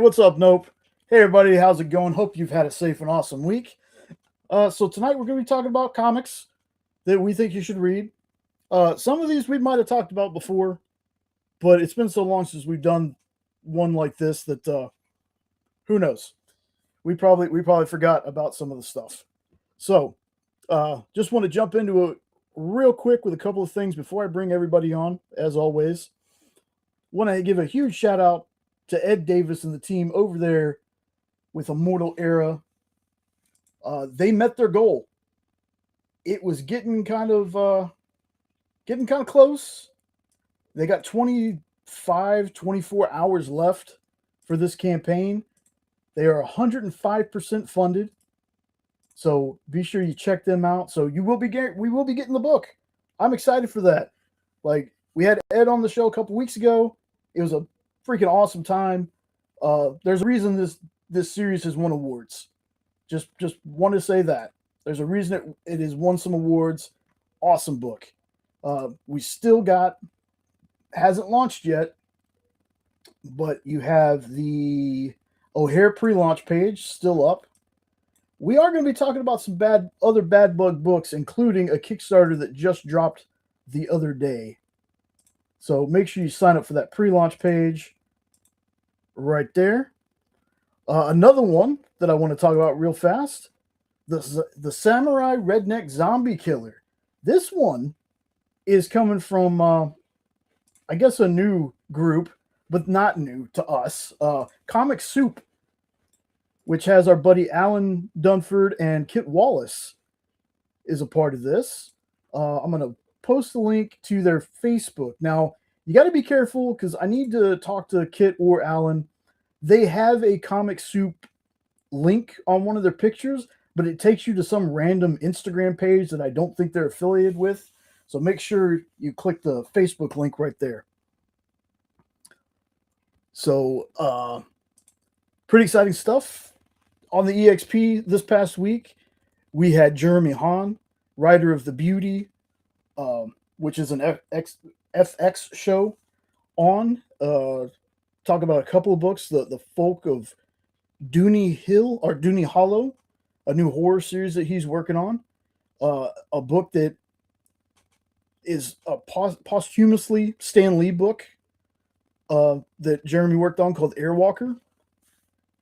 what's up, Nope? Hey, everybody, how's it going? Hope you've had a safe and awesome week. So tonight we're going to be talking about comics that we think you should read. Some of these we might have talked about before, but it's been so long since we've done one like this that who knows? We probably forgot about some of the stuff. So just want to jump into it real quick with a couple of things before I bring everybody on. As always, want to give a huge shout out to Ed Davis and the team over there with Immortal Era. They met their goal. It was getting kind of close. They got 24 hours left for this campaign. They are 105% funded. So be sure you check them out. So we will be getting the book. I'm excited for that. Like, we had Ed on the show a couple weeks ago. It was a freaking awesome time. There's a reason this series has won awards. Just want to say that. There's a reason it has won some awards. Awesome book. We still hasn't launched yet, but you have the O'Hare pre-launch page still up. We are going to be talking about some other bad bug books, including a Kickstarter that just dropped the other day. So make sure you sign up for that pre-launch page right there. Another one that I want to talk about real fast, the Samurai Redneck Zombie Killer. This one is coming from, I guess, a new group, but not new to us. Comic Soup, which has our buddy Alan Dunford and Kit Wallace, is a part of this. I'm going to post the link to their Facebook. Now, you got to be careful because I need to talk to Kit or Alan. They have a Comic Soup link on one of their pictures, but it takes you to some random Instagram page that I don't think they're affiliated with. So make sure you click the Facebook link right there. So, pretty exciting stuff. On the EXP this past week, we had Jeremy Hahn, writer of The Beauty, which is an FX show, on. Talk about a couple of books, the Folk of Dooney Hill or Dooney Hollow, a new horror series that he's working on. A book that is a posthumously Stan Lee book that Jeremy worked on called Airwalker.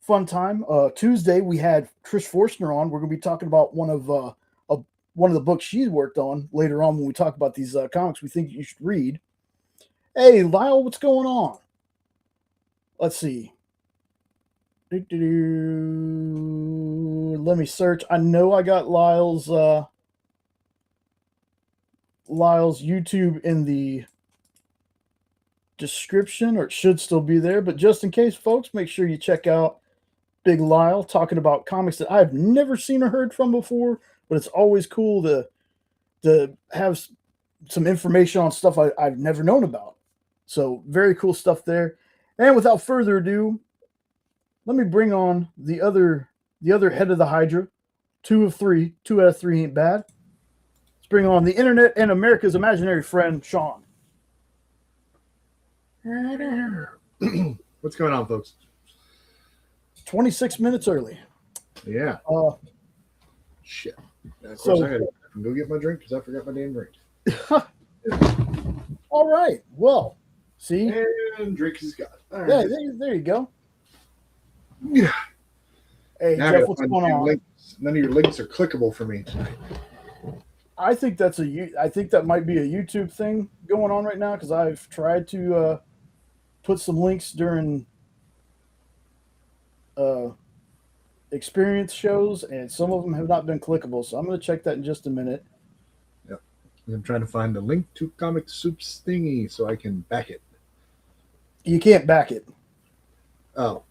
Fun time. Tuesday we had Trish Forstner on. We're going to be talking about one of the books she's worked on later on when we talk about these comics we think you should read. Hey, Lyle, what's going on? Let's see. Let me search. I know I got Lyle's YouTube in the description, or it should still be there. But just in case, folks, make sure you check out Big Lyle talking about comics that I've never seen or heard from before. But it's always cool to have some information on stuff I've never known about. So very cool stuff there. And without further ado, let me bring on the other head of the Hydra. 2 of 3. 2 out of 3 ain't bad. Let's bring on the internet and America's imaginary friend, Sean. What's going on, folks? 26 minutes early. Yeah. Shit. Of course, So, I gotta go get my drink because I forgot my damn drink. all right. Well, see? And drink is gone. All right. Yeah, there you go. Yeah. Hey, Now Jeff, what's going on? links. None of your links are clickable for me tonight. I think that might be a YouTube thing going on right now because I've tried to put some links during experience shows, and some of them have not been clickable. So I'm going to check that in just a minute. Yep. I'm trying to find the link to Comic Soup's thingy so I can back it. You can't back it. Oh.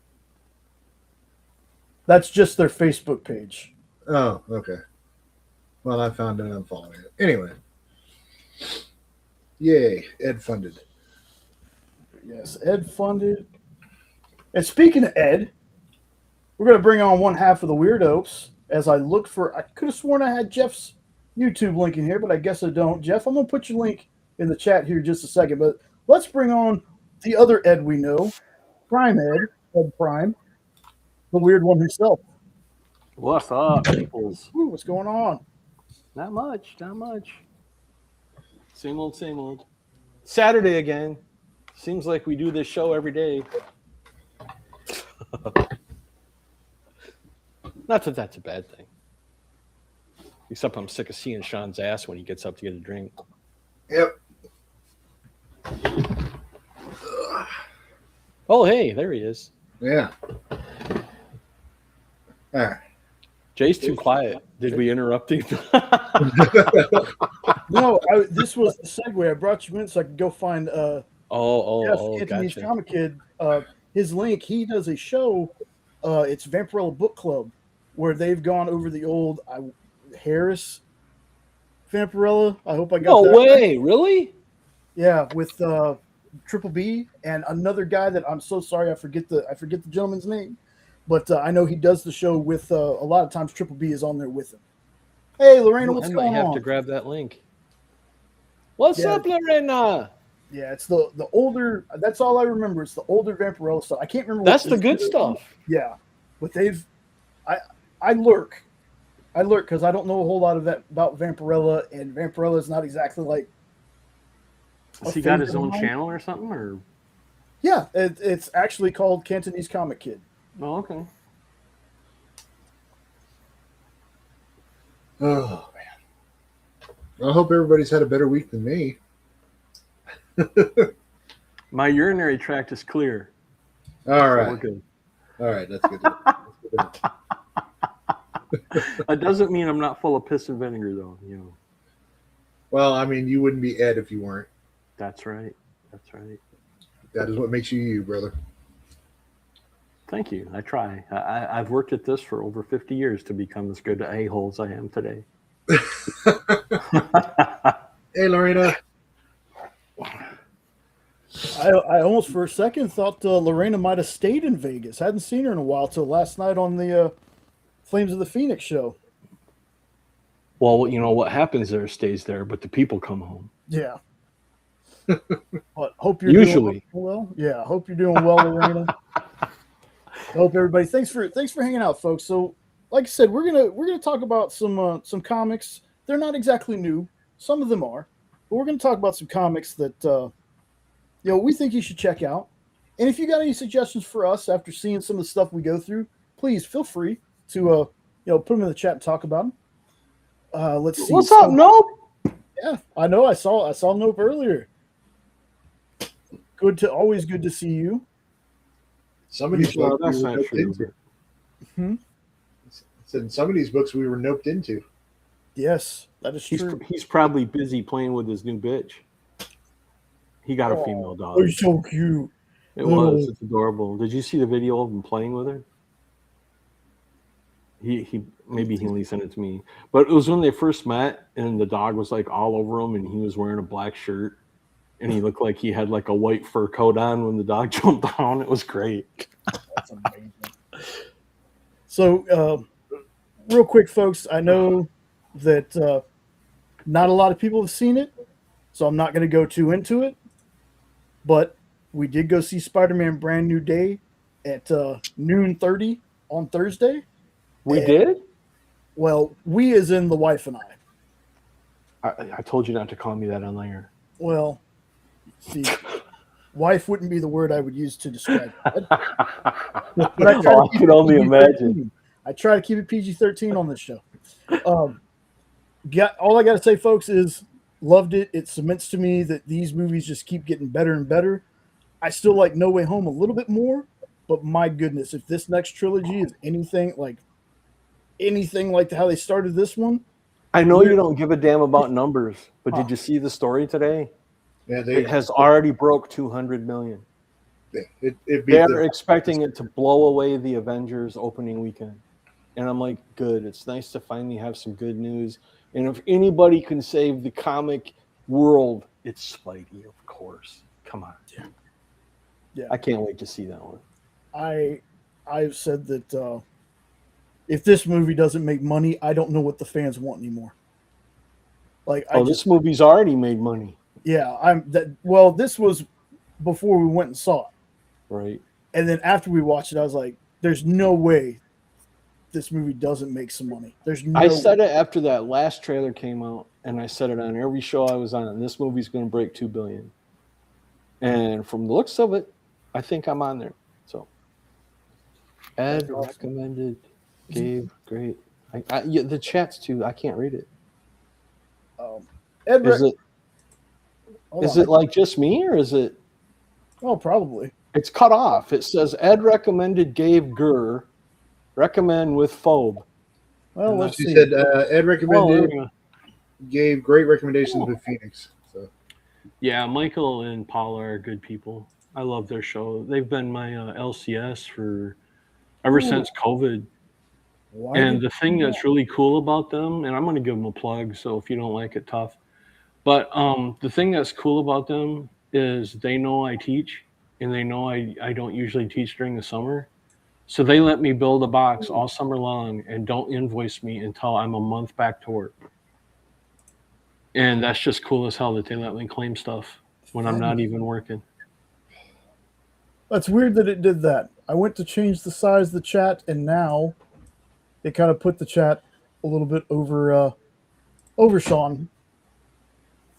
That's just their Facebook page. Oh, okay. Well, I found it. I'm following it. Anyway. Yay. Ed funded. Yes, Ed funded. And speaking of Ed, we're going to bring on one half of the Weirdos as I look for... I could have sworn I had Jeff's YouTube link in here, but I guess I don't. Jeff, I'm going to put your link in the chat here in just a second, but let's bring on the other Ed we know, Prime Ed, Ed Prime, the weird one himself. What's up, peoples? Ooh, what's going on? Not much, not much. Same old, same old. Saturday again. Seems like we do this show every day. Not that that's a bad thing. Except I'm sick of seeing Sean's ass when he gets up to get a drink. Yep. Oh, hey, there he is. Yeah. All right. Jay's too quiet. Did we interrupt him? No, this was the segue. I brought you in so I could go find Anthony's gotcha. Comic Kid. His link. He does a show. It's Vampirella Book Club, where they've gone over the old Harris Vampirella. I hope I got No that way, really? Yeah, with Triple B and another guy that I'm so sorry I forget the gentleman's name, but I know he does the show with a lot of times Triple B is on there with him. Hey, Lorena, what's going on? I might have to grab that link. What's up, Lorena? Yeah, it's the older. That's all I remember. It's the older Vampirella stuff. I can't remember. That's the good stuff. Yeah, but I lurk because I don't know a whole lot of that about Vampirella, and Vampirella is not exactly like. Has he got his own channel or something? Or yeah, it's actually called Cantonese Comic Kid. Oh, okay. Oh man. I hope everybody's had a better week than me. My urinary tract is clear. All right. So we're good. All right, that's good. That's good. That doesn't mean I'm not full of piss and vinegar, though. You know. Well, I mean, you wouldn't be Ed if you weren't. That's right. That's right. That is what makes you you, brother. Thank you. I try. I've worked at this for over 50 years to become as good a hole as I am today. Hey, Lorena. I almost for a second thought Lorena might have stayed in Vegas. Hadn't seen her in a while till last night on the Flames of the Phoenix show. Well, you know what happens there stays there, but the people come home. Yeah. But hope you're usually doing well. Yeah, hope you're doing well, Lorena. Hope everybody. Thanks for hanging out, folks. So, like I said, we're gonna talk about some comics. They're not exactly new. Some of them are, but we're gonna talk about some comics that we think you should check out. And if you got any suggestions for us after seeing some of the stuff we go through, please feel free to put them in the chat and talk about them. Let's see. What's up, Nope? Yeah, I know. I saw Nope earlier. Always good to see you. Some of these books that's we were not noped true. into. In some of these books we were noped into. Yes, that is true. He's probably busy playing with his new bitch. He got a female dog. Oh, he's so cute. It was. It's adorable. Did you see the video of him playing with her? He maybe he only sent it to me, but it was when they first met, and the dog was like all over him, and he was wearing a black shirt, and he looked like he had like a white fur coat on when the dog jumped down. It was great. That's amazing. So, real quick, folks, I know that not a lot of people have seen it, so I'm not going to go too into it. But we did go see Spider-Man Brand New Day at noon 30 on Thursday. We did? Well, we as in the wife and I. I told you not to call me that on air. Well, see, wife wouldn't be the word I would use to describe it. But I can only imagine. I try to keep it PG-13 on this show. All I got to say, folks, is loved it. It cements to me that these movies just keep getting better and better. I still like No Way Home a little bit more, but my goodness, if this next trilogy is anything like how they started this one. I know you don't give a damn about numbers, but did you see the story today? Yeah, it has already broke 200 million. They're expecting it to blow away the Avengers opening weekend. And I'm like, good. It's nice to finally have some good news. And if anybody can save the comic world, it's Spidey, of course. Come on. Yeah. I can't wait to see that one. I've said that if this movie doesn't make money, I don't know what the fans want anymore. This movie's already made money. Yeah, this was before we went and saw it. Right. And then after we watched it, I was like, there's no way this movie doesn't make some money. There's no I said it after that last trailer came out, and I said it on every show I was on. This movie's going to break $2 billion. And from the looks of it, I think I'm on there. So, Ed recommended, Gabe, great. The chat's too. I can't read it. Ed, is it like just me, or is it? Oh, probably. It's cut off. It says Ed recommended Gabe Gurr, recommend with Phable. Well, let's see. She said Ed recommended, gave great recommendations with Phoenix. So. Yeah, Michael and Paula are good people. I love their show. They've been my LCS ever since COVID. And the thing that's really cool about them, and I'm going to give them a plug, so if you don't like it, tough. But the thing that's cool about them is they know I teach, and they know I don't usually teach during the summer. So they let me build a box all summer long and don't invoice me until I'm a month back to work. And that's just cool as hell that they let me claim stuff when I'm not even working. That's weird that it did that. I went to change the size of the chat, and now it kind of put the chat a little bit over Sean.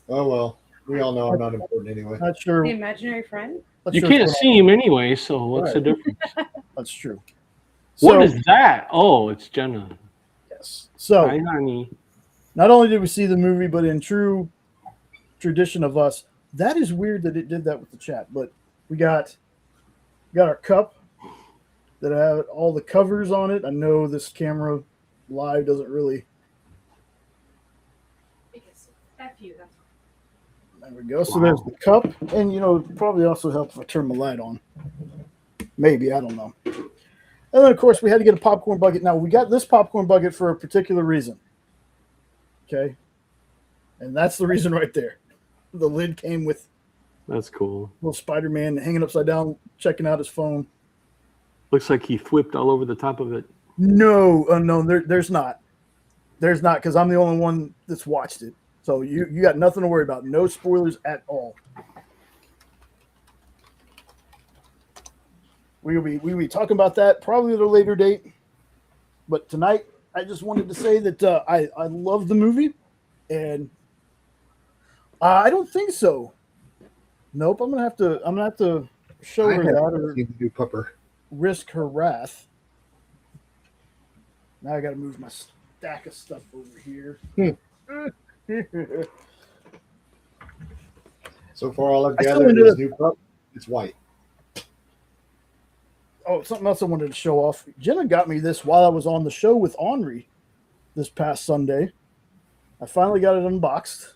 Oh, well. We all know I'm not important anyway. Not sure. The imaginary friend? You can't see him anyway, so what's the difference? That's true. What is that? Oh, it's Jenna. Yes. So, hi, honey. Not only did we see the movie, but in true tradition of us, that is weird that it did that with the chat. But we got our cup that have all the covers on it. I know this camera live doesn't really. Because F you, that's There we go. So there's the cup, and it probably also helps if I turn my light on. Maybe, I don't know. And then of course we had to get a popcorn bucket. Now we got this popcorn bucket for a particular reason. Okay. And that's the reason right there. The lid came with that's cool. Little Spider-Man hanging upside down, checking out his phone. Looks like he flipped all over the top of it. No, there's not. There's not, because I'm the only one that's watched it. So you got nothing to worry about. No spoilers at all. We'll be talking about that probably at a later date. But tonight, I just wanted to say that I love the movie, and I don't think so. Nope, I'm gonna have to show her that or do pupper. Risk her wrath. Now I got to move my stack of stuff over here. So far, all I've gathered is new pup. It's white. Oh, something else I wanted to show off. Jenna got me this while I was on the show with Henri this past Sunday. I finally got it unboxed.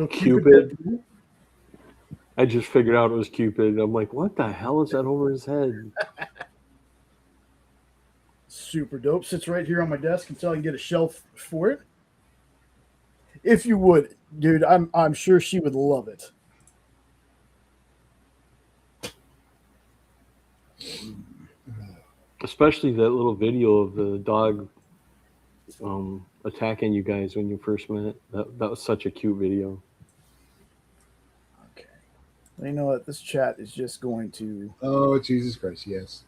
Cupid. I just figured out it was Cupid. I'm like, what the hell is that over his head? Super dope. Sits right here on my desk until I can get a shelf for it. If you would, dude, I'm sure she would love it. Especially that little video of the dog attacking you guys when you first met. That was such a cute video. Okay. Well, you know what? This chat is just going to... Oh, Jesus Christ, yes.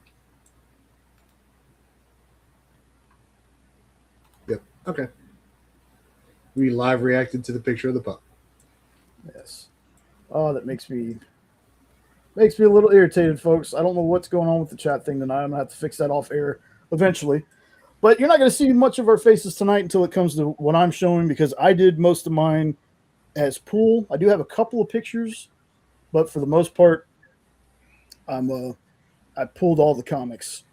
Yep, okay. We live reacted to the picture of the pup. Yes. Oh, that makes me a little irritated, folks. I don't know what's going on with the chat thing tonight. I'm going to have to fix that off air eventually. But you're not going to see much of our faces tonight until it comes to what I'm showing, because I did most of mine as pool. I do have a couple of pictures, but for the most part, I pulled all the comics.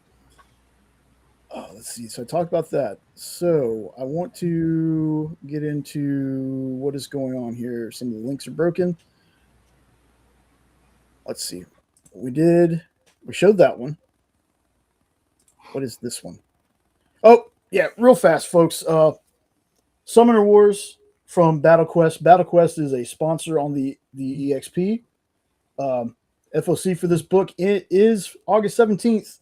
Let's see. So I talked about that. So I want to get into what is going on here. Some of the links are broken. Let's see. We showed that one. What is this one? Oh, yeah, real fast, folks. Summoner Wars from Battle Quest. Battle Quest is a sponsor on the EXP. FOC for this book. It is August 17th.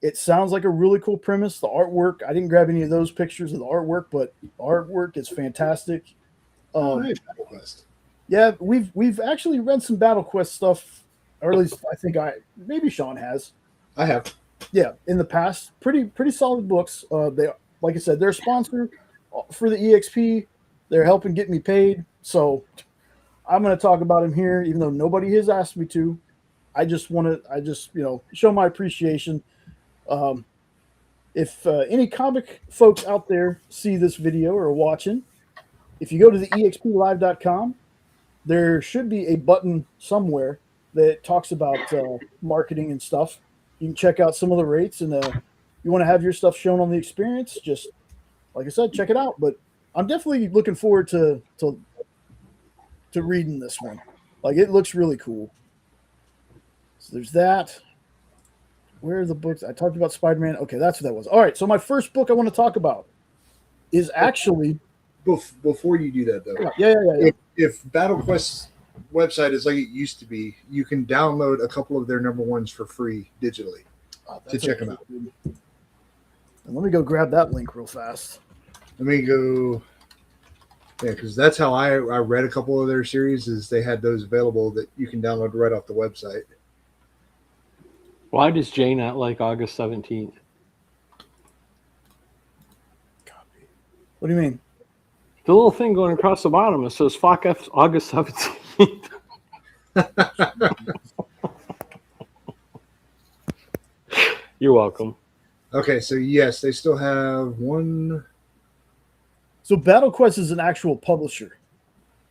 It sounds like a really cool premise. The artwork, I didn't grab any of those pictures of the artwork, but the artwork is fantastic. Nice, Battle Quest. Yeah, we've actually read some Battle Quest stuff, or at least I think maybe Sean has. I have. Yeah, in the past, pretty solid books. They, like I said, they're a sponsor for the EXP. They're helping get me paid, so I'm going to talk about them here, even though nobody has asked me to. I just show my appreciation. If any comic folks out there see this video or are watching, if you go to the explive.com, there should be a button somewhere that talks about marketing and stuff. You can check out some of the rates, and you want to have your stuff shown on the experience, just like I said, check it out. But I'm definitely looking forward to reading this one. Like, it looks really cool. So there's that. Where are the books? I talked about Spider-Man. Okay, that's what that was. All right, so my first book I want to talk about is actually... Before you do that, though. Yeah. If Battle Quest's website is like it used to be, you can download a couple of their number ones for free digitally to check them out. And let me go grab that link real fast. Let me go... Yeah, because that's how I read a couple of their series, is they had those available that you can download right off the website. Why does Jay not like August 17th? Copy. What do you mean? The little thing going across the bottom, it says fuck August 17th. You're welcome. Okay, so yes, they still have one. So Battle Quest is an actual publisher.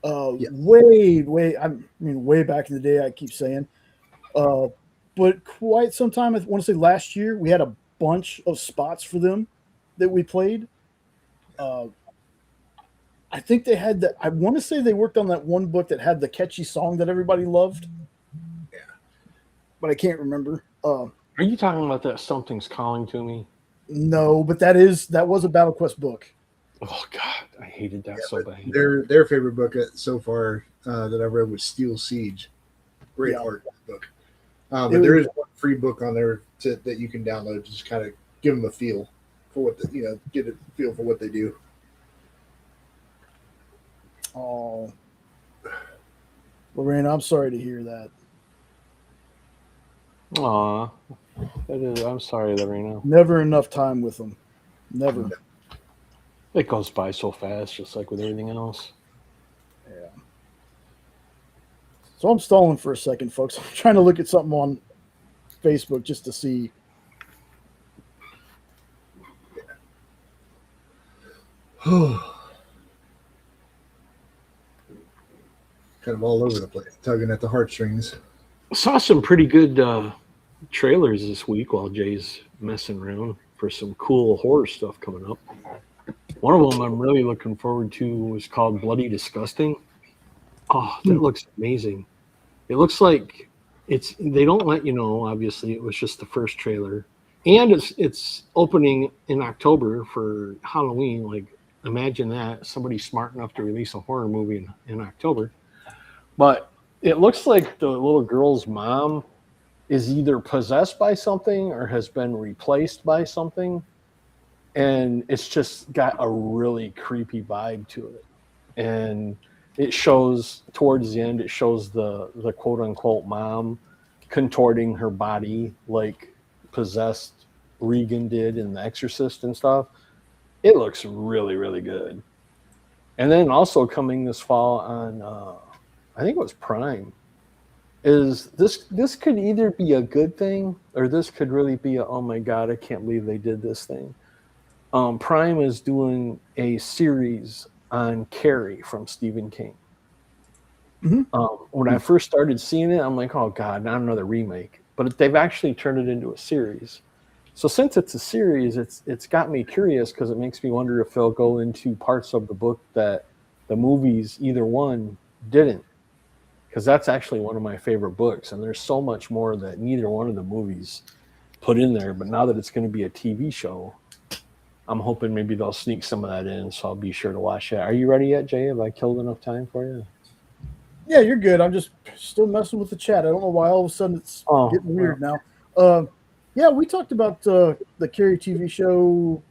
Yeah. Way back in the day, I keep saying. But quite some time, I want to say last year, we had a bunch of spots for them that we played. I think they had I want to say they worked on that one book that had the catchy song that everybody loved. Yeah. But I can't remember. Are you talking about that Something's Calling to Me? No, but that was a Battle Quest book. Oh God, I hated that so bad. Their favorite book so far that I've read was Steel Siege. Great art book. But there is one free book on there that you can download to just kind of give them a feel for what get a feel for what they do. Oh, Lorraine, I'm sorry to hear that. Aw, I'm sorry, Lorena. Never enough time with them. Never. It goes by so fast, just like with everything else. Yeah. So I'm stalling for a second, folks. I'm trying to look at something on Facebook just to see. Kind of all over the place, tugging at the heartstrings. Saw some pretty good trailers this week while Jay's messing around for some cool horror stuff coming up. One of them I'm really looking forward to is called Bloody Disgusting. Oh, that looks amazing. It looks like they don't let you know, obviously. It was just the first trailer. And it's opening in October for Halloween. Like, imagine that. Somebody smart enough to release a horror movie in October. But it looks like the little girl's mom is either possessed by something or has been replaced by something. And it's just got a really creepy vibe to it. And it shows, towards the end, it shows the quote-unquote mom contorting her body like possessed Regan did in The Exorcist and stuff. It looks really, really good. And then also coming this fall on, I think it was Prime, is this could either be a good thing or this could really be oh my God, I can't believe they did this thing. Prime is doing a series on Carrie from Stephen King. Mm-hmm. When I first started seeing it, I'm like, oh God, not another remake. But they've actually turned it into a series. So since it's a series, it's got me curious because it makes me wonder if they'll go into parts of the book that the movies, either one, didn't. Because that's actually one of my favorite books. And there's so much more that neither one of the movies put in there. But now that it's going to be a TV show, I'm hoping maybe they'll sneak some of that in, so I'll be sure to watch that. Are you ready yet, Jay? Have I killed enough time for you? Yeah, you're good. I'm just still messing with the chat. I don't know why all of a sudden it's getting weird now. Yeah, we talked about the Carrie TV show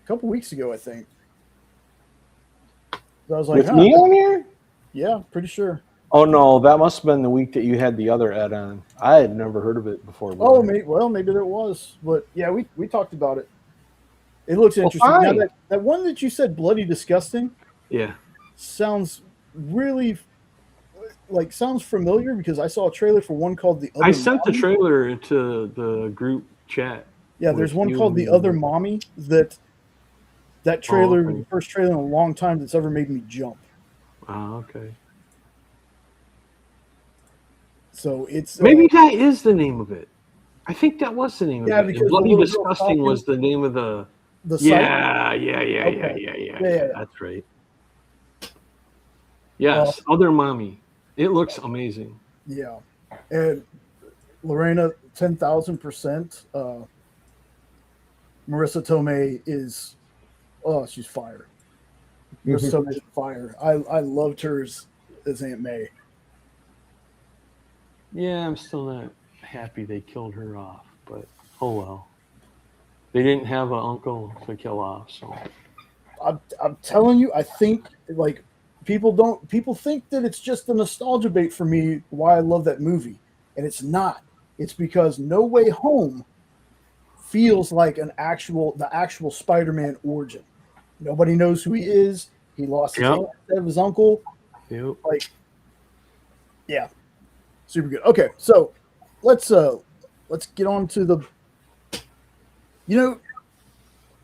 a couple weeks ago, I think. So I was like, with me on here? Yeah, pretty sure. Oh no, that must have been the week that you had the other ad on. I had never heard of it before. Oh, maybe there was, but yeah, we talked about it. It looks interesting. Now Fine. that one that you said, Bloody Disgusting, Yeah. sounds really sounds familiar because I saw a trailer for one called The Other I sent the Mommy. trailer into the group chat. Yeah, there's one called The Other Mommy that trailer was the first trailer in a long time that's ever made me jump. Oh, okay. So it's maybe that is the name of it. I think that was the name of it. Because Bloody Disgusting was the name of the site. Yeah. That's right. Yes, Other Mommy. It looks amazing. Yeah, and Lorena, 10,000%. Marissa Tomei is, she's fire. Marissa Tomei is fire. I loved her as Aunt May. Yeah, I'm still not happy they killed her off, but oh well. They didn't have an uncle to kill off, so. I'm telling you, I think people think that it's just a nostalgia bait for me why I love that movie, and it's not. It's because No Way Home feels like the actual Spider-Man origin. Nobody knows who he is. He lost his aunt instead of his uncle. Yep. Yeah, super good. Okay, so let's get on to the. You know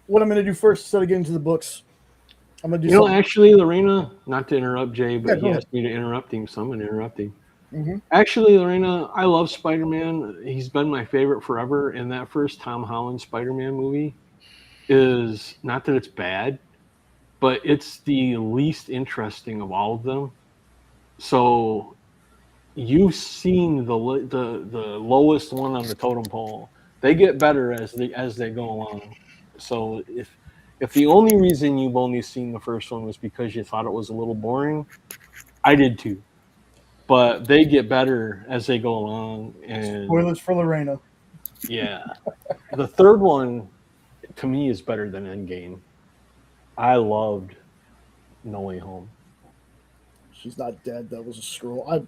what I'm going to do first instead of getting to the books. I'm going to do. Actually, Lorena, not to interrupt Jay, but he asked me to interrupt him, so I'm going to interrupt him. Mm-hmm. Actually, Lorena, I love Spider-Man. He's been my favorite forever, and that first Tom Holland Spider-Man movie is not that it's bad, but it's the least interesting of all of them. So you've seen the lowest one on the totem pole. They get better as they go along. So if the only reason you've only seen the first one was because you thought it was a little boring, I did too. But they get better as they go along. And spoilers for Lorena. Yeah. The third one, to me, is better than Endgame. I loved No Way Home. She's not dead. That was a scroll.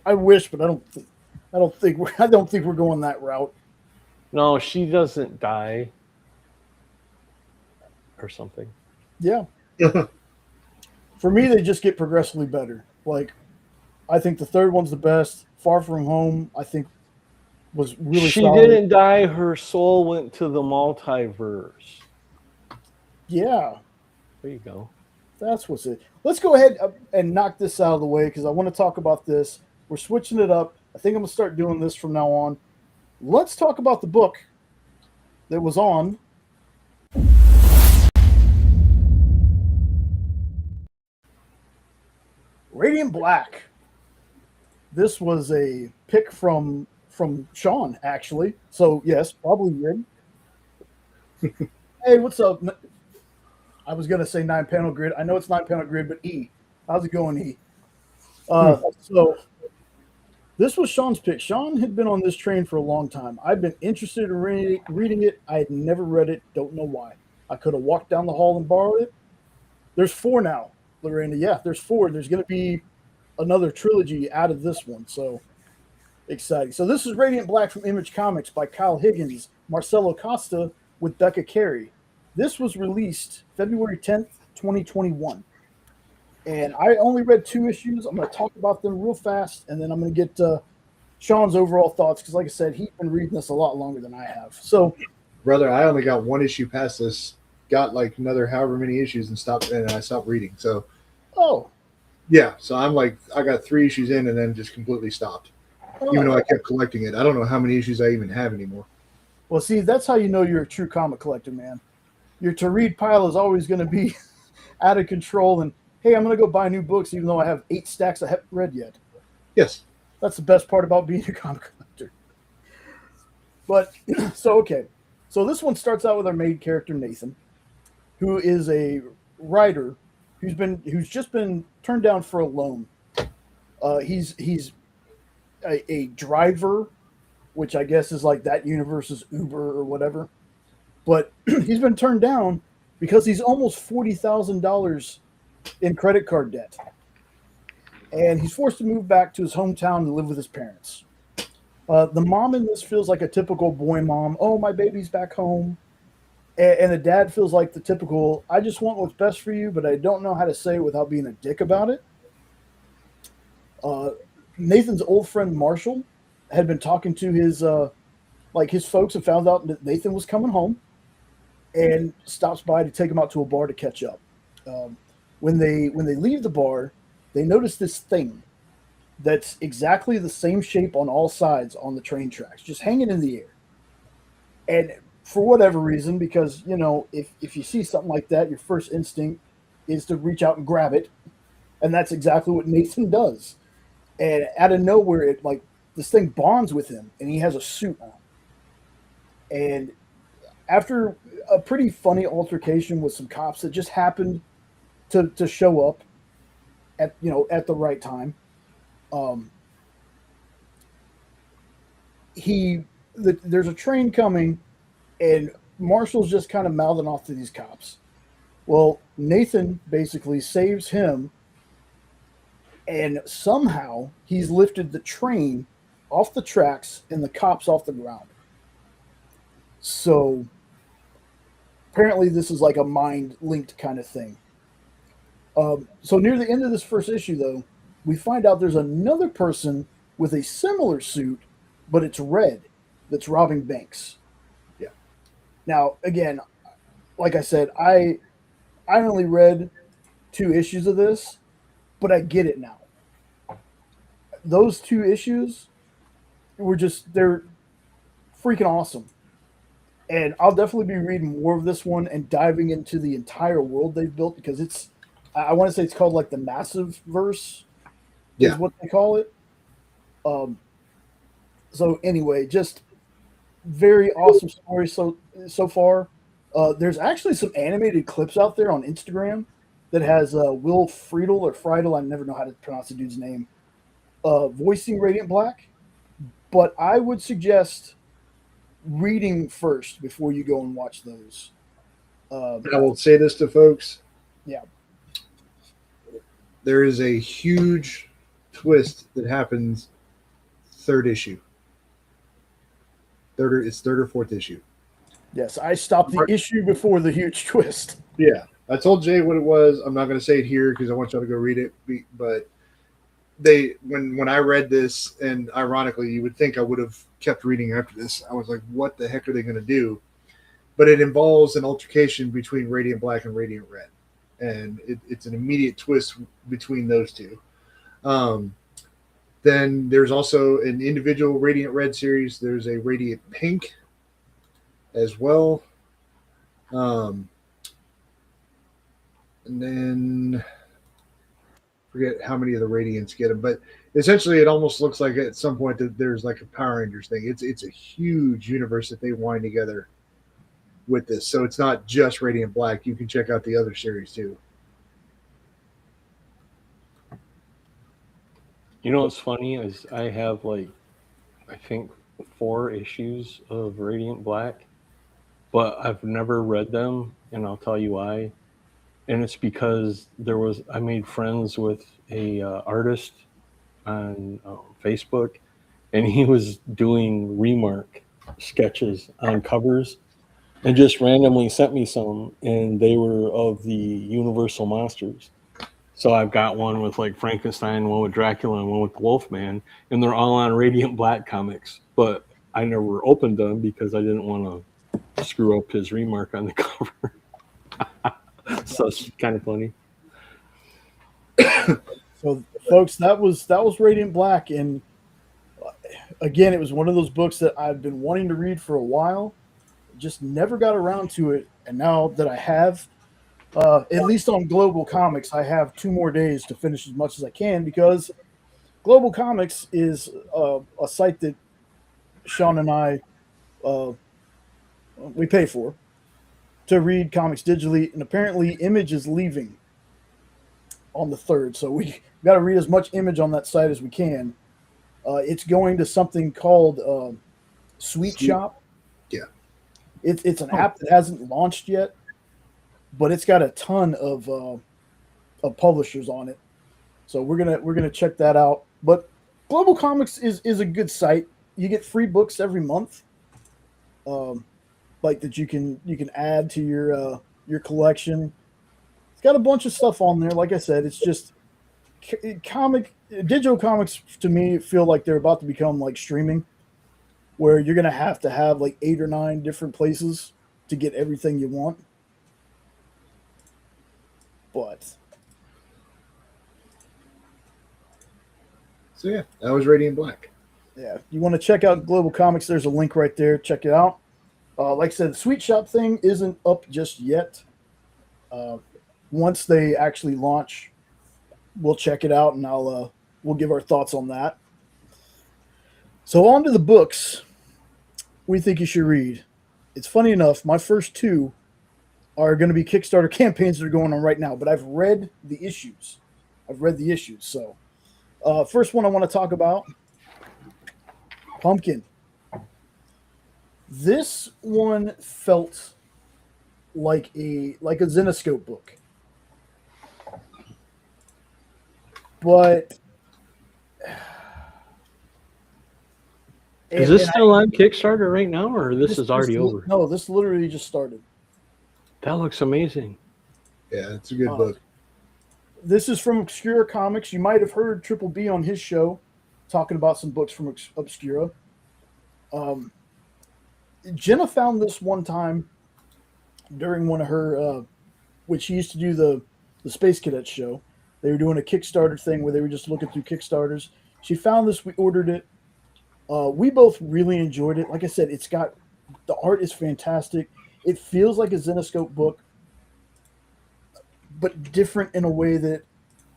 I wish, but I don't think we're going that route. No, she doesn't die. Or something. Yeah. For me, they just get progressively better. I think the third one's the best. Far From Home, I think, was really solid. She didn't die. Her soul went to the multiverse. Yeah. There you go. That's what's it. Let's go ahead and knock this out of the way because I want to talk about this. We're switching it up. I think I'm going to start doing this from now on. Let's talk about the book that was on Radiant Black. This was a pick from Sean, actually. So, yes, probably Grid. Hey, what's up? I was going to say 9-panel grid. I know it's 9-panel grid, but E. How's it going, E? So, this was Sean's pick. Sean had been on this train for a long time. I've been interested in reading it. I had never read it. Don't know why. I could have walked down the hall and borrowed it. There's 4 now, Lorena. Yeah, there's 4. There's going to be another trilogy out of this one. So, exciting. So, this is Radiant Black from Image Comics by Kyle Higgins, Marcelo Costa with Becca Carey. This was released February 10th, 2021. And I only read 2 issues. I'm going to talk about them real fast, and then I'm going to get Sean's overall thoughts because, like I said, he's been reading this a lot longer than I have. So, brother, I only got 1 issue past this. Got another however many issues and I stopped reading. So, yeah. So I'm I got 3 issues in and then just completely stopped, even though I kept collecting it. I don't know how many issues I even have anymore. Well, see, that's how you know you're a true comic collector, man. Your to-read pile is always going to be out of control. And hey, I'm going to go buy new books, even though I have 8 stacks I haven't read yet. Yes, that's the best part about being a comic collector. But so this one starts out with our main character Nathan, who is a writer who's just been turned down for a loan. He's a driver, which I guess is like that universe's Uber or whatever. But he's been turned down because he's almost $40,000 in credit card debt. And he's forced to move back to his hometown and live with his parents. The mom in this feels like a typical boy mom. Oh, my baby's back home. And the dad feels like the typical, I just want what's best for you, but I don't know how to say it without being a dick about it. Nathan's old friend Marshall had been talking to his folks and found out that Nathan was coming home and stops by to take him out to a bar to catch up. When they leave the bar, they notice this thing that's exactly the same shape on all sides on the train tracks, just hanging in the air. And for whatever reason, because, if you see something like that, your first instinct is to reach out and grab it. And that's exactly what Nathan does. And out of nowhere, this thing bonds with him, and he has a suit on. And after a pretty funny altercation with some cops that just happened to show up at the right time, there's a train coming, and Marshall's just kind of mouthing off to these cops. Well, Nathan basically saves him, and somehow he's lifted the train off the tracks and the cops off the ground. So apparently this is like a mind-linked kind of thing. So near the end of this first issue, though, we find out there's another person with a similar suit, but it's red, that's robbing banks. Yeah. Now, again, like I said, I only read 2 issues of this, but I get it now. Those 2 issues they're freaking awesome. And I'll definitely be reading more of this one and diving into the entire world they've built, because I want to say it's called like the Massive Verse, is what they call it. So anyway, just very awesome story so far. There's actually some animated clips out there on Instagram that has Will Friedle, I never know how to pronounce the dude's name, voicing Radiant Black. But I would suggest reading first before you go and watch those. I will say this to folks. Yeah. There is a huge twist that happens 3rd issue. It's 3rd or 4th issue. Yes, I stopped the issue before the huge twist. Yeah. I told Jay what it was. I'm not going to say it here because I want y'all to go read it. But when I read this, and ironically, you would think I would have kept reading after this. I was like, what the heck are they going to do? But it involves an altercation between Radiant Black and Radiant Red. And it's an immediate twist between those two. Then there's also an individual Radiant Red series. There's a Radiant Pink as well. And then forget how many of the Radiants get them, but essentially it almost looks like at some point that there's like a Power Rangers thing. It's a huge universe that they wind together with this. So it's not just Radiant Black. You can check out the other series too. You know what's funny is I have I think 4 issues of Radiant Black, but I've never read them, and I'll tell you why. And it's because I made friends with a artist on Facebook, and he was doing Remark sketches on covers, and just randomly sent me some, and they were of the Universal monsters. So I've got one with like Frankenstein, one with Dracula, and one with Wolfman, and they're all on Radiant Black comics. But I never opened them because I didn't want to screw up his Remark on the cover. So it's kind of funny. So, folks, that was Radiant Black, and again, it was one of those books that I've been wanting to read for a while, just never got around to it. And now that I have, at least on Global Comics, I have 2 more days to finish as much as I can, because Global Comics is a site that Sean and I we pay for to read comics digitally, and apparently Image is leaving on the 3rd, so we got to read as much Image on that site as we can. It's going to something called Sweet Shop. Yeah, it's an app that hasn't launched yet, but it's got a ton of of publishers on it. So we're gonna check that out. But Global Comics is a good site. You get free books every month, like that you can add to your collection. It's got a bunch of stuff on there. Like I said, it's just digital comics to me feel like they're about to become like streaming, where you're gonna have to have like 8 or 9 different places to get everything you want. But so yeah, that was Radiant Black. Yeah, you want to check out Global Comics, there's a link right there. Check it out. Like I said, the Sweet Shop thing isn't up just yet. Once they actually launch, we'll check it out, and we'll give our thoughts on that. So on to the books we think you should read. It's funny enough, my first 2 are going to be Kickstarter campaigns that are going on right now, but I've read the issues. So first one I want to talk about, Pumpkin. This one felt like a Zenescope book, but is this still on Kickstarter right now, or this is already over? No, this literally just started. That looks amazing. Yeah, it's a good book. This is from Obscura Comics. You might have heard Triple B on his show talking about some books from Obscura. Jenna found this one time during one of her, which she used to do the Space Cadet show. They were doing a Kickstarter thing where they were just looking through Kickstarters. She found this. We ordered it. We both really enjoyed it. Like I said, the art is fantastic. It feels like a Zenescope book, but different in a way that,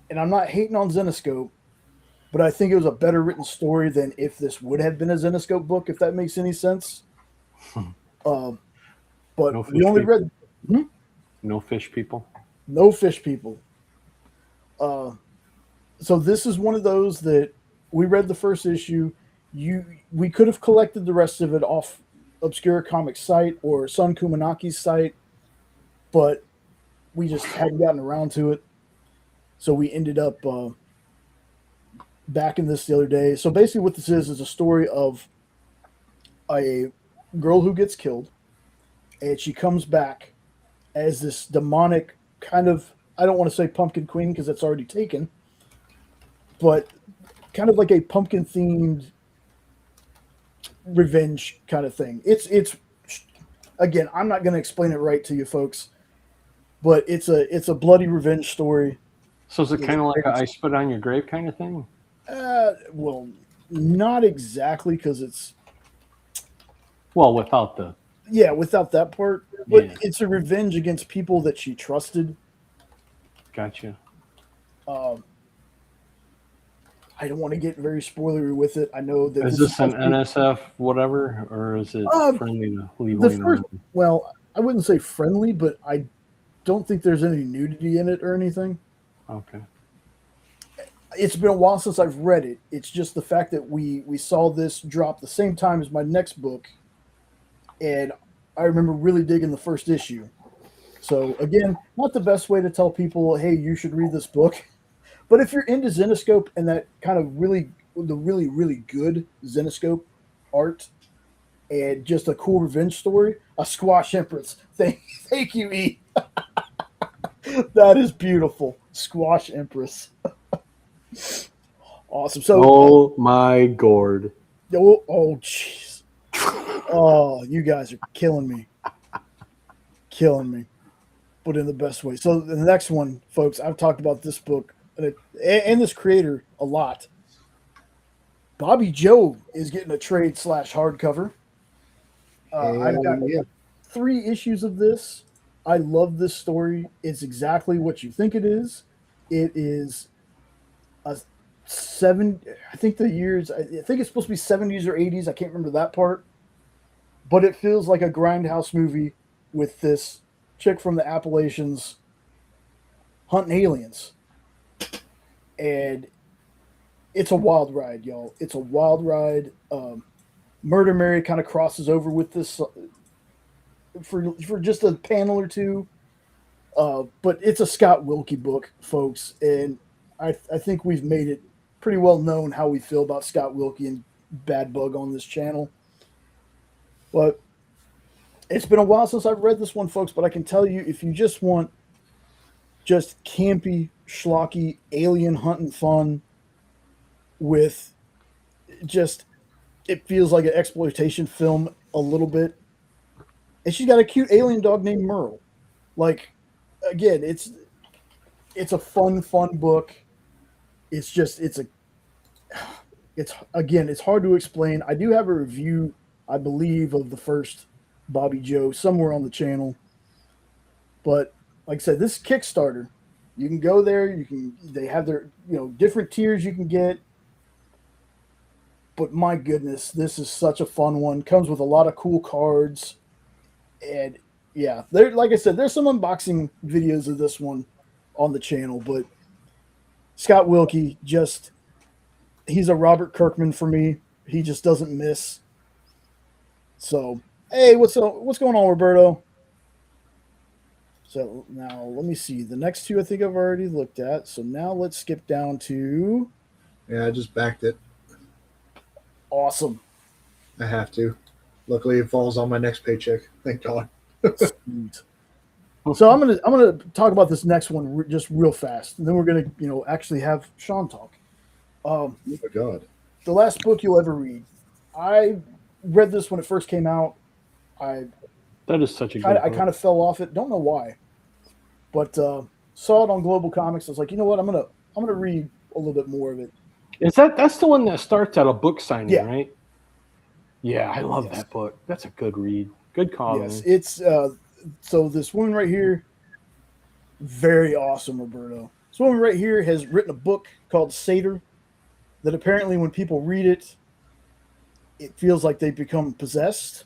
and I'm not hating on Zenescope, but I think it was a better written story than if this would have been a Zenescope book, if that makes any sense. But no we only read... No fish people? No fish people. So this is one of those that we read the first issue. We could have collected the rest of it off Obscura Comics site or Sun Kumanaki's site, but we just hadn't gotten around to it. So we ended up backing this the other day. So basically what this is a story of a girl who gets killed, and she comes back as this demonic kind of, I don't want to say pumpkin queen because that's already taken, but kind of like a pumpkin themed revenge kind of thing. It's again, I'm not going to explain it right to you folks, but it's a bloody revenge story. So is it kind of like a I Spit on Your Grave kind of thing? Well, not exactly, because it's without that part, but yeah. It's a revenge against people that she trusted. Gotcha. I don't want to get very spoilery with it. I know that is this an NSF whatever, or is it friendly to leave alone? Well, I wouldn't say friendly, but I don't think there's any nudity in it or anything. Okay. It's been a while since I've read it. It's just the fact that we saw this drop the same time as my next book, and I remember really digging the first issue. So again, not the best way to tell people, hey, you should read this book. But if you're into Zenescope and that kind of really good Zenescope art and just a cool revenge story, a Squash Empress. Thank you, E. That is beautiful. Squash Empress. Awesome. So, oh my god. Oh, jeez. Oh, you guys are killing me. But in the best way. So the next one, folks, I've talked about this book and this creator a lot. Bobby Joe is getting a trade / hardcover. I've got 3 issues of this. I love this story. It's exactly what you think it is. It is a 7. I think the years. I think it's supposed to be 70s or 80s. I can't remember that part. But it feels like a grindhouse movie with this chick from the Appalachians hunting aliens. And it's a wild ride, y'all. It's a wild ride. Murder Mary kind of crosses over with this for just a panel or two. But it's a Scott Wilkie book, folks, and I think we've made it pretty well known how we feel about Scott Wilkie and Bad Bug on this channel. But it's been a while since I've read this one, folks, but I can tell you, if you just want just campy, schlocky, alien hunting fun with just, it feels like an exploitation film a little bit. And she's got a cute alien dog named Merle. Like, again, it's a fun book. It's hard to explain. I do have a review, I believe, of the first Bobby Joe somewhere on the channel. But like I said, this Kickstarter, you can go there. They have their different tiers you can get. But my goodness, this is such a fun one. Comes with a lot of cool cards, and yeah, like I said, there's some unboxing videos of this one on the channel. But Scott Wilkie, he's a Robert Kirkman for me. He just doesn't miss. So, hey, what's going on, Roberto? So now let me see. The next two I think I've already looked at. So now let's skip down to. Yeah, I just backed it. Awesome. I have to. Luckily, it falls on my next paycheck. Thank God. Sweet. So I'm gonna talk about this next one just real fast, and then we're gonna actually have Sean talk. Oh my God. The last book you'll ever read. I read this when it first came out. That is such a good I kind of fell off it. Don't know why, but saw it on Global Comics. I was like, you know what? I'm gonna read a little bit more of it. That's the one that starts at a book signing, yeah. Right? Yeah, I love that book. That's a good read. Good call. Yes, it's so this woman right here, very awesome, Roberto. This woman right here has written a book called Satyr that apparently when people read it, it feels like they become possessed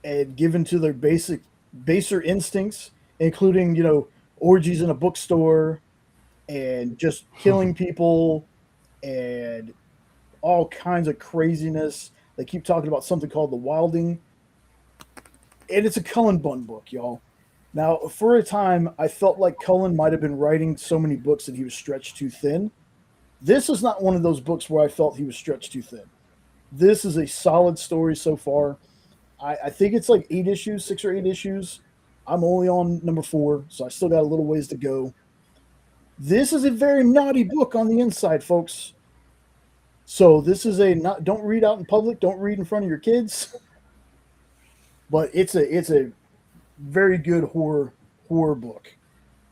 and given to their baser instincts, including, orgies in a bookstore and just killing people and all kinds of craziness. They keep talking about something called the Wilding. And it's a Cullen Bunn book, y'all. Now, for a time, I felt like Cullen might have been writing so many books that he was stretched too thin. This is not one of those books where I felt he was stretched too thin. This is a solid story so far. I think it's like 6 or 8 issues. I'm only on number 4, so I still got a little ways to go. This is a very naughty book on the inside, folks. So this is don't read out in public, don't read in front of your kids. But it's a very good horror book.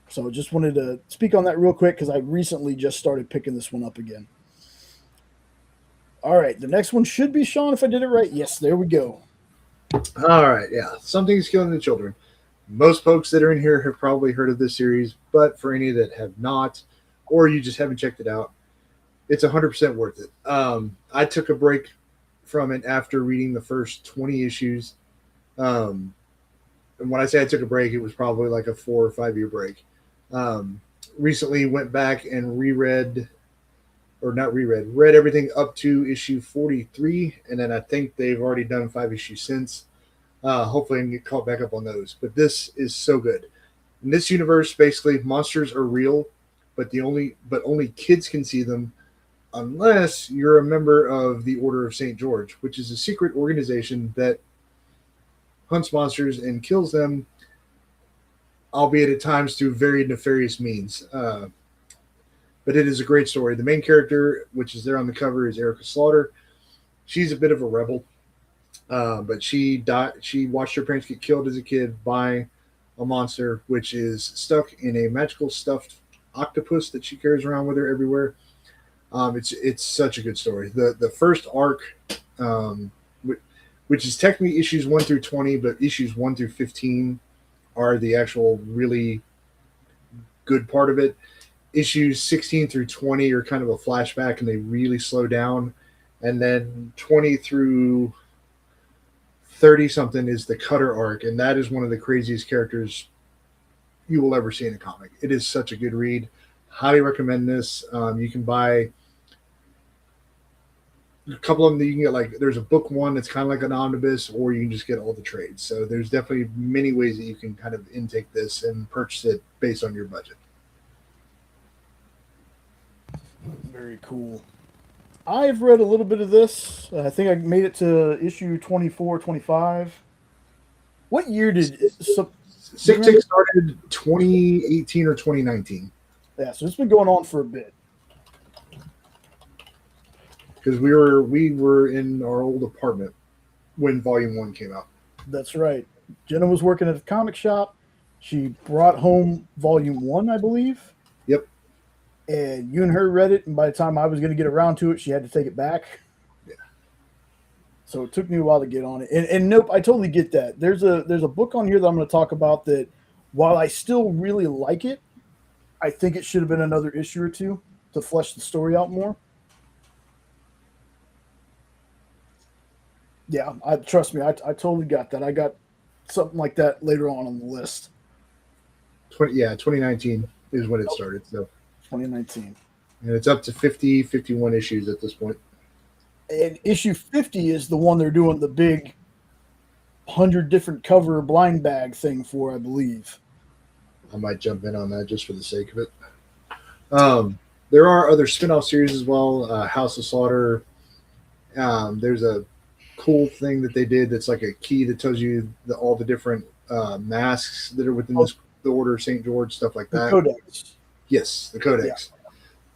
So just wanted to speak on that real quick because I recently just started picking this one up again. All right, the next one should be Sean if I did it right. Yes, there we go. All right, yeah. Something's Killing the Children. Most folks that are in here have probably heard of this series, but for any that have not, or you just haven't checked it out, it's 100% worth it. I took a break from it after reading the first 20 issues. And when I say I took a break, it was probably like a 4 or 5 year break. Recently went back and read everything up to issue 43, and then I think they've already done 5 issues since. Hopefully I can get caught back up on those. But this is so good. In this universe, basically, monsters are real, but only kids can see them unless you're a member of the Order of St. George, which is a secret organization that hunts monsters and kills them, albeit at times through very nefarious means. But it is a great story. The main character, which is there on the cover, is Erica Slaughter. She's a bit of a rebel, but she watched her parents get killed as a kid by a monster, which is stuck in a magical stuffed octopus that she carries around with her everywhere. It's such a good story. The first arc, which is technically issues 1 through 20, but issues 1 through 15 are the actual really good part of it. Issues 16 through 20 are kind of a flashback, and they really slow down. And then 20 through 30 something is the Cutter arc, and that is one of the craziest characters you will ever see in a comic. It is such a good read. Highly recommend this. You can buy a couple of them that you can get, like there's a book one that's kind of like an omnibus, or you can just get all the trades. So there's definitely many ways that you can kind of intake this and purchase it based on your budget. Very cool. I've read a little bit of this. I think I made it to issue 24, 25. What year did Sick Tick started 2018 or 2019? Yeah, so it's been going on for a bit. Because we were in our old apartment when Volume 1 came out. That's right. Jenna was working at a comic shop. She brought home Volume 1, I believe. Yep. And you and her read it, and by the time I was going to get around to it, she had to take it back. Yeah. So it took me a while to get on it. And nope, I totally get that. There's a book on here that I'm going to talk about that, while I still really like it, I think it should have been another issue or two to flesh the story out more. Yeah, trust me, I totally got that. I got something like that later on the list. 2019 is when it started. So 2019. And it's up to 51 issues at this point. And issue 50 is the one they're doing the big 100 different cover blind bag thing for, I believe. I might jump in on that just for the sake of it. There are other spin-off series as well. House of Slaughter. There's a cool thing that they did that's like a key that tells you all the different masks that are within the Order of St. George, stuff like that. The Codex. Yes, the Codex.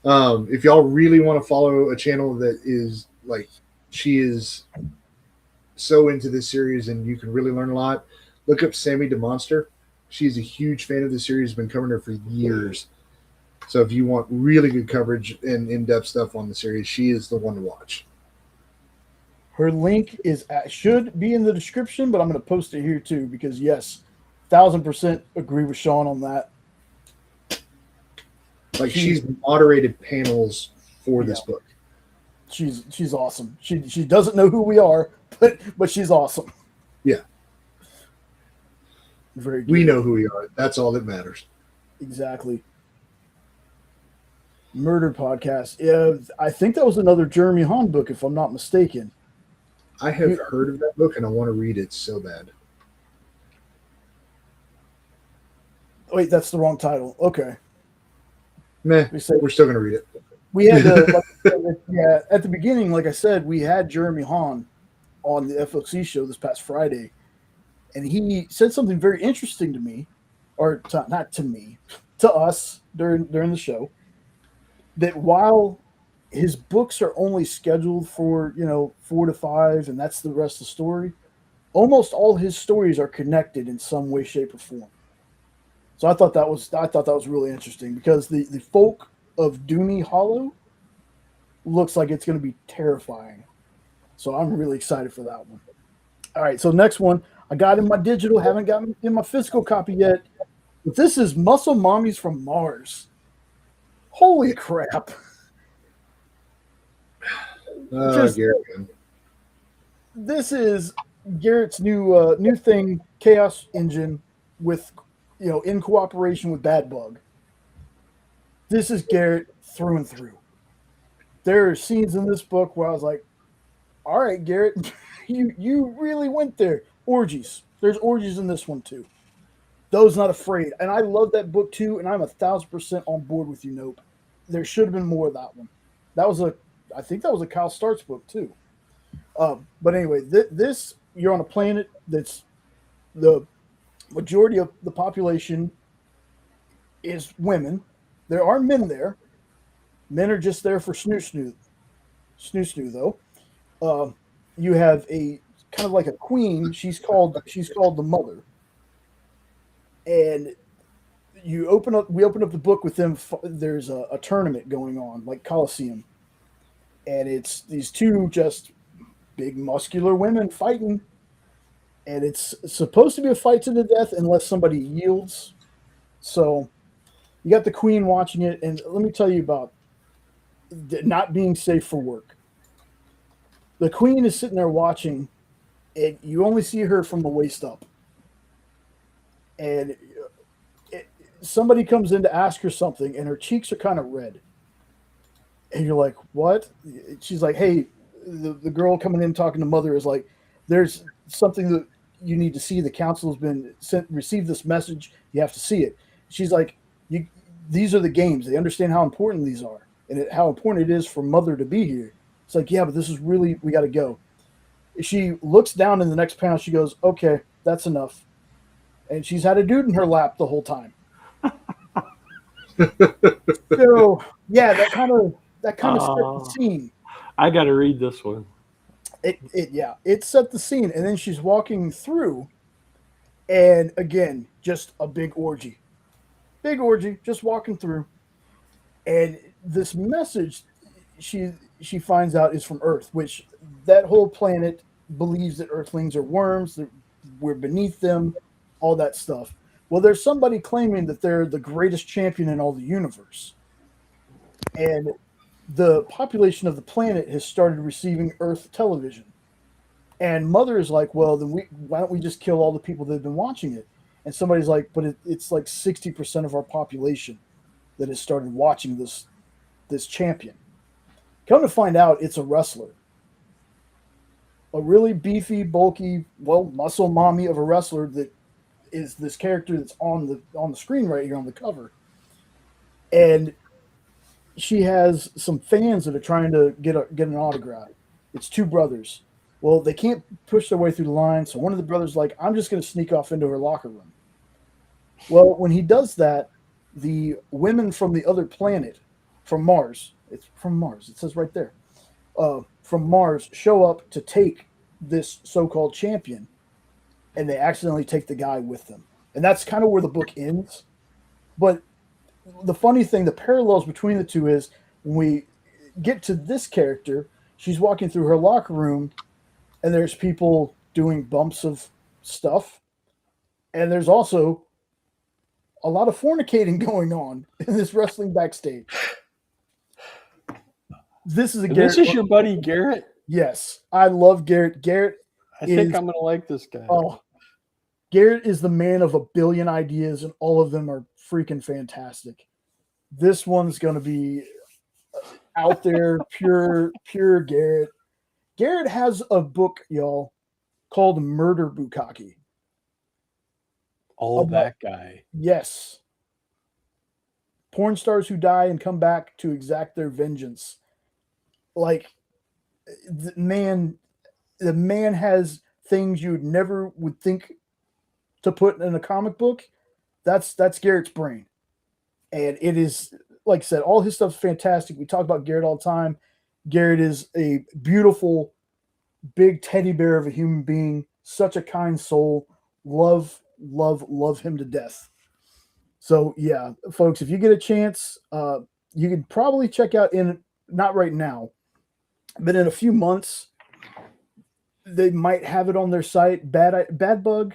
Yeah. If y'all really want to follow a channel that is like, she is so into this series and you can really learn a lot, look up Sammy DeMonster. She's a huge fan of the series, been covering her for years. So if you want really good coverage and in-depth stuff on the series, she is the one to watch. Her link should be in the description, but I'm going to post it here too because yes, 1000% agree with Sean on that. Like she's moderated panels for this book. She's awesome. She doesn't know who we are, but she's awesome. Yeah. Very good. We know who we are. That's all that matters. Exactly. Murder Podcast. Yeah, I think that was another Jeremy Hahn book, if I'm not mistaken. I have heard of that book, and I want to read it so bad. Wait, that's the wrong title. Okay. Meh, we're still going to read it. We had at the beginning, like I said, we had Jeremy Hahn on the FLC show this past Friday, and he said something very interesting to me, or not to me, to us during the show, that while his books are only scheduled for 4 to 5, and that's the rest of the story, almost all his stories are connected in some way, shape, or form. So I thought that was really interesting because the folk of Dooney Hollow looks like it's going to be terrifying. So I'm really excited for that one. All right, so next one I got in my digital, haven't gotten in my physical copy yet. But this is Muscle Mommies from Mars. Holy crap! This is Garrett's new thing, Chaos Engine, with in cooperation with Bad Bug. This is Garrett through and through. There are scenes in this book where I was like, all right, Garrett, you really went there. Orgies. There's orgies in this one too. Those Not Afraid. And I love that book too, and I'm 1000% on board with you, Nope. There should have been more of that one. I think that was a Kyle Starks book too. But anyway, this you're on a planet that's the majority of the population is women. There are men there. Men are just there for snoo though. You have a kind of like a queen. She's called the Mother. And we open up the book with them. There's a tournament going on, like Coliseum, and it's these two just big muscular women fighting, and it's supposed to be a fight to the death unless somebody yields. So you got the queen watching it, and let me tell you about not being safe for work. The queen is sitting there watching, and you only see her from the waist up. And somebody comes in to ask her something, and her cheeks are kind of red. And you're like, what? She's like, hey, the girl coming in talking to Mother is like, there's something that you need to see. The council has been received this message. You have to see it. She's like, these are the games. They understand how important these are and how important it is for Mother to be here. It's like, yeah, but this is really, we got to go. She looks down in the next panel. She goes, okay, that's enough. And she's had a dude in her lap the whole time. So yeah, that kind of set the scene. I got to read this one. It set the scene, and then she's walking through, and again, just a big orgy, just walking through, and this message she finds out is from Earth, which that whole planet believes that Earthlings are worms, that we're beneath them, all that stuff. Well, there's somebody claiming that they're the greatest champion in all the universe. And the population of the planet has started receiving Earth television. And Mother is like, well, then why don't we just kill all the people that have been watching it? And somebody's like, but it's like 60% of our population that has started watching this champion. Come to find out, it's a wrestler. A really beefy, bulky, muscle mommy of a wrestler that is this character that's on the screen right here on the cover. And she has some fans that are trying to get an autograph. It's two brothers. Well, they can't push their way through the line, so one of the brothers like, I'm just going to sneak off into her locker room. Well, when he does that, the women from the other planet, from Mars, it's from Mars, it says right there, from Mars show up to take this so-called champion, and they accidentally take the guy with them. And that's kind of where the book ends. But the funny thing, the parallels between the two is when we get to this character, she's walking through her locker room, and there's people doing bumps of stuff. And there's also a lot of fornicating going on in this wrestling backstage. This is your buddy Garrett? Yes. I love Garrett. I think I'm going to like this guy. Oh, Garrett is the man of a billion ideas, and all of them are freaking fantastic. This one's going to be out there, pure Garrett. Garrett has a book, y'all, called Murder Bukkake. That guy. Yes. Porn stars who die and come back to exact their vengeance. Like, the man has things you never would think to put in a comic book. That's Garrett's brain. And it is, like I said, all his stuff's fantastic. We talk about Garrett all the time. Garrett is a beautiful, big teddy bear of a human being. Such a kind soul. Love him to death. So, yeah, folks, if you get a chance, you can probably check out not right now, but in a few months, they might have it on their site. Bad Bug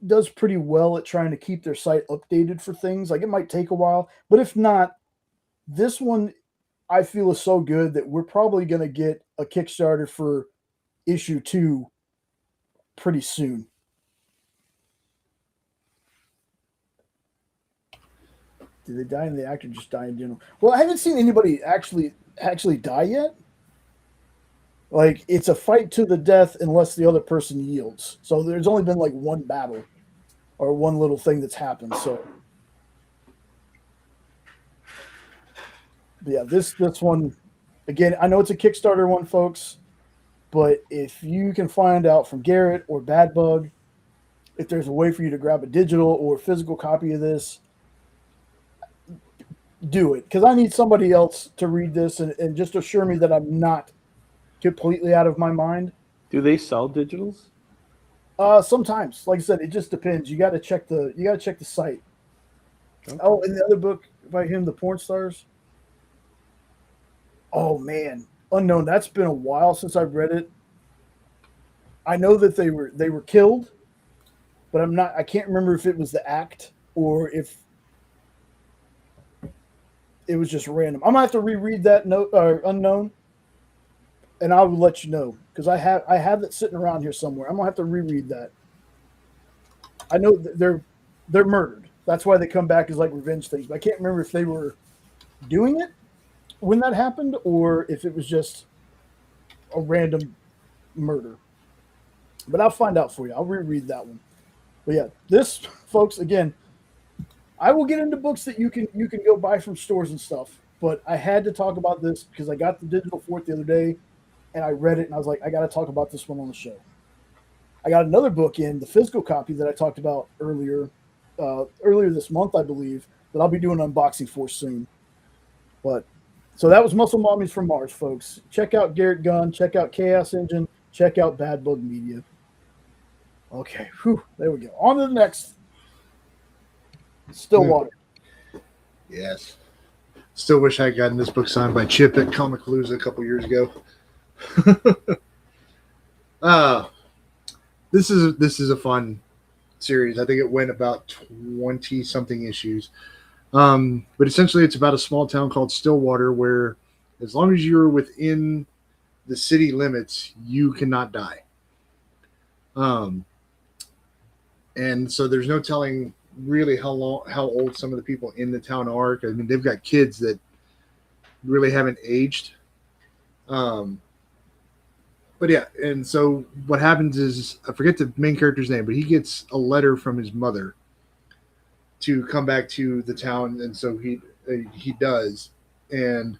does pretty well at trying to keep their site updated for things. Like, it might take a while, but if not, this one I feel is so good that we're probably going to get a Kickstarter for issue 2 pretty soon. Did they die in the act or just die in general? Well, I haven't seen anybody actually die yet. Like, it's a fight to the death unless the other person yields. So there's only been like one battle or one little thing that's happened. So yeah, this one, again, I know it's a Kickstarter one, folks, but if you can find out from Garrett or Bad Bug if there's a way for you to grab a digital or physical copy of this, do it. Because I need somebody else to read this and just assure me that I'm not completely out of my mind. Do they sell digitals? Sometimes, like I said, it just depends. You got to check the site. Okay. Oh, and the other book by him, The Porn Stars. Oh man, Unknown. That's been a while since I've read it. I know that they were killed, but I can't remember if it was the act or if it was just random. I'm gonna have to reread that Unknown, and I will let you know because I have it sitting around here somewhere. I'm gonna have to reread that. I know that they're murdered. That's why they come back as like revenge things. But I can't remember if they were doing it when that happened or if it was just a random murder. But I'll find out for you. I'll reread that one. But yeah, this, folks, again, I will get into books that you can go buy from stores and stuff. But I had to talk about this because I got the digital for it the other day, and I read it, and I was like, I got to talk about this one on the show. I got another book in the physical copy that I talked about earlier this month, I believe, that I'll be doing an unboxing for soon. But so that was Muscle Mommies from Mars, folks. Check out Garrett Gunn. Check out Chaos Engine. Check out Bad Bug Media. Okay, there we go. On to the next. Stillwater. Yes. Still wish I had gotten this book signed by Chip at Comicpalooza a couple years ago. This is a fun series. I think it went about 20 something issues. But essentially it's about a small town called Stillwater where as long as you're within the city limits, you cannot die. And so there's no telling really how old some of the people in the town are. I mean, they've got kids that really haven't aged. But yeah, and so what happens is, I forget the main character's name, but he gets a letter from his mother to come back to the town, and so he does, and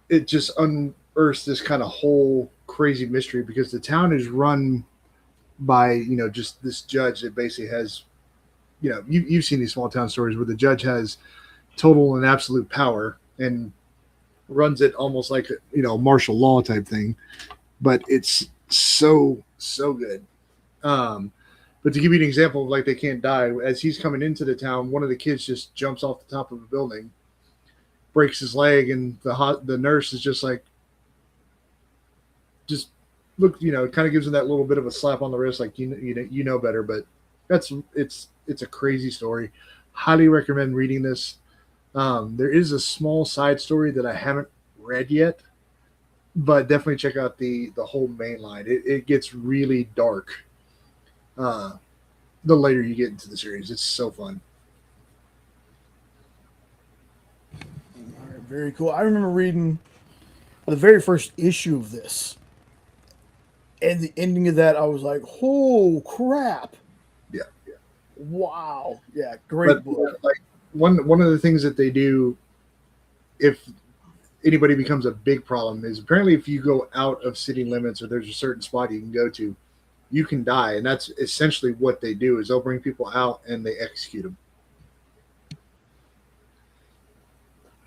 it just unearths this kind of whole crazy mystery because the town is run by just this judge that basically has you've seen these small town stories where the judge has total and absolute power and runs it almost like martial law type thing, but it's so good. But to give you an example of like they can't die, as he's coming into the town, one of the kids just jumps off the top of a building, breaks his leg, and the nurse is just like, just look, kind of gives him that little bit of a slap on the wrist, like you know better. But it's a crazy story. Highly recommend reading this. There is a small side story that I haven't read yet, but definitely check out the whole main line. It gets really dark the later you get into the series. It's so fun. All right, very cool. I remember reading the very first issue of this, and the ending of that, I was like, "Oh crap!" Yeah. Wow. Yeah, great book. Like one of the things that they do, if anybody becomes a big problem, is apparently if you go out of city limits or there's a certain spot you can go to, you can die, and that's essentially what they do. Is they'll bring people out and they execute them.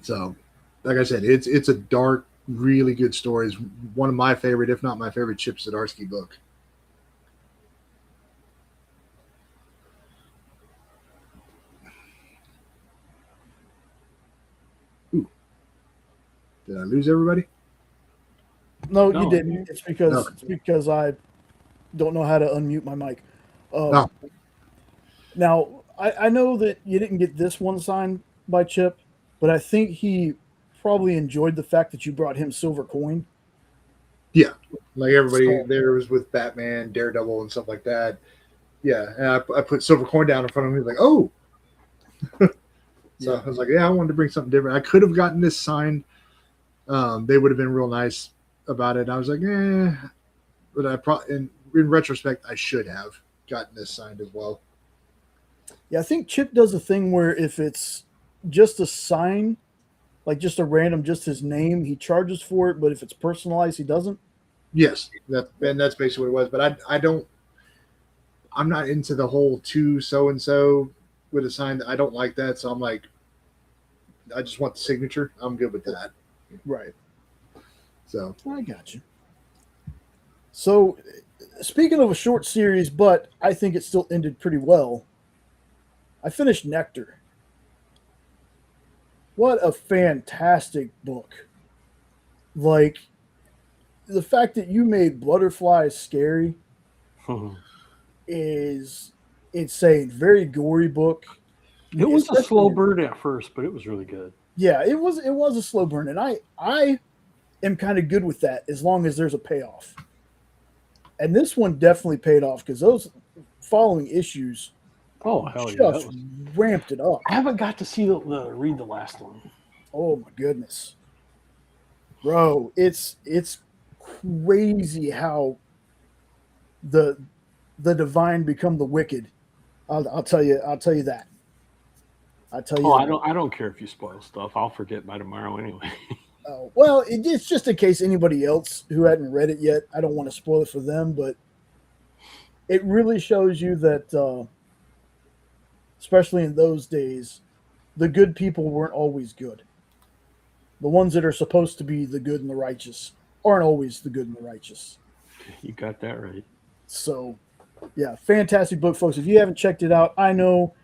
So, like I said, it's a dark, really good story. It's one of my favorite, if not my favorite, Chip Zdarsky book. Ooh. Did I lose everybody? No, you didn't. It's because I don't know how to unmute my mic. No. Now, I know that you didn't get this one signed by Chip, but I think he probably enjoyed the fact that you brought him Silver Coin. Yeah, like everybody there was with Batman, Daredevil, and stuff like that. Yeah, and I put Silver Coin down in front of me, like, oh. So I was like, yeah, I wanted to bring something different. I could have gotten this signed. They would have been real nice about it. I was like, but in retrospect, I should have gotten this signed as well. Yeah, I think Chip does a thing where if it's just a sign, like just a random, just his name, he charges for it. But if it's personalized, he doesn't. Yes, that's basically what it was. But I'm not into the whole to so and so with a sign. I don't like that. So I'm like, I just want the signature. I'm good with that. Right. So I got you. So speaking of a short series, but I think it still ended pretty well, I finished Nectar. What a fantastic book. Like, the fact that you made butterflies scary is insane. Very gory book. It was a slow burn at first, but it was really good. Yeah, it was a slow burn, and I am kind of good with that as long as there's a payoff. And this one definitely paid off because those following issues, just ramped it up. I haven't got to see read the last one. Oh my goodness, bro! It's crazy how the divine become the wicked. I'll tell you that. I'll tell you. Oh, that. I don't care if you spoil stuff. I'll forget by tomorrow anyway. Well, it's just in case anybody else who hadn't read it yet. I don't want to spoil it for them, but it really shows you that, especially in those days, the good people weren't always good. The ones that are supposed to be the good and the righteous aren't always the good and the righteous. You got that right. So, yeah, fantastic book, folks. If you haven't checked it out, I know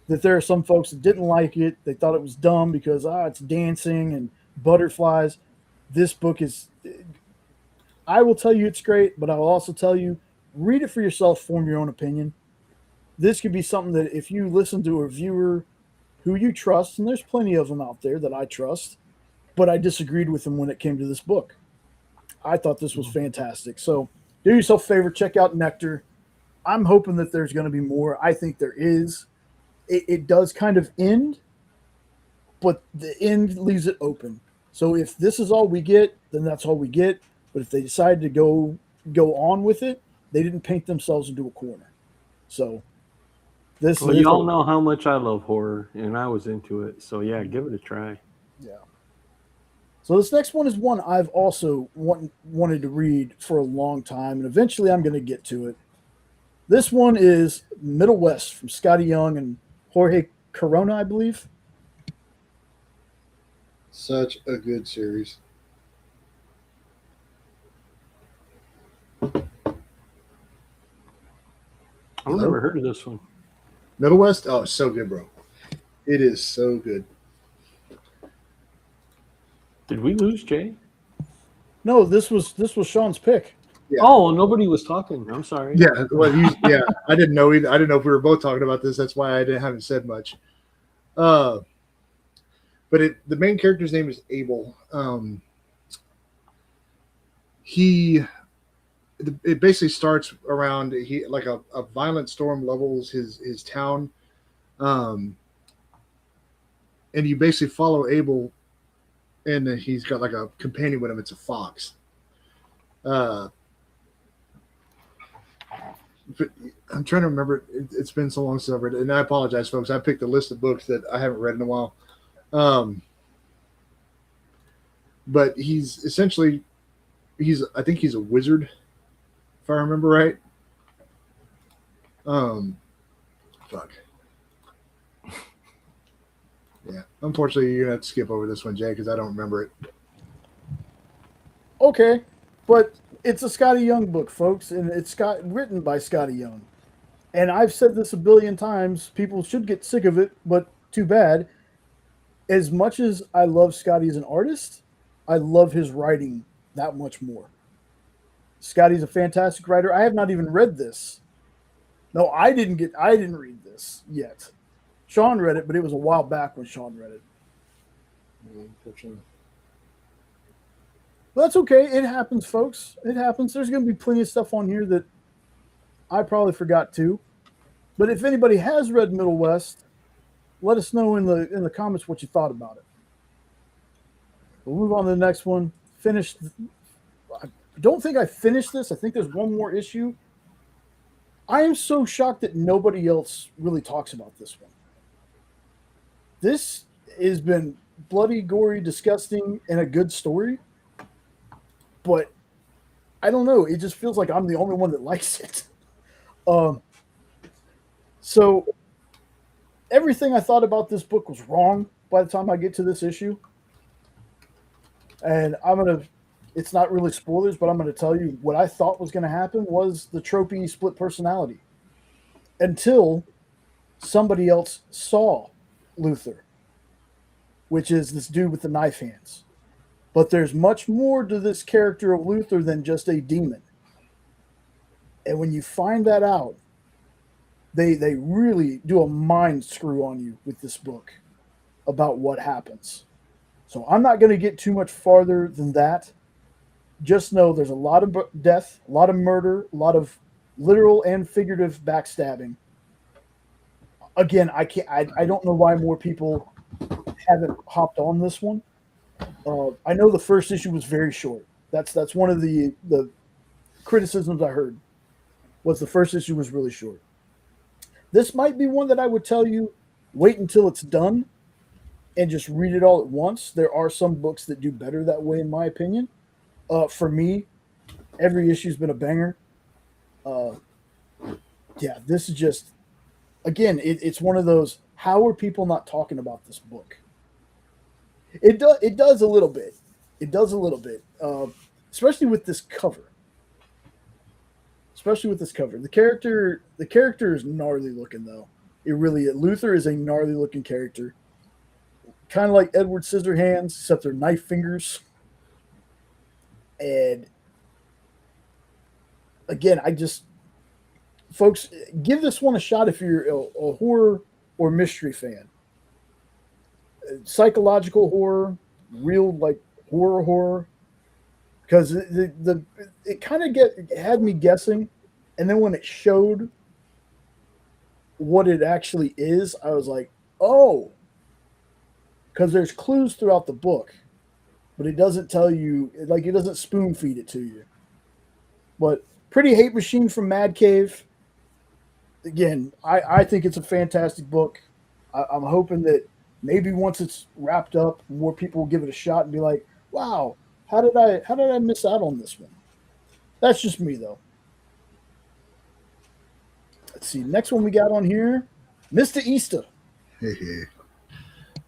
that there are some folks that didn't like it. They thought it was dumb because it's dancing and butterflies. This book is, I will tell you it's great, but I will also tell you, read it for yourself, form your own opinion. This could be something that if you listen to a reviewer who you trust, and there's plenty of them out there that I trust, but I disagreed with them when it came to this book. I thought this was fantastic. So do yourself a favor, check out Nectar. I'm hoping that there's going to be more. I think there is. It does kind of end, but the end leaves it open. So if this is all we get, then that's all we get. But if they decide to go on with it, they didn't paint themselves into a corner. So this. Well, you all know how much I love horror, and I was into it. So yeah, give it a try. Yeah. So this next one is one I've also wanted to read for a long time, and eventually I'm going to get to it. This one is Middle West from Scotty Young and Jorge Corona, I believe. Such a good series. I've never heard of this one. Middle West? Oh, so good, bro. It is so good. Did we lose Jay? No, this was Sean's pick. Yeah. Oh, nobody was talking. I'm sorry. Yeah, well, I didn't know either. I didn't know if we were both talking about this. That's why I haven't said much. But the main character's name is Abel. It basically starts around a violent storm levels his town, and you basically follow Abel, and he's got like a companion with him. It's a fox. But I'm trying to remember. It's been so long since I've read it, and I apologize, folks. I picked a list of books that I haven't read in a while. But he's essentially, I think he's a wizard, if I remember right. Fuck. Yeah. Unfortunately, you're gonna have to skip over this one, Jay, because I don't remember it. Okay, but it's a Scotty Young book, folks, and it's written by Scotty Young. And I've said this a billion times. People should get sick of it, but too bad. As much as I love Scotty as an artist, I love his writing that much more. Scotty's a fantastic writer. I have not even read this. No, I didn't read this yet. Sean read it, but it was a while back when Sean read it. Unfortunately. That's okay. It happens, folks. It happens. There's going to be plenty of stuff on here that I probably forgot too. But if anybody has read Middle West, let us know in the comments what you thought about it. We'll move on to the next one. I don't think I finished this. I think there's one more issue. I am so shocked that nobody else really talks about this one. This has been bloody, gory, disgusting, and a good story. But I don't know. It just feels like I'm the only one that likes it. So everything I thought about this book was wrong by the time I get to this issue. And it's not really spoilers, but I'm going to tell you what I thought was going to happen was the tropey split personality. Until somebody else saw Luther, which is this dude with the knife hands. But there's much more to this character of Luther than just a demon. And when you find that out, they really do a mind screw on you with this book about what happens. So I'm not going to get too much farther than that. Just know there's a lot of death, a lot of murder, a lot of literal and figurative backstabbing. Again, I don't know why more people haven't hopped on this one. I know the first issue was very short. That's one of the criticisms I heard, was the first issue was really short. This might be one that I would tell you, wait until it's done and just read it all at once. There are some books that do better that way, in my opinion. For me, every issue's been a banger. Yeah, this is just, again, it's one of those, how are people not talking about this book? It does a little bit. It does a little bit, especially with this cover. The character is gnarly looking, though. It really is. Luther is a gnarly looking character. Kind of like Edward Scissorhands, except they're knife fingers. And again, folks, give this one a shot if you're a horror or mystery fan. Psychological horror, real like horror, because it kind of had me guessing, and then when it showed what it actually is, I was like, oh, because there's clues throughout the book, but it doesn't tell you, like, it doesn't spoon feed it to you. But Pretty Hate Machine from Mad Cave. Again, I think it's a fantastic book. I'm hoping that maybe once it's wrapped up, more people will give it a shot and be like, wow, how did I miss out on this one? That's just me, though. Let's see. Next one we got on here, Mr. Easter.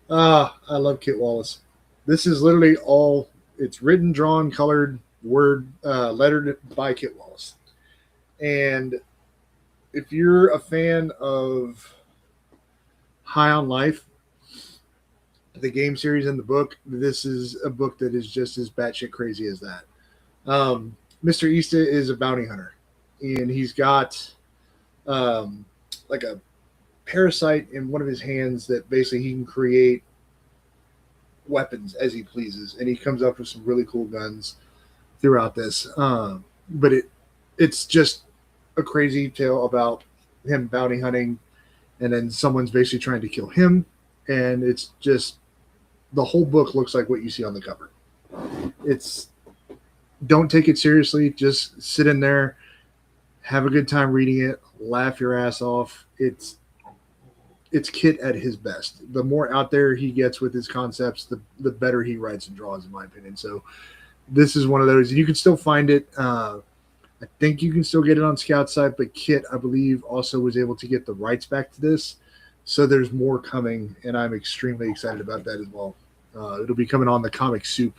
I love Kit Wallace. This is literally all, it's written, drawn, colored, lettered by Kit Wallace. And if you're a fan of High on Life, the game series and the book, this is a book that is just as batshit crazy as that. Mr. Easta is a bounty hunter, and he's got like a parasite in one of his hands that basically he can create weapons as he pleases, and he comes up with some really cool guns throughout this. But it's just a crazy tale about him bounty hunting, and then someone's basically trying to kill him, and it's just, the whole book looks like what you see on the cover. Don't take it seriously. Just sit in there, have a good time reading it, laugh your ass off. It's Kit at his best. The more out there he gets with his concepts, the better he writes and draws, in my opinion. So this is one of those. You can still find it. I think you can still get it on Scout site, but Kit, I believe, also was able to get the rights back to this. So there's more coming, and I'm extremely excited about that as well. It'll be coming on the Comic Soup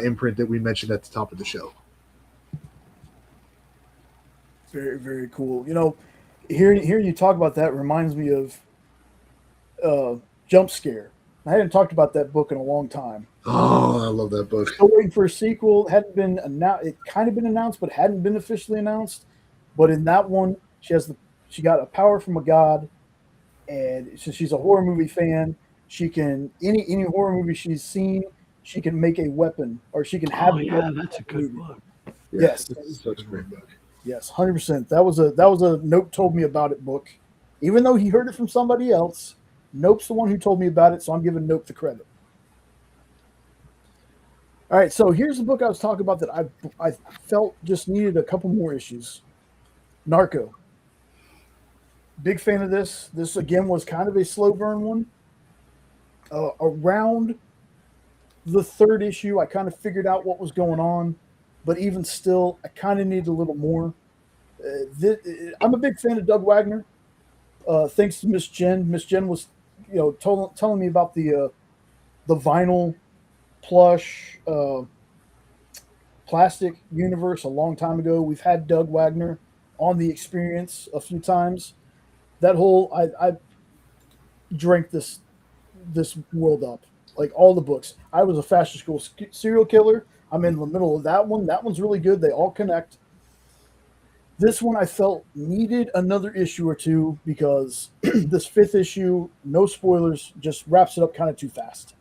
imprint that we mentioned at the top of the show. Very, very cool. You know, hearing you talk about that reminds me of Jump Scare. I hadn't talked about that book in a long time. Oh, I love that book. Still waiting for a sequel. Hadn't been announced. It kind of been announced, but hadn't been officially announced. But in that one, she got a power from a god, and since she's a horror movie fan, she can any horror movie she's seen, she can make a weapon, or she can have. Oh yeah, that's a good book. Yes, it's such a great book. Yes, 100%. That was a Nope told me about it book, even though he heard it from somebody else. Nope's the one who told me about it, so I'm giving Nope the credit. All right, so here's the book I was talking about that I felt just needed a couple more issues. Narco. Big fan of this. This, again, was kind of a slow burn one. Around the third issue, I kind of figured out what was going on, but even still, I kind of needed a little more. I'm a big fan of Doug Wagner. Thanks to Miss Jen. Miss Jen was, telling me about the vinyl plush plastic universe a long time ago. We've had Doug Wagner on the experience a few times. That whole I drank this world up, like all the books. I was a fashion school serial killer. I'm in the middle of that one. That one's really good. They all connect. This one I felt needed another issue or two because this fifth issue, no spoilers, just wraps it up kind of too fast.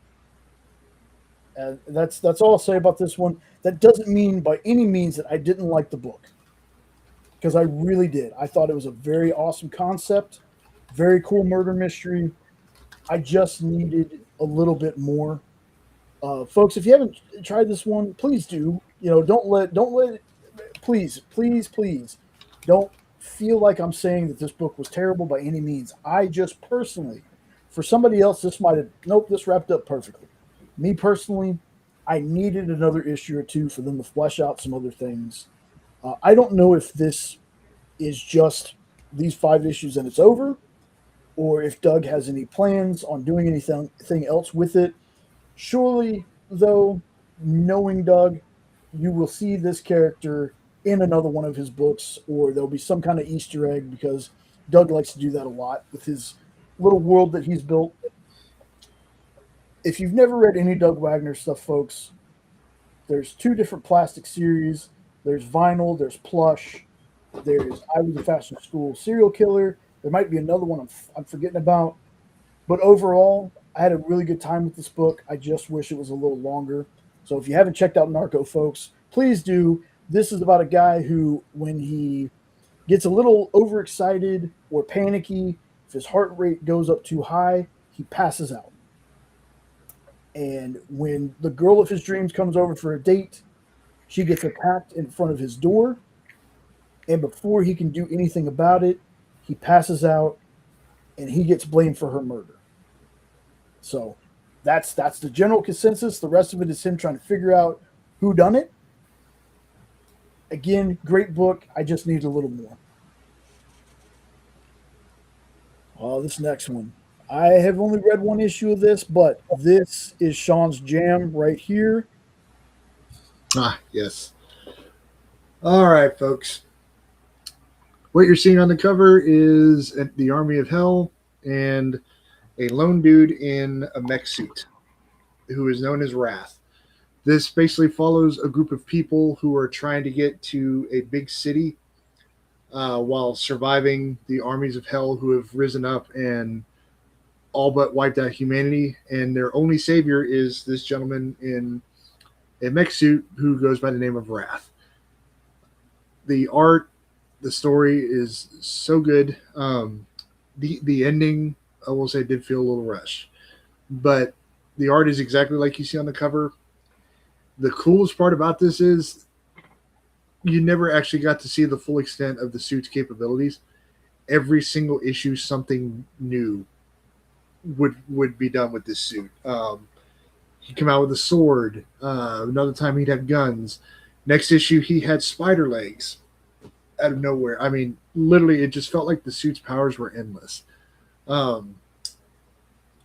And that's all I'll say about this one. That doesn't mean by any means that I didn't like the book, because I really did. I thought it was a very awesome concept, very cool murder mystery. I just needed a little bit more. Folks, if you haven't tried this one, please do. don't let please, don't feel like I'm saying that this book was terrible by any means. I just personally, for somebody else, this might have this wrapped up perfectly. Me personally, I needed another issue or two for them to flesh out some other things. I don't know if this is just these 5 issues and it's over, or if Doug has any plans on doing anything else with it. Surely, though, knowing Doug, you will see this character in another one of his books, or there'll be some kind of Easter egg, because Doug likes to do that a lot with his little world that he's built. If you've never read any Doug Wagner stuff, folks, there's 2 different plastic series. There's vinyl, there's plush, there's I Was a Fashion School Serial Killer. There might be another one I'm forgetting about. But overall, I had a really good time with this book. I just wish it was a little longer. So if you haven't checked out Narco, folks, please do. This is about a guy who, when he gets a little overexcited or panicky, if his heart rate goes up too high, he passes out. And when the girl of his dreams comes over for a date, she gets attacked in front of his door. And before he can do anything about it, he passes out and he gets blamed for her murder. So that's the general consensus. The rest of it is him trying to figure out who done it. Again, great book. I just need a little more. Oh, this next one. I have only read 1 issue of this, but this is Sean's jam right here. Ah, yes. All right, folks. What you're seeing on the cover is the Army of Hell and a lone dude in a mech suit who is known as Wrath. This basically follows a group of people who are trying to get to a big city while surviving the armies of hell who have risen up and all but wiped out humanity. And their only savior is this gentleman in a mech suit who goes by the name of Wrath. The art, the story is so good. The ending, I will say, did feel a little rushed, but the art is exactly like you see on the cover. The coolest part about this is you never actually got to see the full extent of the suit's capabilities. Every single issue, something new would be done with this suit. He'd come out with a sword. Another time he'd have guns. Next issue, he had spider legs out of nowhere. I mean, literally, it just felt like the suit's powers were endless. And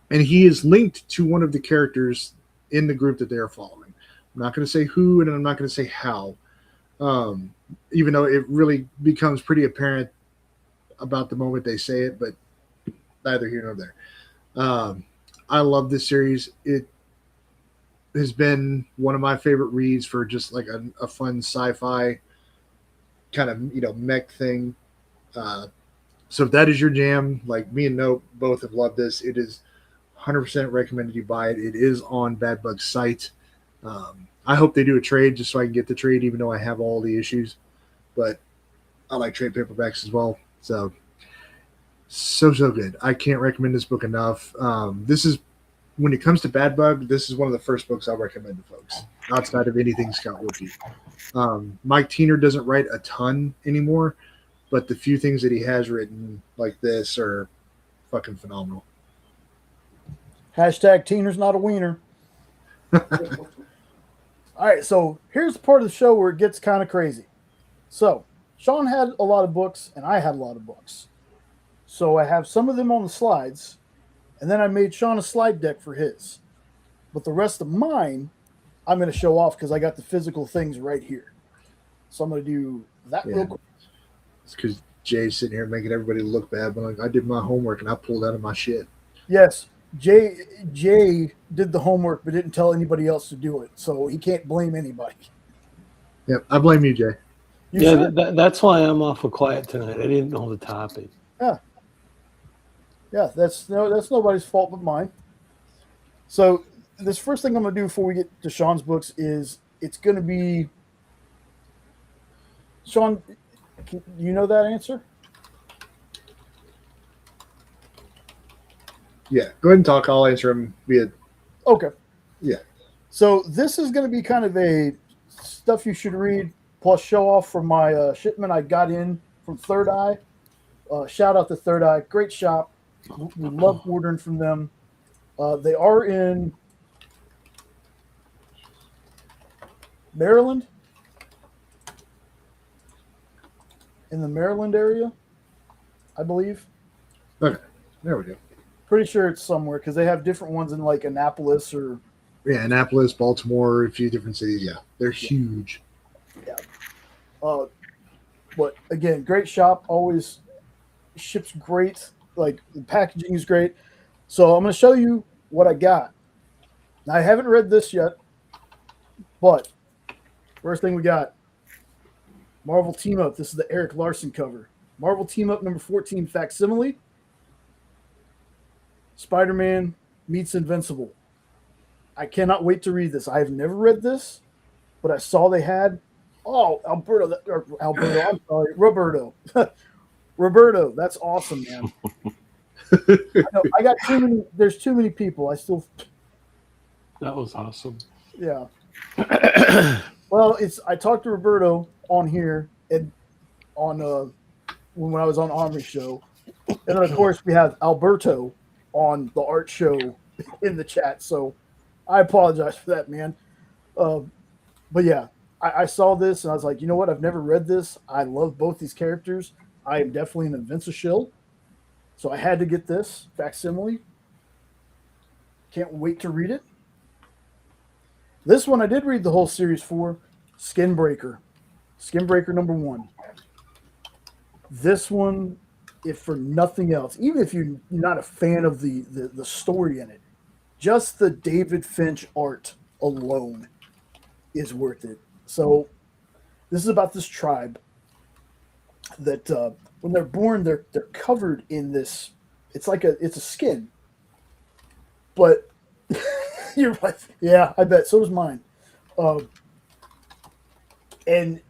he is linked to one of the characters in the group that they are following. I'm not going to say who, and I'm not going to say how, even though it really becomes pretty apparent about the moment they say it, but neither here nor there. I love this series. It has been one of my favorite reads for just like a fun sci-fi kind of, mech thing. So if that is your jam, like me and Nope both have loved this. It is 100% recommended you buy it. It is on Bad Bug's site. I hope they do a trade just so I can get the trade, even though I have all the issues. But I like trade paperbacks as well. So good. I can't recommend this book enough. This is, when it comes to Bad Bug, this is one of the first books I'll recommend to folks, outside of anything Scott Wilkie. Mike Tiener doesn't write a ton anymore, but the few things that he has written like this are fucking phenomenal. Hashtag Tiener's not a wiener. All right, so here's the part of the show where it gets kind of crazy. So Sean had a lot of books, and I had a lot of books. So I have some of them on the slides, and then I made Sean a slide deck for his. But the rest of mine, I'm going to show off because I got the physical things right here. So I'm going to do that real quick. It's because Jay's sitting here making everybody look bad, but like, I did my homework and I pulled out of my shit. Yes, Jay did the homework but didn't tell anybody else to do it, so he can't blame anybody. Yep, I blame you, Jay. That's why I'm awful quiet tonight. I didn't know the topic. Yeah, that's nobody's fault but mine. So this first thing I'm going to do before we get to Sean's books is it's going to be Sean. Do you know that answer? Yeah, go ahead and talk. I'll answer him via. Okay. Yeah. So this is going to be kind of a stuff you should read, plus show off from my shipment I got in from Third Eye. Shout out to Third Eye. Great shop. We love ordering from them. They are in Maryland. In the Maryland area, I believe. Okay, there we go. Pretty sure it's somewhere because they have different ones in like Annapolis or Annapolis, Baltimore, a few different cities. Yeah, they're huge. Yeah. But again, great shop. Always ships great. Like the packaging is great. So I'm going to show you what I got. Now, I haven't read this yet, but first thing we got, Marvel Team Up. This is the Eric Larson cover. Marvel Team Up number 14 facsimile. Spider-Man meets Invincible. I cannot wait to read this. I have never read this, but I saw they had. Oh, Alberto. I'm sorry, Roberto. Roberto, that's awesome, man. I got too many. There's too many people. I still. That was awesome. Yeah. Well, I talked to Roberto on here and on when I was on Omri show, and then of course we have Alberto on the art show in the chat. So I apologize for that, man. But yeah, I saw this and I was like, you know what? I've never read this. I love both these characters. I am definitely an Invincible shill. So I had to get this facsimile. Can't wait to read it. This one I did read the whole series for. Skinbreaker. Skinbreaker number 1. This one, if for nothing else, even if you're not a fan of the story in it, just the David Finch art alone is worth it. So this is about this tribe that when they're born, they're covered in this. It's a skin. But you're right. Yeah, I bet. So does mine. And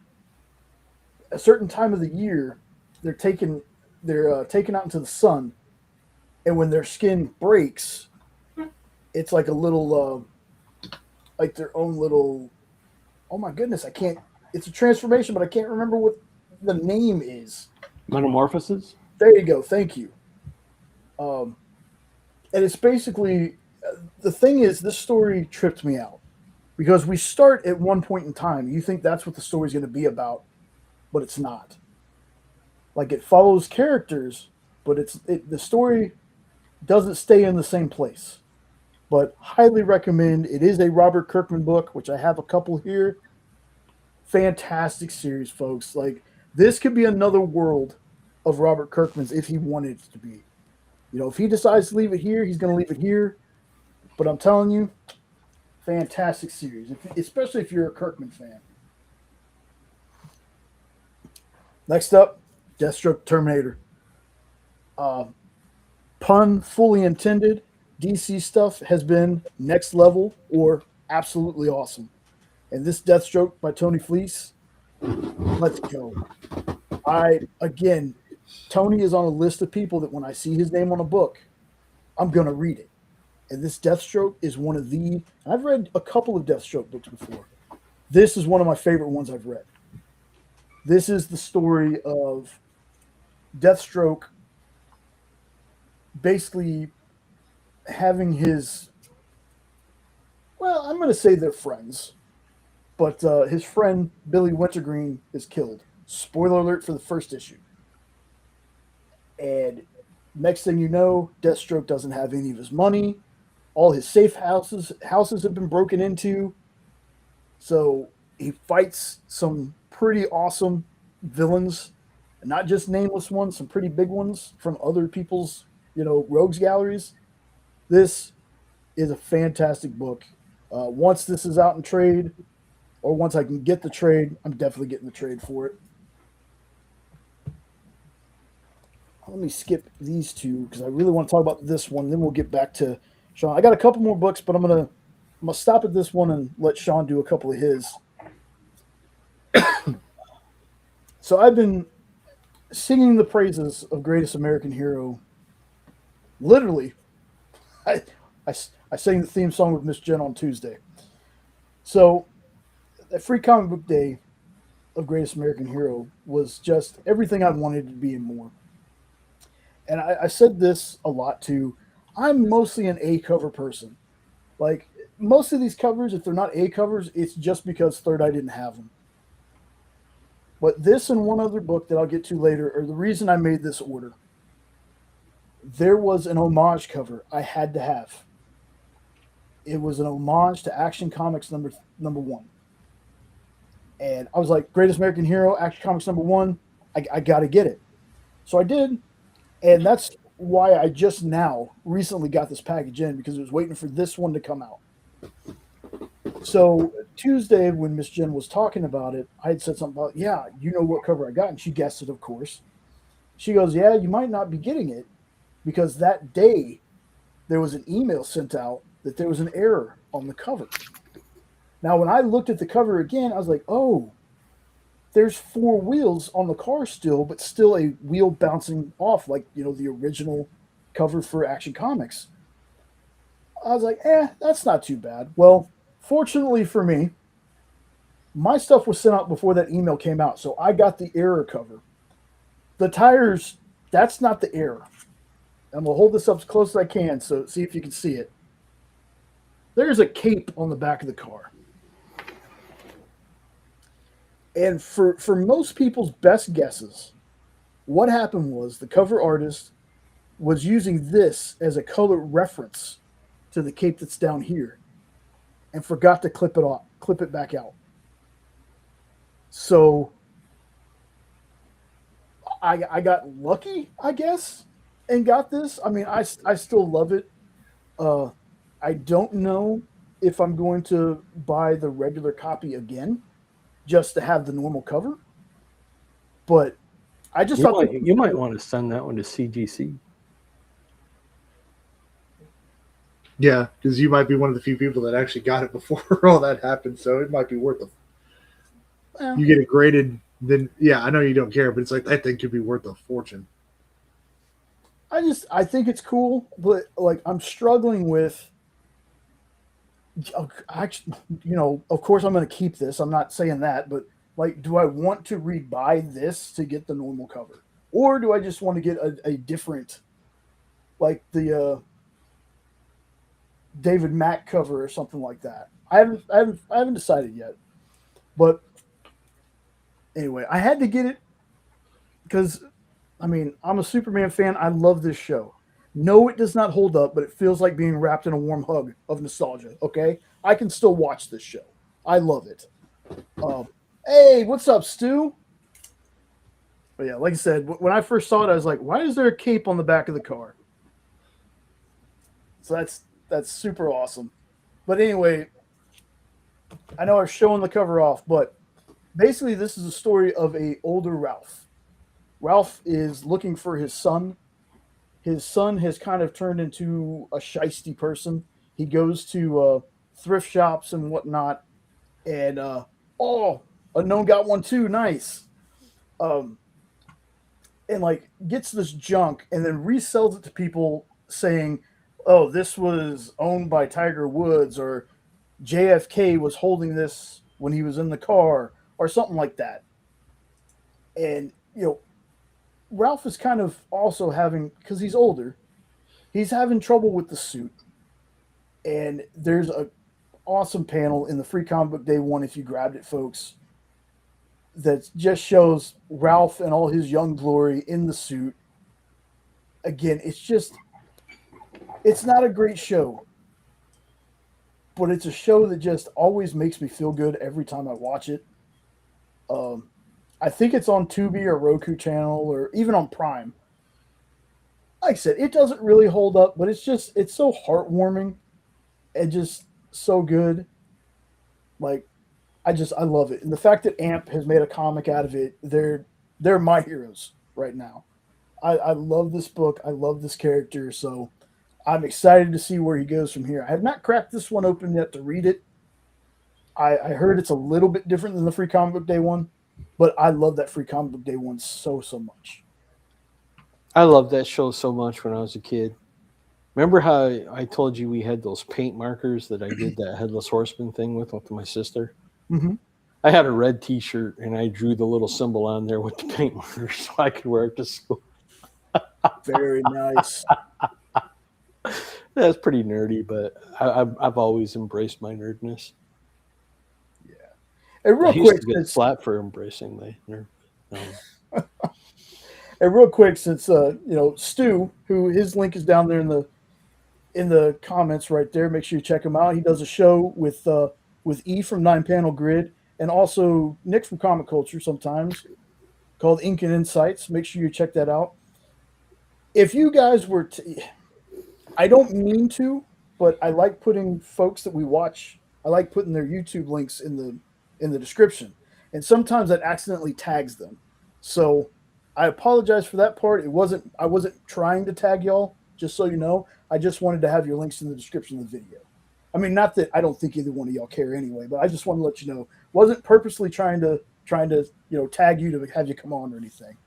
a certain time of the year, they're taken out into the sun, and when their skin breaks, it's like a little, like their own little. Oh my goodness, I can't. It's a transformation, but I can't remember what the name is. Metamorphosis. There you go. Thank you. And it's basically the thing is this story tripped me out because we start at one point in time. You think that's what the story's going to be about, but it's not. Like it follows characters, but the story doesn't stay in the same place. But highly recommend. It is a Robert Kirkman book, which I have a couple here. Fantastic series, folks. Like this could be another world of Robert Kirkman's if he wanted it to be. You know, if he decides to leave it here, he's going to leave it here. But I'm telling you, fantastic series, especially if you're a Kirkman fan. Next up, Deathstroke Terminator. Pun fully intended. DC stuff has been next level or absolutely awesome. And this Deathstroke by Tony Fleece, let's go. Tony is on a list of people that when I see his name on a book, I'm going to read it. And this Deathstroke is one of the. I've read a couple of Deathstroke books before. This is one of my favorite ones I've read. This is the story of Deathstroke basically having his. Well, I'm going to say they're friends. But his friend, Billy Wintergreen, is killed. Spoiler alert for the first issue. And next thing you know, Deathstroke doesn't have any of his money. All his safe houses have been broken into. So he fights some pretty awesome villains, and not just nameless ones, some pretty big ones from other people's, rogues galleries. This is a fantastic book. Once this is out in trade, or once I can get the trade, I'm definitely getting the trade for it. Let me skip these two because I really want to talk about this one. Then we'll get back to Sean. I got a couple more books, but I'm gonna stop at this one and let Sean do a couple of his. So I've been singing the praises of Greatest American Hero. Literally, I sang the theme song with Miss Jen on Tuesday. So the free comic book day of Greatest American Hero was just everything I wanted to be and more. And I said this a lot too. I'm mostly an A cover person. Like most of these covers, if they're not A covers, it's just because Third Eye didn't have them. But this and one other book that I'll get to later are the reason I made this order. There was an homage cover I had to have. It was an homage to Action Comics number 1. And I was like, Greatest American Hero, Action Comics number 1, I got to get it. So I did. And that's why I just now recently got this package in, because it was waiting for this one to come out. So Tuesday, when Miss Jen was talking about it, I had said something about, yeah, you know what cover I got? And she guessed it, of course. She goes, yeah, you might not be getting it, because that day there was an email sent out that there was an error on the cover. Now, when I looked at the cover again, I was like, oh, there's 4 wheels on the car still, but still a wheel bouncing off, like, you know, the original cover for Action Comics. I was like, that's not too bad. Well, fortunately for me, my stuff was sent out before that email came out, so I got the error cover. The tires, that's not the error. I'm going to hold this up as close as I can, so see if you can see it. There's a cape on the back of the car. And for most people's best guesses, what happened was the cover artist was using this as a color reference to the cape that's down here and forgot to clip it back out. So I got lucky, I guess, and got this. I mean, I still love it. I don't know if I'm going to buy the regular copy again, just to have the normal cover. But I just thought you might want to send that one to CGC. Yeah, because you might be one of the few people that actually got it before all that happened, so it might be worth it. Well, you get it graded, then yeah, I know you don't care, but it's like that thing could be worth a fortune. I think it's cool, but like I'm struggling with. Actually, you know, of course I'm going to keep this. I'm not saying that, but like, do I want to rebuy this to get the normal cover, or do I just want to get a different, like the David Mack cover or something like that? I haven't decided yet, but anyway, I had to get it because, I mean, I'm a Superman fan. I love this show. No, it does not hold up, but it feels like being wrapped in a warm hug of nostalgia, okay? I can still watch this show. I love it. Hey, what's up, Stu? But yeah, like I said, when I first saw it, I was like, why is there a cape on the back of the car? So that's super awesome. But anyway, I know I've shown the cover off, but basically this is a story of a older Ralph. Ralph is looking for his son. His son has kind of turned into a shiesty person. He goes to thrift shops and whatnot, and Unknown got one too. Nice. And like gets this junk and then resells it to people saying, "Oh, this was owned by Tiger Woods," or JFK was holding this when he was in the car, or something like that. And you know, Ralph is kind of also having, because he's older, he's having trouble with the suit. And there's a awesome panel in the free comic book day 1, if you grabbed it, folks, that just shows Ralph and all his young glory in the suit. Again, it's not a great show, but it's a show that just always makes me feel good every time I watch it. I think it's on Tubi or Roku channel or even on Prime. Like I said, it doesn't really hold up, but it's so heartwarming and just so good. Like, I love it. And the fact that AMP has made a comic out of it, they're my heroes right now. I love this book. I love this character. So I'm excited to see where he goes from here. I have not cracked this one open yet to read it. I heard it's a little bit different than the free comic book day 1. But I love that free comic book day 1 so much. I loved that show so much when I was a kid. Remember how I told you we had those paint markers that I did that Headless Horseman thing with my sister? Mm-hmm. I had a red T-shirt and I drew the little symbol on there with the paint marker so I could wear it to school. Very nice. That's pretty nerdy, but I've always embraced my nerdness. Yeah. And real I used quick, to get slapped for embracing my nerd. And real quick, since Stu, who his link is down there in the comments right there, make sure you check him out. He does a show with E from 9 Panel Grid and also Nick from Comic Culture sometimes called Ink and Insights. Make sure you check that out. If you guys were I don't mean to, but I like putting folks that we watch, I like putting their YouTube links in the description. And sometimes that accidentally tags them. So I apologize for that part. I wasn't trying to tag y'all, just so you know. I just wanted to have your links in the description of the video. I mean, not that I don't think either one of y'all care anyway, but I just want to let you know. Wasn't purposely trying to tag you to have you come on or anything.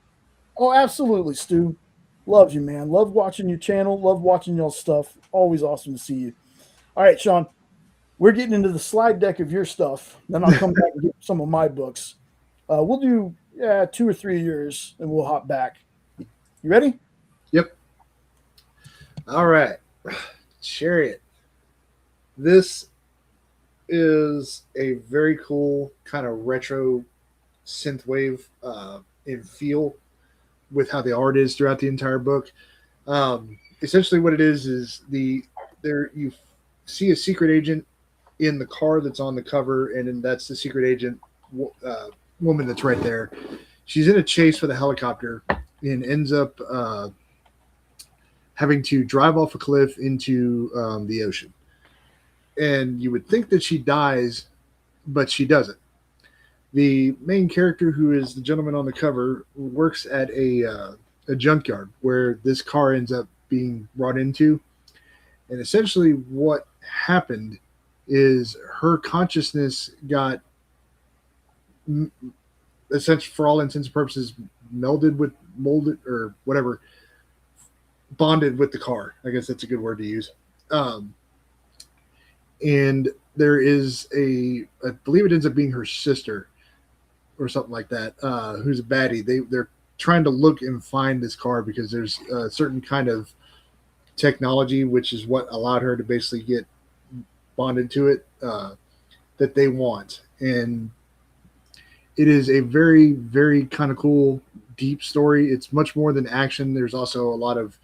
Oh, absolutely, Stu. Love you, man. Love watching your channel. Love watching y'all's stuff. Always awesome to see you. All right, Sean. We're getting into the slide deck of your stuff. Then I'll come back and get some of my books. We'll do 2 or 3 of yours, and we'll hop back. You ready? Yep. All right. Chariot. This is a very cool kind of retro synthwave in feel with how the art is throughout the entire book. Essentially what it is you see a secret agent in the car that's on the cover, and then that's the secret agent woman that's right there. She's in a chase with a helicopter and ends up having to drive off a cliff into the ocean. And you would think that she dies, but she doesn't. The main character, who is the gentleman on the cover, works at a junkyard where this car ends up being brought into. And essentially what happened is her consciousness got, essentially for all intents and purposes, molded or whatever, bonded with the car. I guess that's a good word to use. And there is I believe it ends up being her sister or something like that, who's a baddie. They're trying to look and find this car because there's a certain kind of technology, which is what allowed her to basically get bonded to it, that they want. And it is a very, very kind of cool, deep story. It's much more than action. There's also a lot of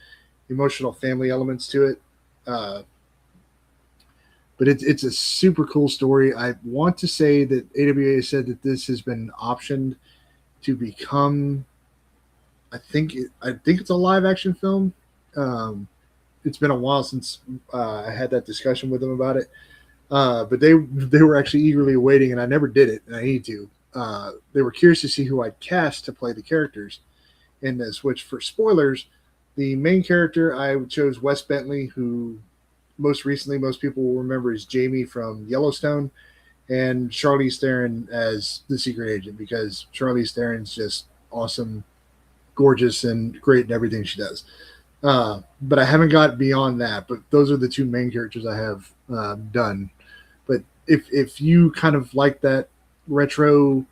emotional family elements to it. But it's a super cool story. I want to say that AWA said that this has been optioned to become, I think it's a live action film. It's been a while since I had that discussion with them about it. But they were actually eagerly awaiting, and I never did it, and I need to. They were curious to see who I'd cast to play the characters in this, which, for spoilers, the main character, I chose Wes Bentley, who most recently most people will remember is Jamie from Yellowstone, and Charlize Theron as the secret agent, because Charlize Theron's just awesome, gorgeous, and great in everything she does. But I haven't got beyond that. But those are the two main characters I have done. But if you kind of like that retro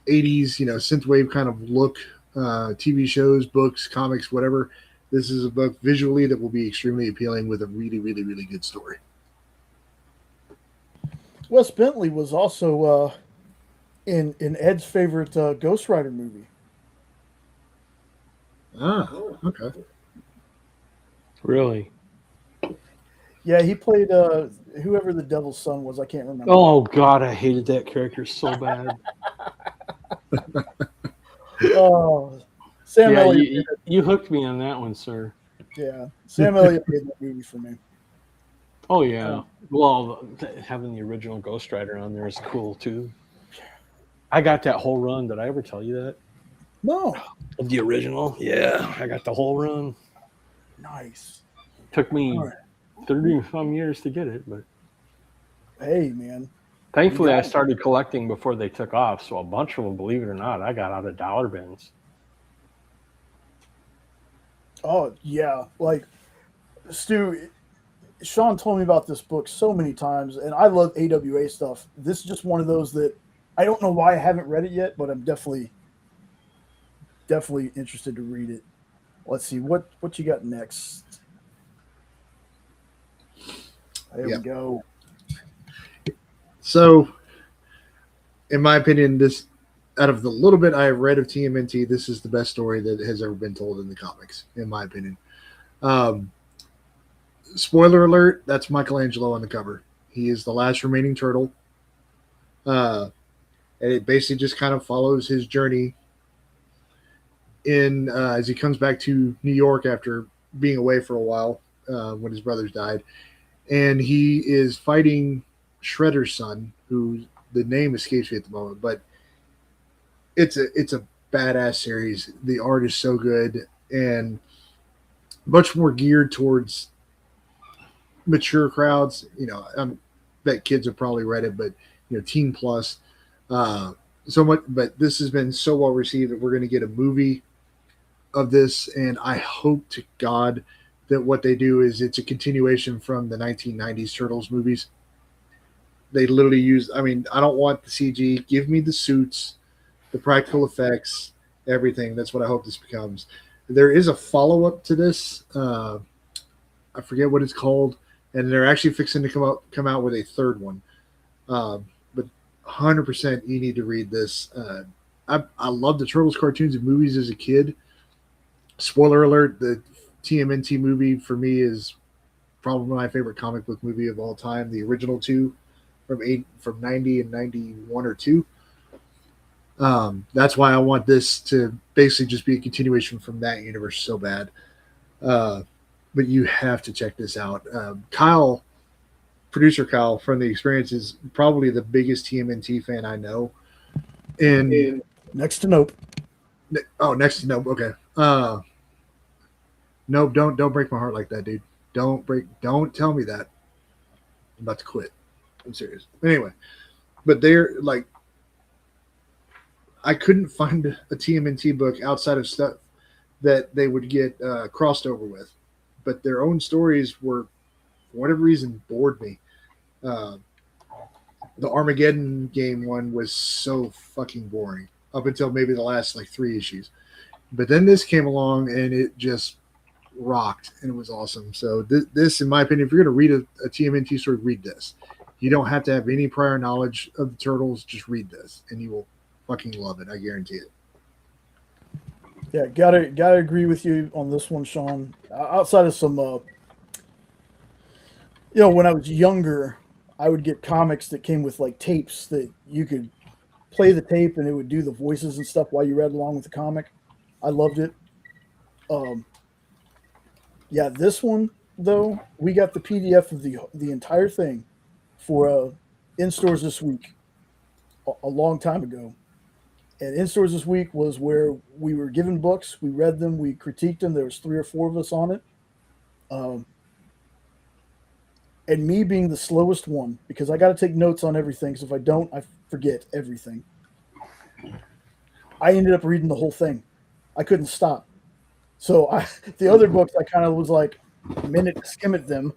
80s, synthwave kind of look, TV shows, books, comics, whatever, this is a book visually that will be extremely appealing with a really, really, really good story. Wes Bentley was also in Ed's favorite Ghost Rider movie. Ah, okay. Really? Yeah, he played whoever the Devil's son was. I can't remember. Oh, God, I hated that character so bad. Oh, Sam Elliott. You hooked me on that one, sir. Yeah, Sam Elliott made that movie for me. Oh, yeah. Well, having the original Ghost Rider on there is cool, too. I got that whole run. Did I ever tell you that? No. Of the original? Yeah, I got the whole run. Nice. Took me 30-some years to get it, but hey, man. Thankfully, I started collecting before they took off, so a bunch of them, believe it or not, I got out of dollar bins. Oh, yeah. Like, Stu, Sean told me about this book so many times, and I love AWA stuff. This is just one of those that I don't know why I haven't read it yet, but I'm definitely interested to read it. Let's see what you got next. There we go. So, in my opinion, this out of the little bit I have read of TMNT, this is the best story that has ever been told in the comics, in my opinion. Spoiler alert, that's Michelangelo on the cover. He is the last remaining turtle. And it basically just kind of follows his journey in as he comes back to New York after being away for a while when his brothers died. And he is fighting Shredder's son, who the name escapes me at the moment, but it's a badass series. The art is so good and much more geared towards mature crowds. I bet kids have probably read it, but teen plus. So much, but this has been so well received that we're going to get a movie of this, and I hope to God that what they do is it's a continuation from the 1990s Turtles movies. They literally use, I don't want the CG. Give me the suits, the practical effects, everything. That's what I hope this becomes. There is a follow-up to this. I forget what it's called, and they're actually fixing to come out with a third one. But 100% you need to read this. I love the Turtles cartoons and movies as a kid. Spoiler alert, the TMNT movie for me is probably my favorite comic book movie of all time. The original two from 90 and 91 or 2. That's why I want this to basically just be a continuation from that universe so bad. But you have to check this out. Producer Kyle from The Experience is probably the biggest TMNT fan I know. And next to Nope. Oh, next to Nope. Okay. Nope. Don't break my heart like that, dude. Don't tell me that. I'm about to quit. I'm serious. Anyway, but they're like, I couldn't find a TMNT book outside of stuff that they would get crossed over with, but their own stories were, for whatever reason, bored me. The Armageddon game one was so fucking boring up until maybe the last 3 issues. But then this came along and it just rocked and it was awesome. So this, in my opinion, if you're going to read a TMNT story, read this. You don't have to have any prior knowledge of the Turtles. Just read this and you will fucking love it. I guarantee it. Yeah, gotta agree with you on this one, Sean. Outside of some, when I was younger, I would get comics that came with tapes that you could play the tape and it would do the voices and stuff while you read along with the comic. I loved it. Yeah, this one though, we got the PDF of the entire thing for in stores this week, a long time ago. And in stores this week was where we were given books, we read them, we critiqued them. There was 3 or 4 of us on it. And me being the slowest one, because I got to take notes on everything. So if I don't, I forget everything. I ended up reading the whole thing. I couldn't stop. So the other books, I kind of was like a minute to skim at them.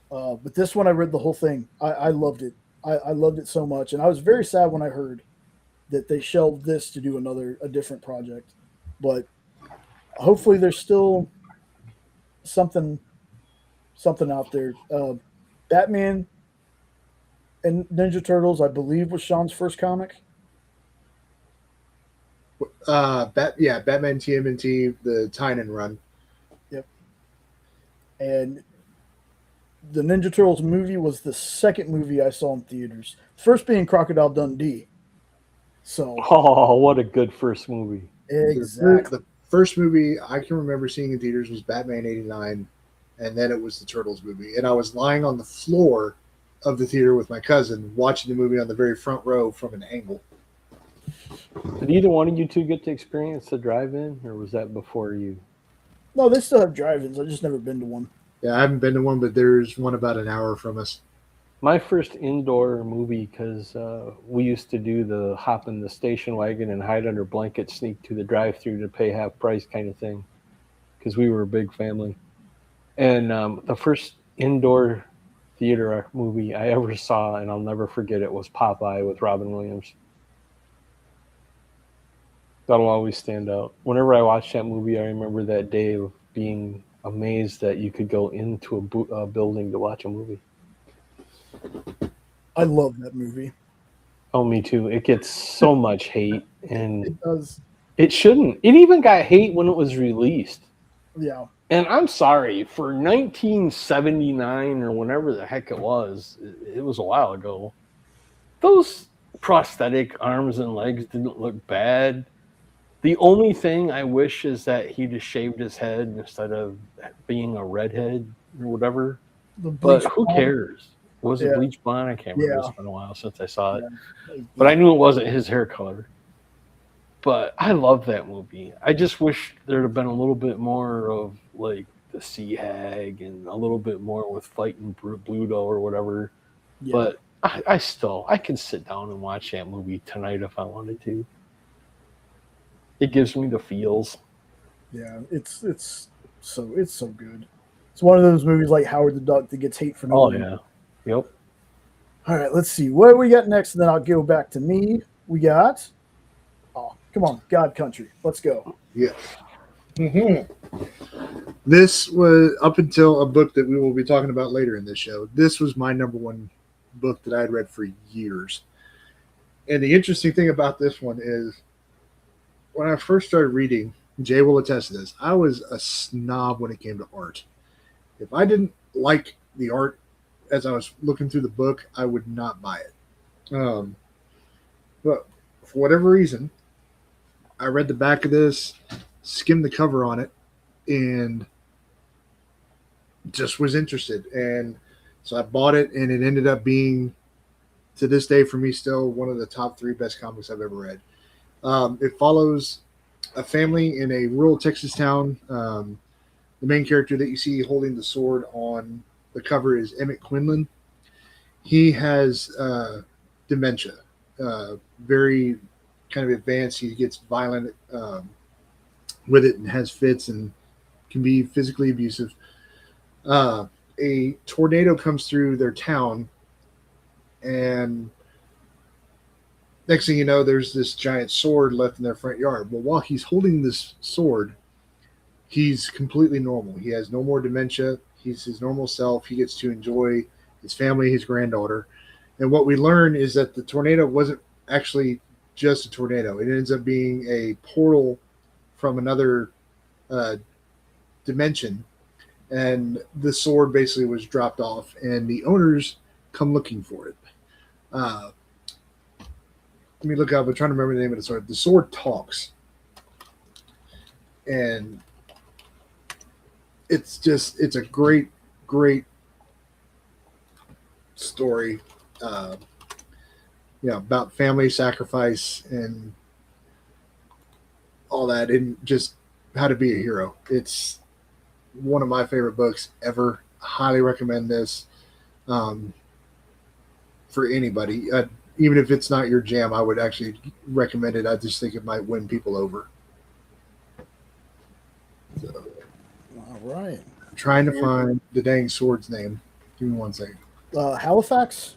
But this one, I read the whole thing. I loved it. I loved it so much. And I was very sad when I heard that they shelved this to do a different project. But hopefully there's still something out there. Batman and Ninja Turtles, I believe, was Sean's first comic. Batman TMNT, the Tynan run. Yep. And the Ninja Turtles movie was the second movie I saw in theaters. First being Crocodile Dundee. So. Oh, what a good first movie! Exactly. The first movie I can remember seeing in theaters was Batman '89, and then it was the Turtles movie. And I was lying on the floor of the theater with my cousin, watching the movie on the very front row from an angle. Did either one of you two get to experience the drive-in, or was that before you? No, they still have drive-ins. I've just never been to one. Yeah, I haven't been to one, but there's one about an hour from us. My first indoor movie, because we used to do the hop in the station wagon and hide under blankets, sneak to the drive-thru to pay half price kind of thing, because we were a big family. And the first indoor theater movie I ever saw, and I'll never forget it, was Popeye with Robin Williams. That'll always stand out. Whenever I watch that movie, I remember that day of being amazed that you could go into a building to watch a movie. I love that movie. Oh, me too. It gets so much hate, and It does. it shouldn't. It even got hate when it was released. Yeah. And I'm sorry, for 1979 or whenever the heck it was a while ago, those prosthetic arms and legs didn't look bad. The only thing I wish is that he just shaved his head instead of being a redhead or whatever. But who cares? Was it bleach blonde? I can't remember. It's been a while since I saw it. But I knew it wasn't his hair color. But I love that movie. I just wish there'd have been a little bit more of like the Sea Hag and a little bit more with fighting Bluto or whatever. Yeah. But I can sit down and watch that movie tonight if I wanted to. It gives me the feels. Yeah, it's so good. It's one of those movies like Howard the Duck that gets hate for no reason. Yeah. Yep. All right, let's see what we got next, and then I'll go back to me. We got come on, God Country. Let's go. Yes. Mm-hmm. This was up until a book that we will be talking about later in this show. This was my number one book that I had read for years. And the interesting thing about this one is when I first started reading, Jay will attest to this, I was a snob when it came to art. If I didn't like the art as I was looking through the book, I would not buy it. But for whatever reason, I read the back of this, skimmed the cover on it, and just was interested. And so I bought it, and it ended up being, to this day, for me, still one of the top 3 best comics I've ever read. It follows a family in a rural Texas town. The main character that you see holding the sword on the cover is Emmett Quinlan. He has dementia, very kind of advanced. He gets violent with it and has fits and can be physically abusive. A tornado comes through their town, and next thing you know, there's this giant sword left in their front yard. Well, while he's holding this sword, he's completely normal. He has no more dementia. He's his normal self. He gets to enjoy his family, his granddaughter. And what we learn is that the tornado wasn't actually just a tornado. It ends up being a portal from another dimension. And the sword basically was dropped off, and the owners come looking for it. Let me look up. I'm trying to remember the name of the sword. The sword talks. And it's a great, great story, about family sacrifice and all that, and just how to be a hero. It's one of my favorite books ever. Highly recommend this for anybody. Even if it's not your jam, I would actually recommend it. I just think it might win people over. So, all right. I'm trying to find the dang sword's name. Give me one second. Halifax?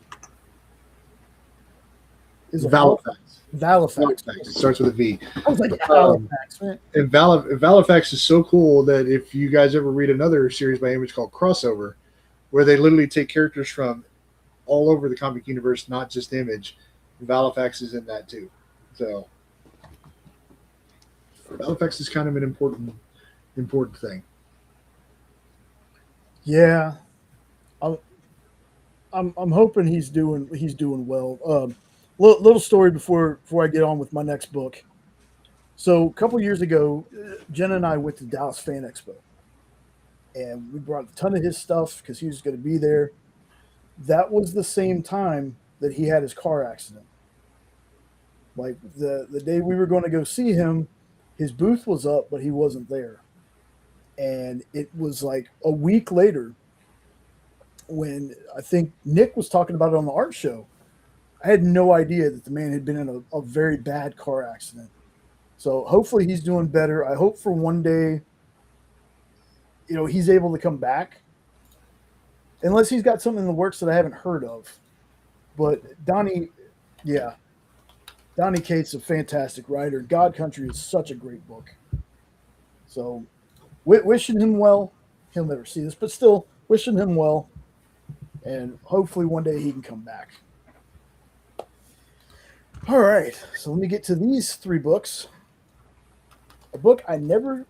Is it Valifax? Valifax. It starts with a V. I was like, Halifax, man. And Valifax is so cool that if you guys ever read another series by Image called Crossover, where they literally take characters from all over the comic universe, not just Image, Valifax is in that too. So Valifax is kind of an important thing. Yeah, I'm hoping he's doing well. Little story before I get on with my next book. So a couple years ago, Jenna and I went to Dallas Fan Expo, and we brought a ton of his stuff because he was going to be there. That was the same time that he had his car accident. Like the day we were going to go see him, his booth was up, but he wasn't there. And it was like a week later when I think Nick was talking about it on the art show. I had no idea that the man had been in a very bad car accident. So hopefully he's doing better. I hope for one day, he's able to come back. unless he's got something in the works that I haven't heard of. But Donnie Cates a fantastic writer. God Country is such a great book. So, wishing him well. He'll never see this, but still wishing him well. And hopefully one day he can come back. All right, so let me get to these 3 books. A book I never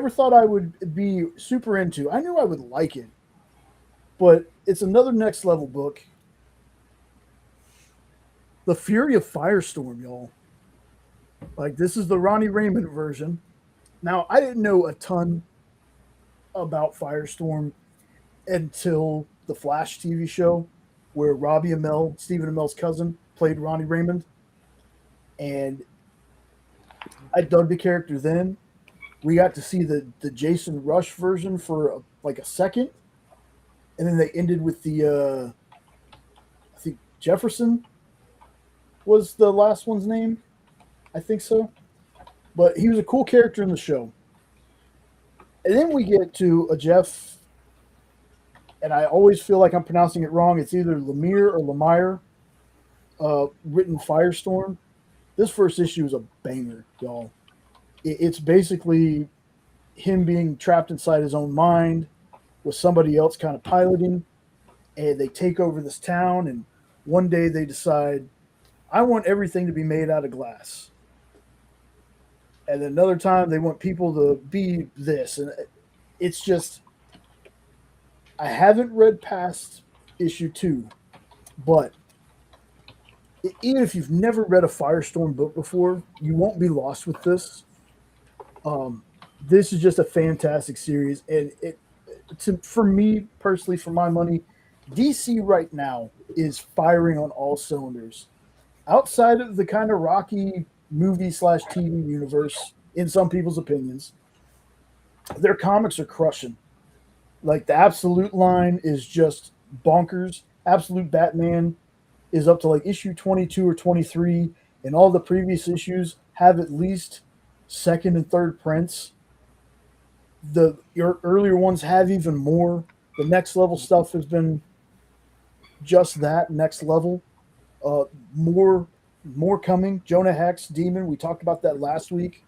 thought I would be super into. I knew I would like it, but it's another next level book. The Fury of Firestorm, y'all. Like, this is the Ronnie Raymond version. Now, I didn't know a ton about Firestorm until the Flash TV show, where Robbie Amell, Stephen Amell's cousin, played Ronnie Raymond. And I dug the character then. We got to see the Jason Rush version for like a second. And then they ended with the, I think Jefferson was the last one's name. I think so. But he was a cool character in the show. And then we get to a Jeff, and I always feel like I'm pronouncing it wrong. It's either Lemire or Lemire, written Firestorm. This first issue is a banger, y'all. It's basically him being trapped inside his own mind with somebody else kind of piloting, and they take over this town, and one day they decide, I want everything to be made out of glass. And another time they want people to be this. And it's just, I haven't read past issue 2, but even if you've never read a Firestorm book before, you won't be lost with this. This is just a fantastic series. And for me personally, for my money, DC right now is firing on all cylinders. Outside of the kind of rocky movie/TV universe, in some people's opinions, their comics are crushing. Like, the Absolute line is just bonkers. Absolute Batman is up to like issue 22 or 23, and all the previous issues have at least second and third prints. Your earlier ones have even more. The next level stuff has been just that, next level. More coming. Jonah Hex, Demon. We talked about that last week.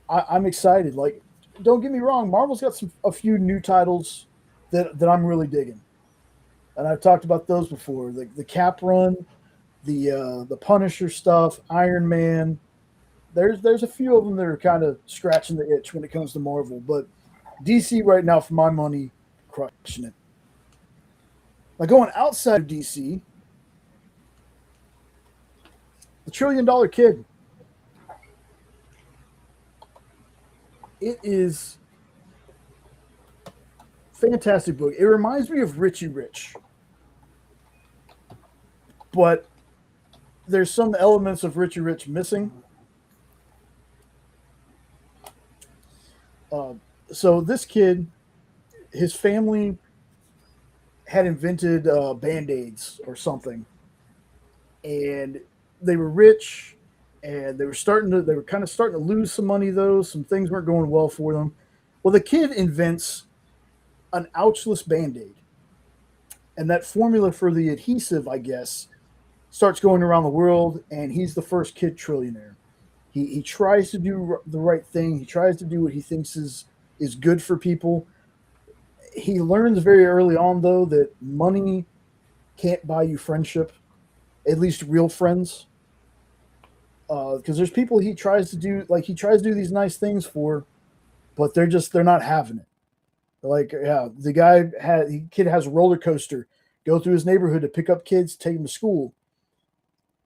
I'm excited. Like, don't get me wrong, Marvel's got a few new titles that I'm really digging, and I've talked about those before. The Cap run, the Punisher stuff, Iron Man. There's a few of them that are kind of scratching the itch when it comes to Marvel, but DC right now, for my money, crushing it. Like, going outside of DC, The $1 Trillion Kid. It is a fantastic book. It reminds me of Richie Rich, but there's some elements of Richie Rich missing. So this kid, his family had invented Band-Aids or something, and they were rich, and they were kind of starting to lose some money, though. Some things weren't going well for them. Well, the kid invents an ouchless Band-Aid, and that formula for the adhesive, I guess, starts going around the world, and he's the first kid trillionaire. He tries to do the right thing. He tries to do what he thinks is good for people. He learns very early on, though, that money can't buy you friendship, at least real friends. Because there's people he tries to do these nice things for, but they're not having it. Like, yeah, the kid has a roller coaster, go through his neighborhood to pick up kids, take them to school.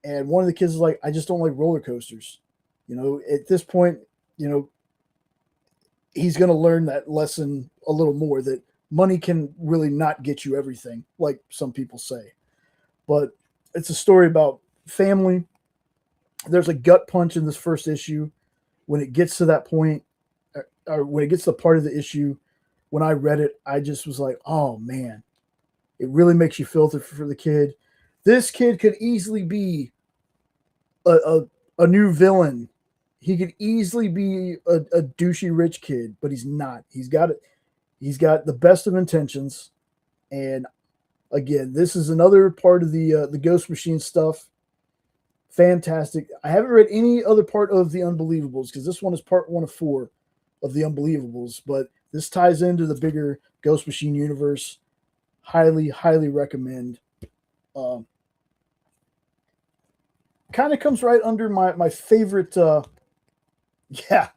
And one of the kids is like, I just don't like roller coasters. You know, at this point, you know, he's going to learn that lesson a little more, that money can really not get you everything, like some people say. But it's a story about family. There's a gut punch in this first issue. When it gets to that point, or when it gets to the part of the issue, when I read it, I just was like, oh man, it really makes you feel for the kid. This kid could easily be a new villain. He could easily be a douchey rich kid, but he's not. He's got it. He's got the best of intentions, and again, this is another part of the Ghost Machine stuff. Fantastic. I haven't read any other part of the Unbelievables because this one is part 1 of 4 of the Unbelievables, but this ties into the bigger Ghost Machine universe. Highly, highly recommend. Kind of comes right under my favorite. Yeah,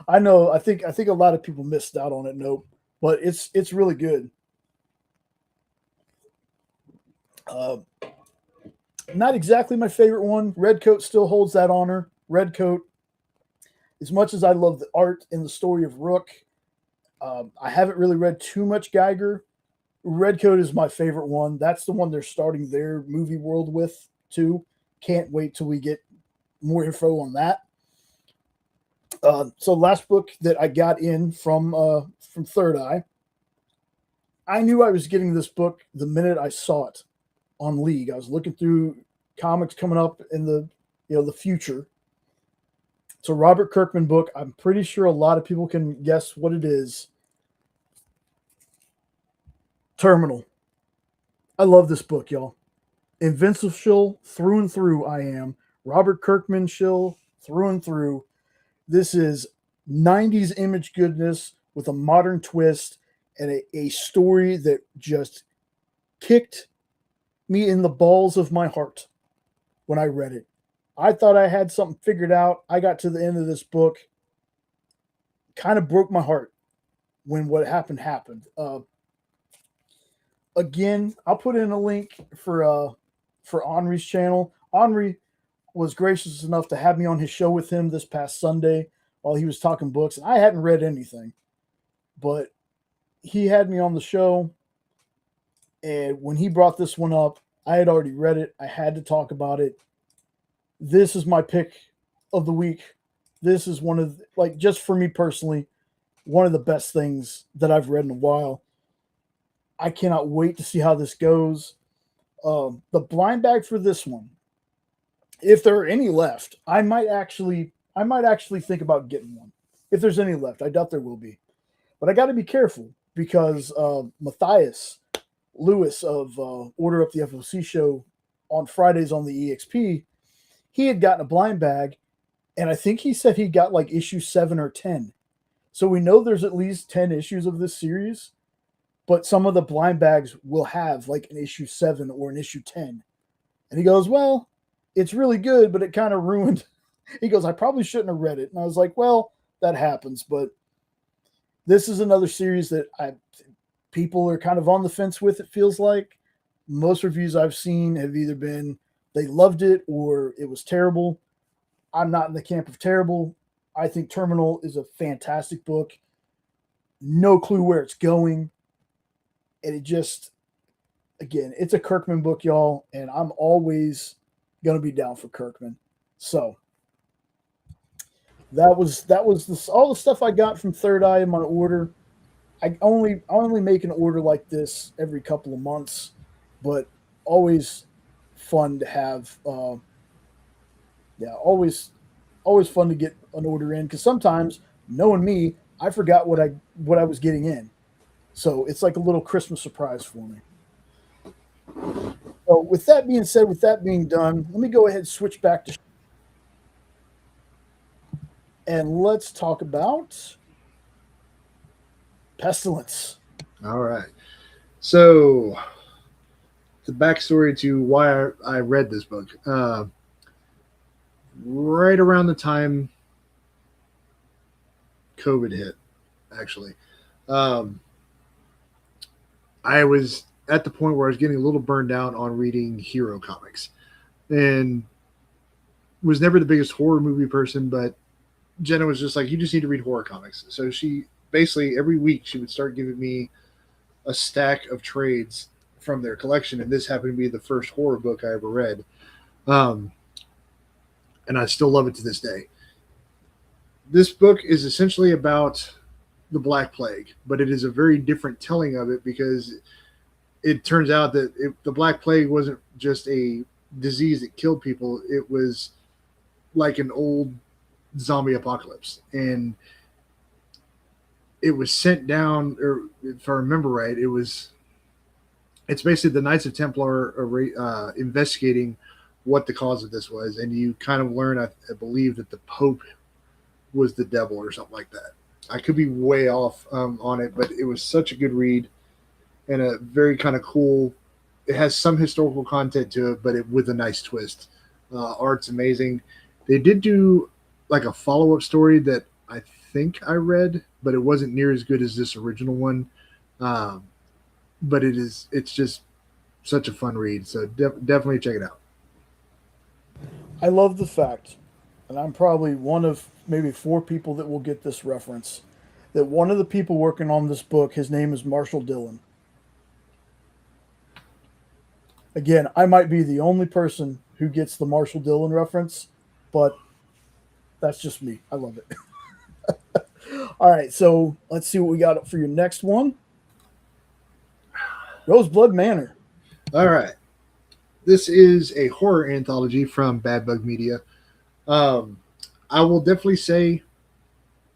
I know. I think a lot of people missed out on it. Nope, but it's really good. Not exactly my favorite one. Redcoat still holds that honor. Redcoat, as much as I love the art and the story of Rook, I haven't really read too much Geiger. Redcoat is my favorite one. That's the one they're starting their movie world with too. Can't wait till we get more info on that. So last book that I got in from Third Eye, I knew I was getting this book the minute I saw it on League. I was looking through comics coming up in the future. It's a Robert Kirkman book. I'm pretty sure a lot of people can guess what it is. Terminal. I love this book, y'all. Invincible shill through and through. I am Robert Kirkman shill through and through. This is 90s image goodness with a modern twist and a story that just kicked me in the balls of my heart when I read it. I thought I had something figured out. I got to the end of this book, kind of broke my heart when what happened. Again, I'll put in a link for Henri's channel. Henri was gracious enough to have me on his show with him this past Sunday while he was talking books, and I hadn't read anything, but he had me on the show. And when he brought this one up, I had already read it. I had to talk about it. This is my pick of the week. This is one of, like, just for me personally, one of the best things that I've read in a while. I cannot wait to see how this goes. The blind bag for this one, if there are any left, I might actually think about getting one. If there's any left, I doubt there will be. But I got to be careful because Matthias Lewis of Order Up the FOC show on Fridays on the EXP, he had gotten a blind bag, and I think he said he got like issue 7 or 10. So we know there's at least 10 issues of this series, but some of the blind bags will have like an issue 7 or an issue 10. And he goes, well, it's really good, but it kind of ruined. He goes, I probably shouldn't have read it. And I was like, well, that happens. But this is another series that people are kind of on the fence with, it feels like. Most reviews I've seen have either been they loved it or it was terrible. I'm not in the camp of terrible. I think Terminal is a fantastic book. No clue where it's going. And it just, again, it's a Kirkman book, y'all, and I'm always going to be down for Kirkman. So that was all the stuff I got from Third Eye in my order. I only make an order like this every couple of months, but always fun to have. Always fun to get an order in, because sometimes, knowing me, I forgot what I was getting in. So it's like a little Christmas surprise for me. So with that being said, with that being done, let me go ahead and switch back to and let's talk about Pestilence. All right. So the backstory to why I read this book. Right around the time COVID hit, actually. I was at the point where I was getting a little burned out on reading hero comics, and was never the biggest horror movie person, but Jenna was just like, you just need to read horror comics. So she basically every week she would start giving me a stack of trades from their collection, and this happened to be the first horror book I ever read. And I still love it to this day. This book is essentially about the Black Plague, but it is a very different telling of it, because it turns out that the Black Plague wasn't just a disease that killed people. It was like an old zombie apocalypse. And it was sent down, or if I remember right, it's basically the Knights of Templar investigating what the cause of this was, and you kind of learn, I believe, that the Pope was the devil or something like that. I could be way off on it, but it was such a good read and a very kind of cool. It has some historical content to it, but with a nice twist. Art's amazing. They did do like a follow-up story that I think I read, but it wasn't near as good as this original one. But it's just such a fun read. So definitely check it out. I love the fact, and I'm probably one of maybe 4 people that will get this reference, that one of the people working on this book, his name is Marshall Dillon. Again, I might be the only person who gets the Marshall Dillon reference, but that's just me. I love it. All right, so let's see what we got for your next one. Roseblood Manor. All right. This is a horror anthology from Bad Bug Media. I will definitely say,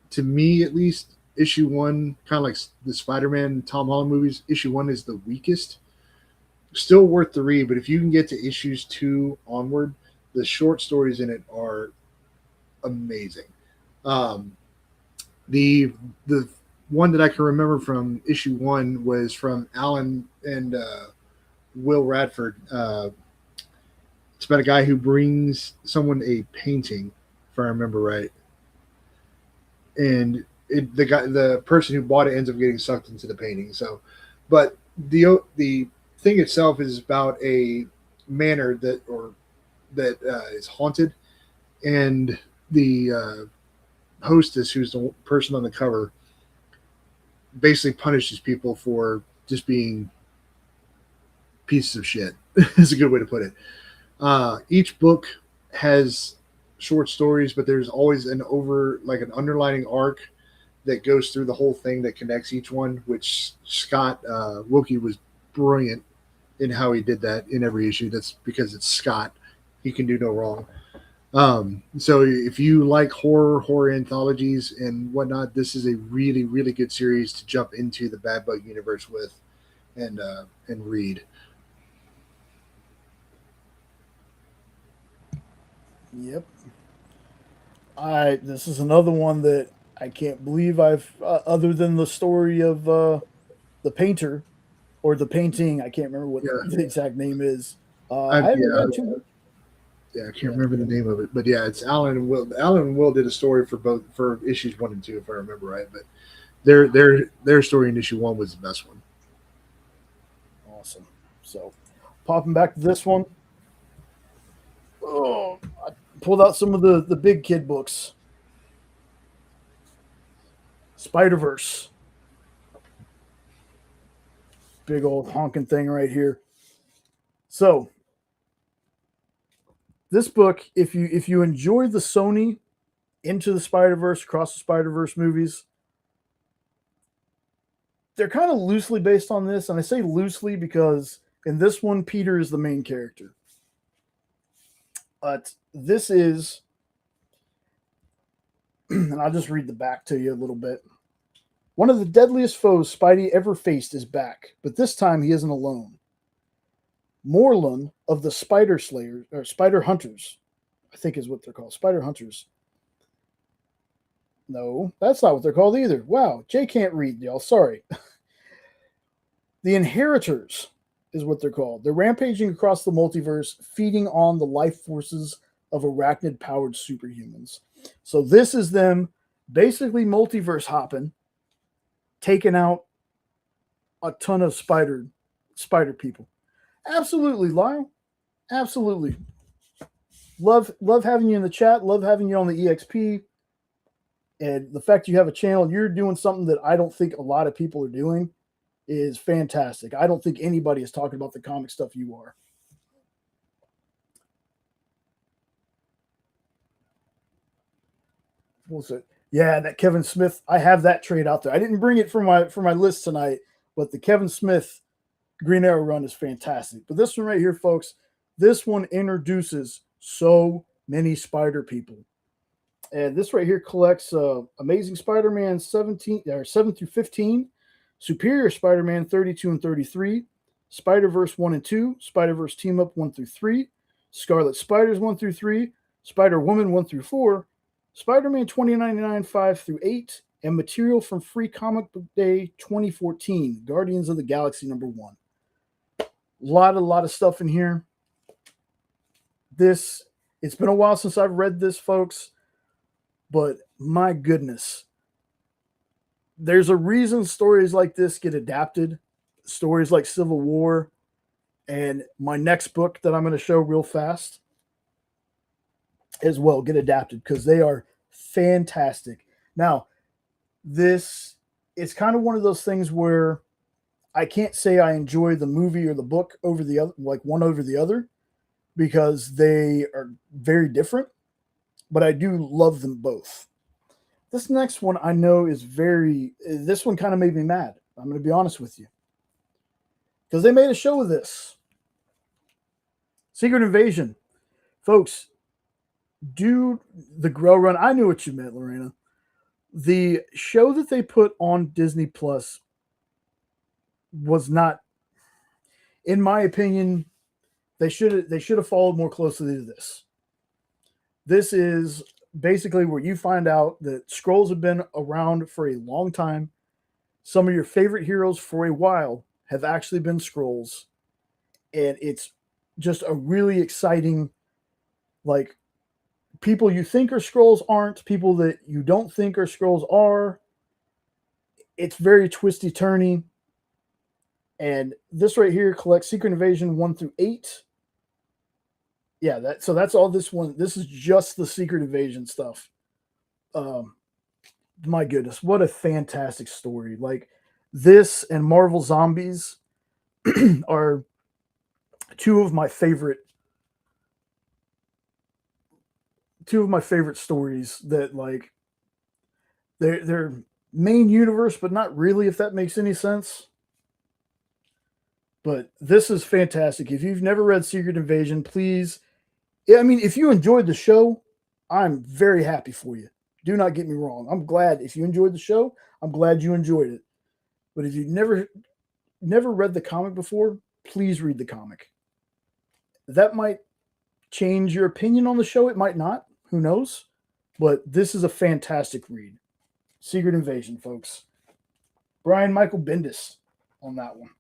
to me at least, issue 1, kind of like the Spider-Man Tom Holland movies, issue 1 is the weakest. Still worth the read, but if you can get to issues 2 onward, the short stories in it are amazing. The one that I can remember from issue 1 was from Alan and Will Radford. It's about a guy who brings someone a painting, if I remember right, and the person who bought it ends up getting sucked into the painting. So, but the thing itself is about a manor that is haunted, and the hostess, who's the person on the cover, basically punishes people for just being pieces of shit. Is a good way to put it. Each book has short stories, but there's always an underlining arc that goes through the whole thing that connects each one, which Scott Wilkie was brilliant in how he did that in every issue. That's because it's Scott. He can do no wrong. So if you like horror anthologies and whatnot, this is a really, really good series to jump into the Bad Bug universe with and read. Yep. This is another one that I can't believe I've other than the story of the painter or the painting. I can't remember what the exact name is. I haven't read too much. Yeah, I can't remember the name of it, but yeah, it's Alan and Will. Alan and Will did a story for issues 1 and 2, if I remember right. But their story in issue 1 was the best one. Awesome. So, popping back to this one. Oh, I pulled out some of the big kid books. Spider-Verse. Big old honking thing right here. So, this book, if you enjoy the Sony Into the Spider-Verse, Across the Spider-Verse movies, they're kind of loosely based on this. And I say loosely because in this one, Peter is the main character. But this is, and I'll just read the back to you a little bit. One of the deadliest foes Spidey ever faced is back, but this time he isn't alone. Morlun of the Spider Slayers, or Spider Hunters, I think is what they're called. Spider Hunters. No, that's not what they're called either. Wow, Jay can't read, y'all. Sorry. The Inheritors is what they're called. They're rampaging across the multiverse, feeding on the life forces of arachnid-powered superhumans. So this is them basically multiverse hopping, taking out a ton of spider people. Absolutely, Lyle. Absolutely. Love having you in the chat. Love having you on the EXP. And the fact you have a channel, you're doing something that I don't think a lot of people are doing, is fantastic. I don't think anybody is talking about the comic stuff you are. What's it? Yeah, that Kevin Smith. I have that trade out there. I didn't bring it for my list tonight, but the Kevin Smith Green Arrow run is fantastic. But this one right here, folks, this one introduces so many spider people. And this right here collects Amazing Spider-Man 7 through 15, Superior Spider-Man 32 and 33, Spider-Verse 1 and 2, Spider-Verse Team Up 1 through 3, Scarlet Spiders 1 through 3, Spider-Woman 1 through 4, Spider-Man 2099 5 through 8, and material from Free Comic Book Day 2014, Guardians of the Galaxy #1. Lot of stuff in here. It's been a while since I've read this, folks, but my goodness, there's a reason stories like this get adapted. Stories like Civil War and my next book that I'm going to show real fast as well get adapted because they are fantastic. Now, it's kind of one of those things where I can't say I enjoy the movie or the book over the other, like one over the other, because they are very different, but I do love them both. This next one I know this one kind of made me mad. I'm going to be honest with you. Because they made a show of this. Secret Invasion. Folks, do the Grow Run. I knew what you meant, Lorena. The show that they put on Disney Plus was not, in my opinion, they should have followed more closely to this. This is basically where you find out that Skrulls have been around for a long time. Some of your favorite heroes for a while have actually been Skrulls. And it's just a really exciting, like, people you think are Skrulls aren't, people that you don't think are Skrulls are. It's very twisty-turny. And this right here collects Secret Invasion 1 through 8. Yeah, that's all this one. This is just the Secret Invasion stuff. My goodness, what a fantastic story. Like, this and Marvel Zombies are two of my favorite stories that, like, they're main universe, but not really, if that makes any sense. But this is fantastic. If you've never read Secret Invasion, please. I mean, if you enjoyed the show, I'm very happy for you. Do not get me wrong. I'm glad if you enjoyed the show, I'm glad you enjoyed it. But if you've never read the comic before, please read the comic. That might change your opinion on the show. It might not. Who knows? But this is a fantastic read. Secret Invasion, folks. Brian Michael Bendis on that one.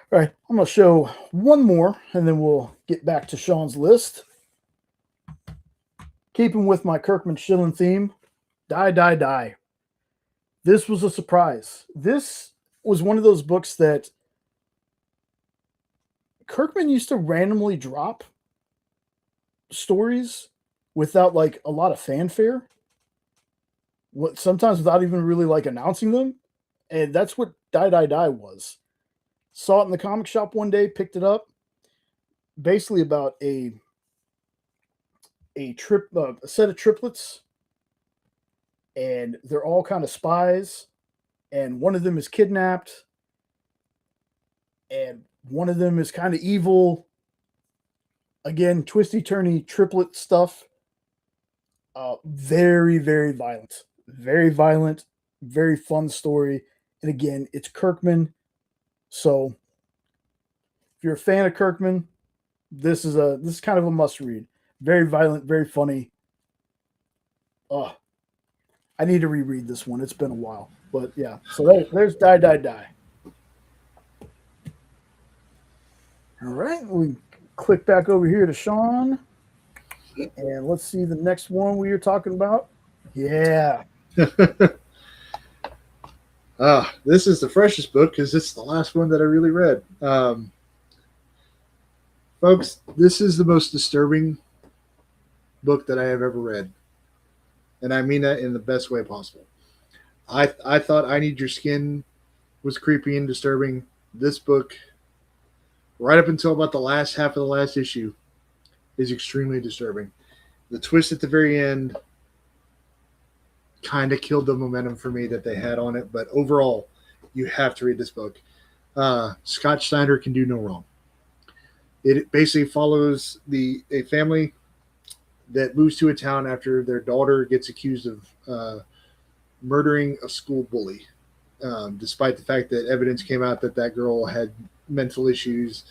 All right, I'm going to show one more, and then we'll get back to Sean's list. Keeping with my Kirkman Schilling theme, Die, Die, Die. This was a surprise. This was one of those books that Kirkman used to randomly drop stories without, like, a lot of fanfare. Sometimes without even really, like, announcing them. And that's what Die, Die, Die was. Saw it in the comic shop one day, picked it up. Basically about a set of triplets, and they're all kind of spies, and one of them is kidnapped, and one of them is kind of evil. Again, twisty-turny triplet stuff. Very, very violent. Very violent. Very fun story. And again, it's Kirkman. So if you're a fan of Kirkman, this is kind of a must read. Very violent, very funny. I need to reread this one. It's been a while. But yeah, so there's Die, Die, Die. All right, we click back over here to Sean. And let's see the next one we were talking about. Yeah. This is the freshest book because it's the last one that I really read. Folks, this is the most disturbing book that I have ever read. And I mean that in the best way possible. I thought I Need Your Skin was creepy and disturbing. This book, right up until about the last half of the last issue, is extremely disturbing. The twist at the very end kind of killed the momentum for me that they had on it. But overall, you have to read this book. Scott Snyder can do no wrong. It basically follows a family that moves to a town after their daughter gets accused of murdering a school bully, despite the fact that evidence came out that that girl had mental issues,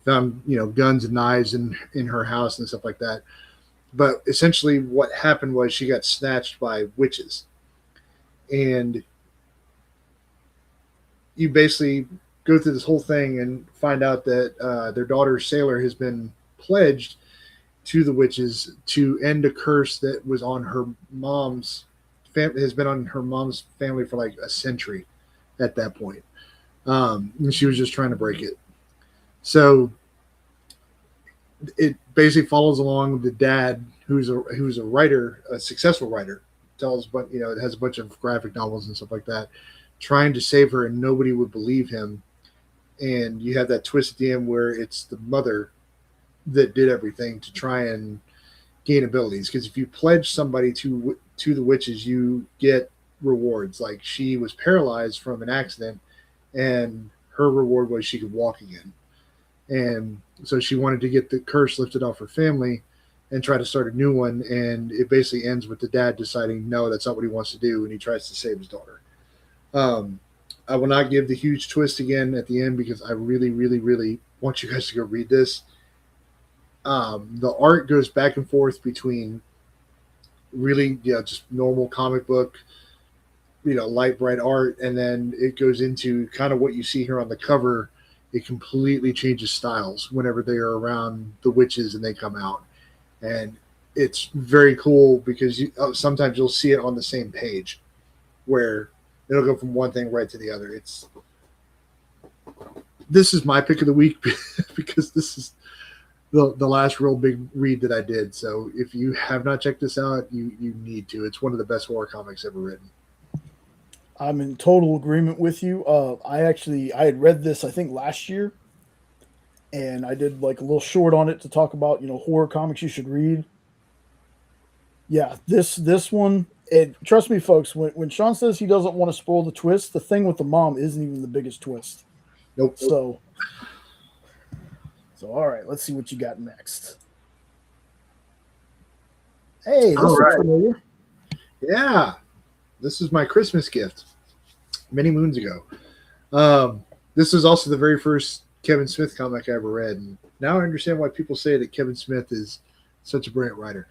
found guns and knives in her house and stuff like that. But essentially, what happened was she got snatched by witches, and you basically go through this whole thing and find out that their daughter Sailor has been pledged to the witches to end a curse that was on her mom's has been on her mom's family for like a century at that point. And she was just trying to break it. So it basically follows along the dad, who's a writer, a successful writer, tells, but it has a bunch of graphic novels and stuff like that, trying to save her, and nobody would believe him. And you have that twist at the end where it's the mother that did everything to try and gain abilities. Because if you pledge somebody to the witches, you get rewards. Like, she was paralyzed from an accident, and her reward was she could walk again. And so she wanted to get the curse lifted off her family and try to start a new one. And it basically ends with the dad deciding, no, that's not what he wants to do. And he tries to save his daughter. I will not give the huge twist again at the end because I really, really, really want you guys to go read this. The art goes back and forth between really, just normal comic book, light, bright art. And then it goes into kind of what you see here on the cover. It completely changes styles whenever they are around the witches and they come out. And it's very cool because sometimes you'll see it on the same page where it'll go from one thing right to the other. This is my pick of the week because this is the last real big read that I did. So if you have not checked this out, you need to. It's one of the best horror comics ever written. I'm in total agreement with you. I had read this, I think, last year, and I did like a little short on it to talk about, horror comics you should read. Yeah, this one, and trust me, folks, when Sean says he doesn't want to spoil the twist, the thing with the mom isn't even the biggest twist. Nope. So all right, let's see what you got next. Hey, this looks familiar. Yeah. This is my Christmas gift many moons ago. This was also the very first Kevin Smith comic I ever read. And now I understand why people say that Kevin Smith is such a brilliant writer.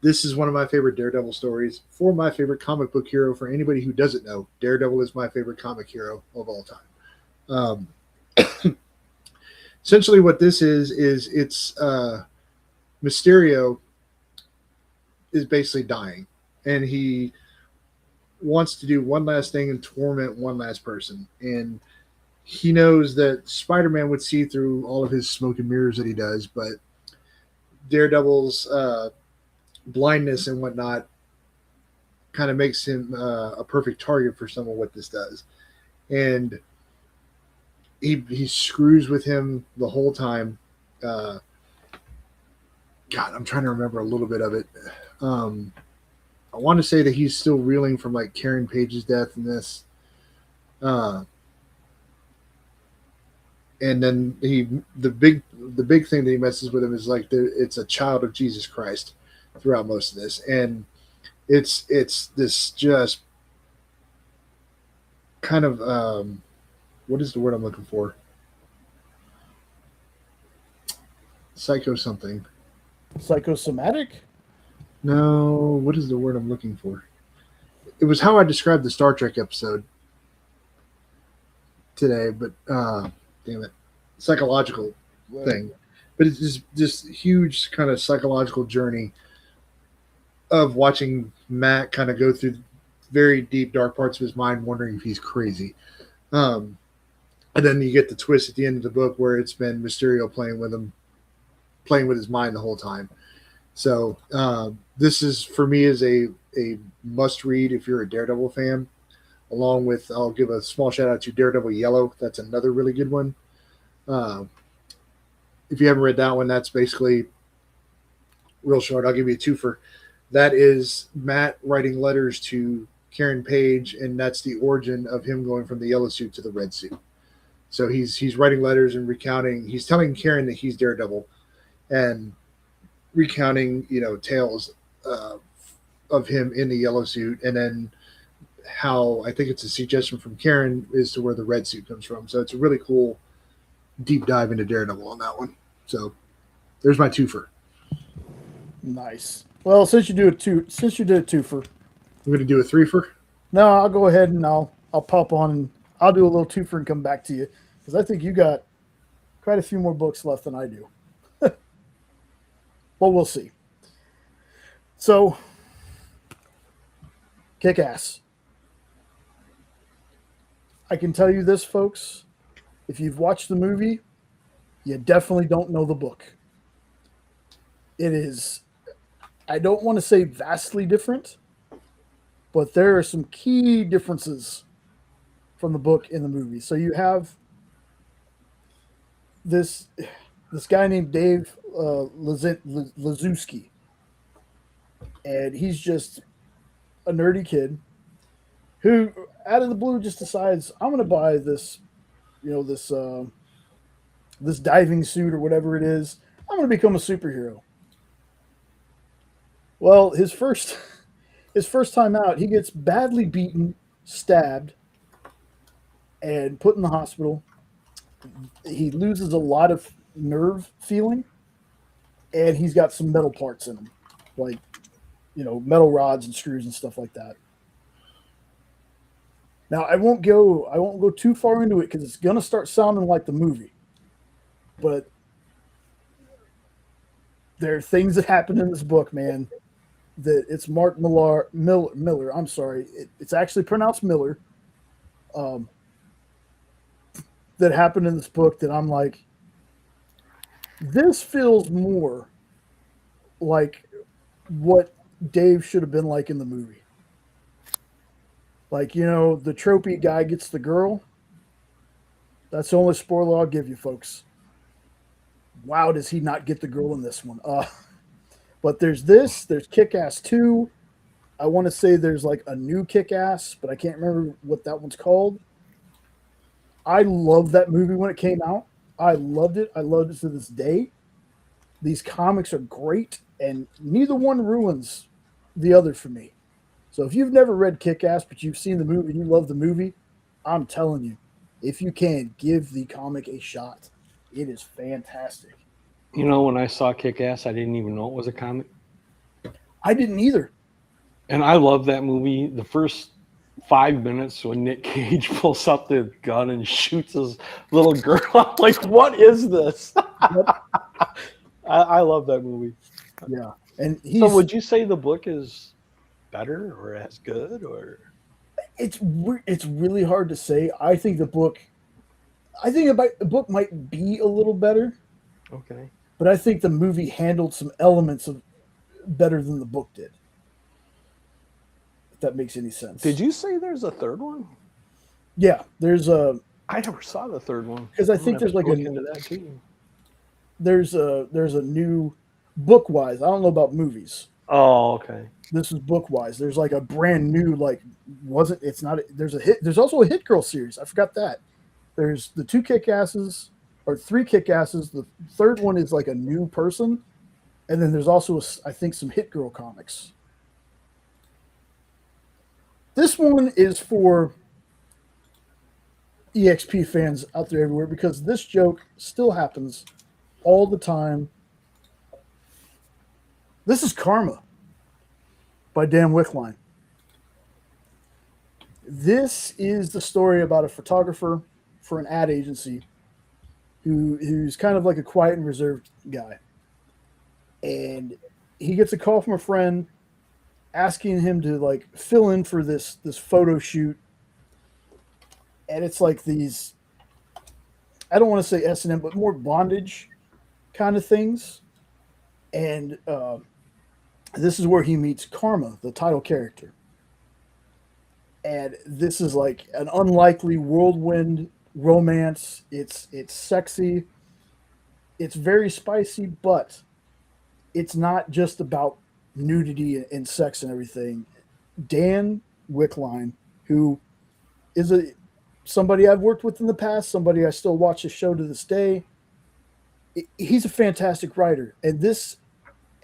This is one of my favorite Daredevil stories for my favorite comic book hero. For anybody who doesn't know, Daredevil is my favorite comic hero of all time. Essentially what this is it's Mysterio is basically dying. And he wants to do one last thing and torment one last person. And he knows that Spider-Man would see through all of his smoke and mirrors that he does, but Daredevil's blindness and whatnot kind of makes him a perfect target for some of what this does. And he screws with him the whole time. God, I'm trying to remember a little bit of it. I want to say that he's still reeling from like Karen Page's death in this. And then the big thing that he messes with him is like it's a child of Jesus Christ throughout most of this. And it's this just kind of what is the word I'm looking for? Psycho something. Psychosomatic? No, what is the word I'm looking for? It was how I described the Star Trek episode today, but damn it, psychological thing. But it's just this huge kind of psychological journey of watching Matt kind of go through very deep, dark parts of his mind, wondering if he's crazy. And then you get the twist at the end of the book where it's been Mysterio playing with his mind the whole time. So this is, for me, is a must read if you're a Daredevil fan. Along with, I'll give a small shout out to Daredevil Yellow. That's another really good one. If you haven't read that one, that's basically real short. I'll give you a twofer. That is Matt writing letters to Karen Page, and that's the origin of him going from the yellow suit to the red suit. So he's writing letters and recounting. He's telling Karen that he's Daredevil, and recounting, tales of him in the yellow suit, and then how I think it's a suggestion from Karen as to where the red suit comes from. So it's a really cool deep dive into Daredevil on that one. So there's my twofer. Nice. Well, since you did a twofer, I'm going to do a threefer. No, I'll go ahead and I'll pop on and I'll do a little twofer and come back to you because I think you got quite a few more books left than I do. Well, we'll see. So, Kick-Ass. I can tell you this, folks. If you've watched the movie, you definitely don't know the book. It is, I don't want to say vastly different, but there are some key differences from the book in the movie. So you have this guy named Dave Lazowski, and he's just a nerdy kid who, out of the blue, just decides, I'm going to buy this, this diving suit or whatever it is. I'm going to become a superhero. Well, his first time out, he gets badly beaten, stabbed, and put in the hospital. He loses a lot of nerve feeling, and he's got some metal parts in him, like, metal rods and screws and stuff like that. Now, I won't go too far into it because it's going to start sounding like the movie. But there are things that happen in this book, man, that it's Mark Miller. I'm sorry. It's actually pronounced Miller. That happened in this book that I'm like, this feels more like what Dave should have been like in the movie. Like, the tropey guy gets the girl. That's the only spoiler I'll give you, folks. Wow, does he not get the girl in this one? But there's Kick-Ass 2. I want to say there's like a new Kick-Ass, but I can't remember what that one's called. I loved that movie when it came out. I loved it. I loved it to this day. These comics are great, and neither one ruins the other for me. So if you've never read Kick-Ass, but you've seen the movie and you love the movie, I'm telling you, if you can, give the comic a shot. It is fantastic. When I saw Kick-Ass, I didn't even know it was a comic. I didn't either. And I love that movie. The first 5 minutes when Nick Cage pulls up the gun and shoots his little girl, I'm like, what is this? Yep. I love that movie. Yeah. And so would you say the book is better or as good, or? It's really hard to say. I think the book might be a little better. Okay. But I think the movie handled some elements of better than the book did. If that makes any sense. Did you say there's a third one? Yeah, there's a. I never saw the third one because I think there's like a into that too. There's a new book-wise. I don't know about movies. Oh, okay. This is book-wise. There's like a brand new there's also a Hit Girl series. I forgot that. There's the 2 Kick-Asses or 3 Kick-Asses. The third one is like a new person, and then there's also I think some Hit Girl comics. This one is for EXP fans out there everywhere because this joke still happens all the time. This is Karma by Dan Wickline. This is the story about a photographer for an ad agency who's kind of like a quiet and reserved guy. And he gets a call from a friend asking him to like fill in for this photo shoot. And it's like these, I don't want to say S&M, but more bondage kind of things. And this is where he meets Karma, the title character. And this is like an unlikely whirlwind romance. It's sexy. It's very spicy, but it's not just about nudity and sex and everything. Dan Wickline, who is somebody I've worked with in the past, somebody I still watch his show to this day. He's a fantastic writer, and this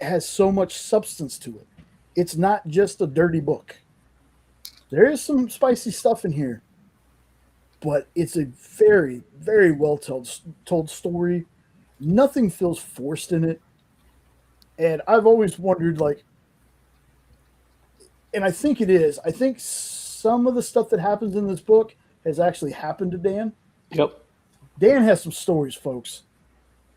has so much substance to it. It's not just a dirty book. There is some spicy stuff in here, but it's a very, very well told story. Nothing feels forced in it. And I've always wondered, like, and I think it is. I think some of the stuff that happens in this book has actually happened to Dan. Yep. Dan has some stories, folks.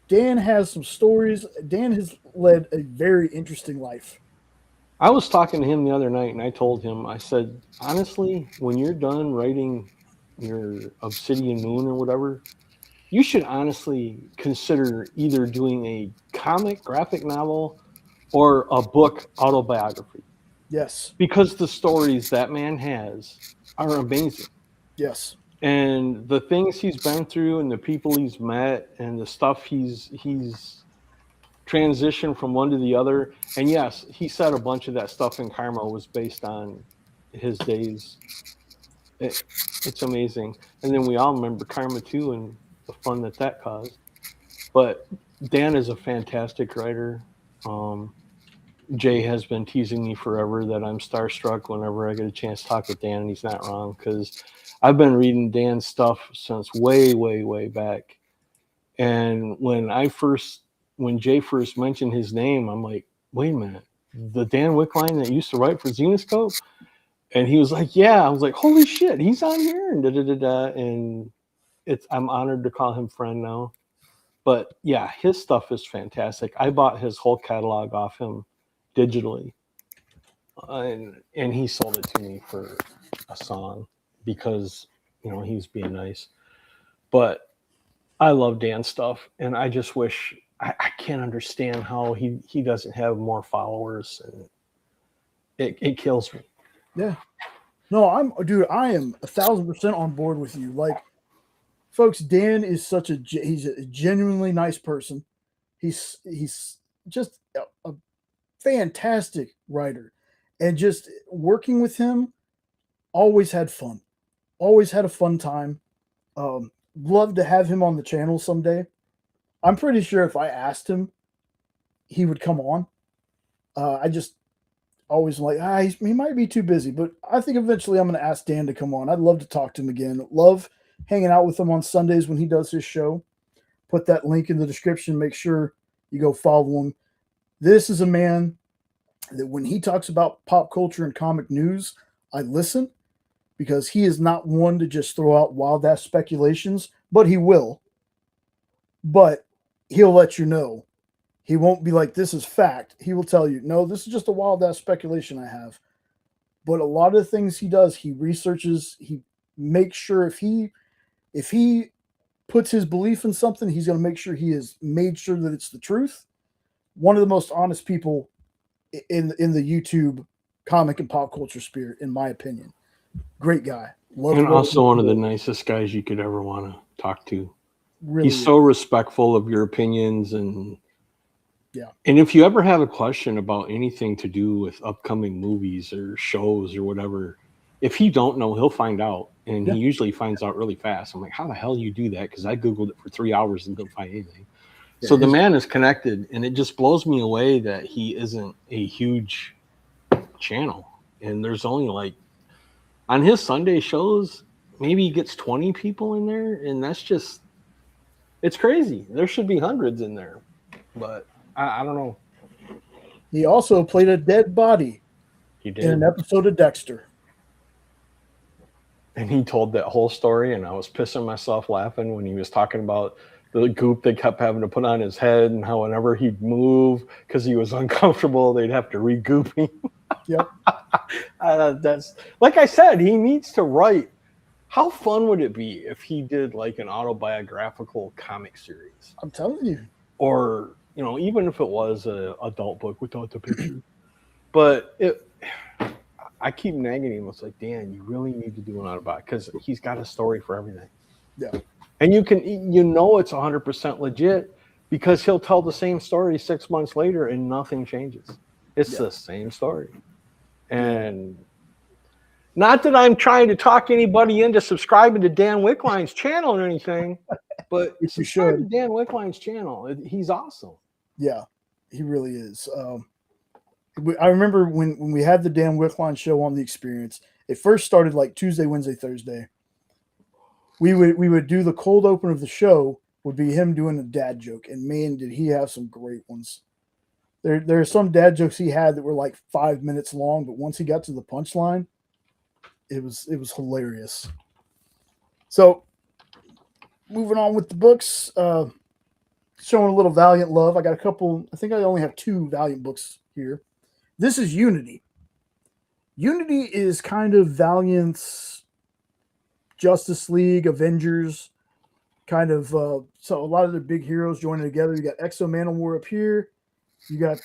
Dan has some stories. Dan has led a very interesting life. I was talking to him the other night, and I told him, I said, honestly, when you're done writing your Obsidian Moon or whatever, you should honestly consider either doing a comic graphic novel or a book autobiography. Yes. Because the stories that man has are amazing. Yes. And the things he's been through and the people he's met and the stuff he's transitioned from one to the other. And yes, he said a bunch of that stuff in Karma was based on his days. It's amazing. And then we all remember Karma too and the fun that caused. But Dan is a fantastic writer. Jay has been teasing me forever that I'm starstruck whenever I get a chance to talk with Dan, and he's not wrong, because I've been reading Dan's stuff since way, way, way back. And when Jay first mentioned his name, I'm like, wait a minute, the Dan Wickline that used to write for Xenoscope? And he was like, yeah. I was like, holy shit, he's on here, and da-da-da-da. And I'm honored to call him friend now. But yeah, his stuff is fantastic. I bought his whole catalog off him digitally, and he sold it to me for a song because he's being nice. But I love Dan's stuff, and I just wish I can't understand how he doesn't have more followers, and it kills me. Yeah. No, I am 1,000% on board with you. Like, folks, Dan is he's a genuinely nice person. He's just a fantastic writer, and just working with him, always had fun, always had a fun time. Love to have him on the channel someday. I'm pretty sure if I asked him, he would come on. I just always like, he might be too busy, but I think eventually I'm going to ask Dan to come on. I'd love to talk to him again. Love hanging out with him on Sundays when he does his show. Put that link in the description. Make sure you go follow him. This is a man that when he talks about pop culture and comic news, I listen, because he is not one to just throw out wild-ass speculations, but he will. But he'll let you know. He won't be like, this is fact. He will tell you, no, this is just a wild-ass speculation I have. But a lot of the things he does, he researches, he makes sure if he puts his belief in something, he's going to make sure he has made sure that it's the truth. One of the most honest people in the YouTube comic and pop culture sphere, in my opinion. Great guy. And also one of the nicest guys you could ever want to talk to. Really, he's so respectful of your opinions, and yeah. And if you ever have a question about anything to do with upcoming movies or shows or whatever, if he don't know, he'll find out, and he usually finds out really fast. I'm like, how the hell do you do that? Because I Googled it for 3 hours and didn't find anything. Yeah, so the man is connected, and it just blows me away that he isn't a huge channel. And there's only like, on his Sunday shows, maybe he gets 20 people in there, and that's just, it's crazy. There should be hundreds in there, but I don't know. He also played a dead body in an episode of Dexter. And he told that whole story, and I was pissing myself laughing when he was talking about the goop they kept having to put on his head, and how whenever he'd move because he was uncomfortable, they'd have to re-goop him. Yep. That's, like I said, he needs to write. How fun would it be if he did like an autobiographical comic series? I'm telling you. Or, even if it was an adult book without the picture. But I keep nagging him. It's like, Dan, you really need to do an autobiography, because he's got a story for everything. Yeah. And it's 100% legit, because he'll tell the same story 6 months later and nothing changes. It's the same story. And not that I'm trying to talk anybody into subscribing to Dan Wickline's channel or anything, but subscribe to Dan Wickline's channel. He's awesome. Yeah. He really is. I remember when we had the Dan Wickline show on The Experience. It first started like Tuesday, Wednesday, Thursday. We would do the cold open of the show would be him doing a dad joke, and man, did he have some great ones. There are some dad jokes he had that were like 5 minutes long, but once he got to the punchline, it was hilarious. So, moving on with the books, showing a little Valiant love. I got a couple. I think I only have 2 Valiant books here. This is Unity. Unity is kind of Valiant's Justice League, Avengers, kind of. So a lot of the big heroes joining together. You got Exo Manowar up here. You got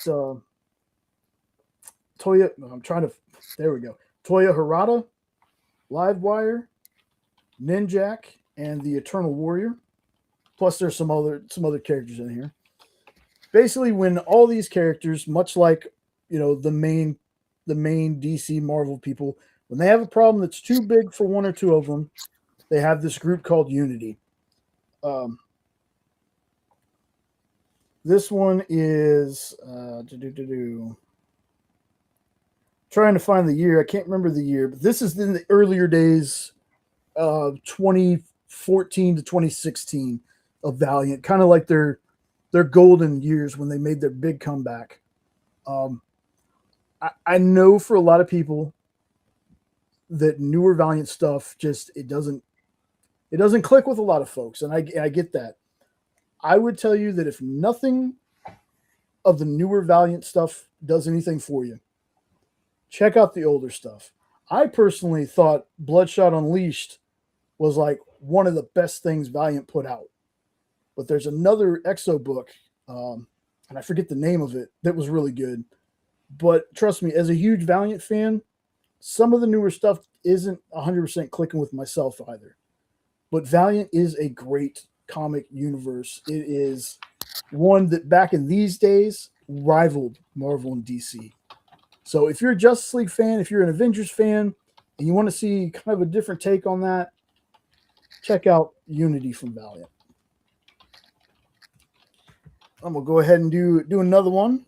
Toya. There we go. Toya Harada, Livewire, Ninjak, and the Eternal Warrior. Plus, there's some other characters in here. Basically, when all these characters, much like the main DC Marvel people, when they have a problem that's too big for one or two of them, they have this group called Unity. This one is trying to find the year. I can't remember the year, but this is in the earlier days of 2014 to 2016 of Valiant, kind of like their golden years when they made their big comeback. I know for a lot of people that newer Valiant stuff it doesn't click with a lot of folks, and I get that. I would tell you that if nothing of the newer Valiant stuff does anything for you, check out the older stuff. I personally thought Bloodshot Unleashed was like one of the best things Valiant put out. But there's another Exo book, and I forget the name of it, that was really good. But trust me, as a huge Valiant fan, some of the newer stuff isn't 100% clicking with myself either. But Valiant is a great comic universe. It is one that back in these days rivaled Marvel and DC. So if you're a Justice League fan, if you're an Avengers fan, and you want to see kind of a different take on that, check out Unity from Valiant. I'm going to go ahead and do another one.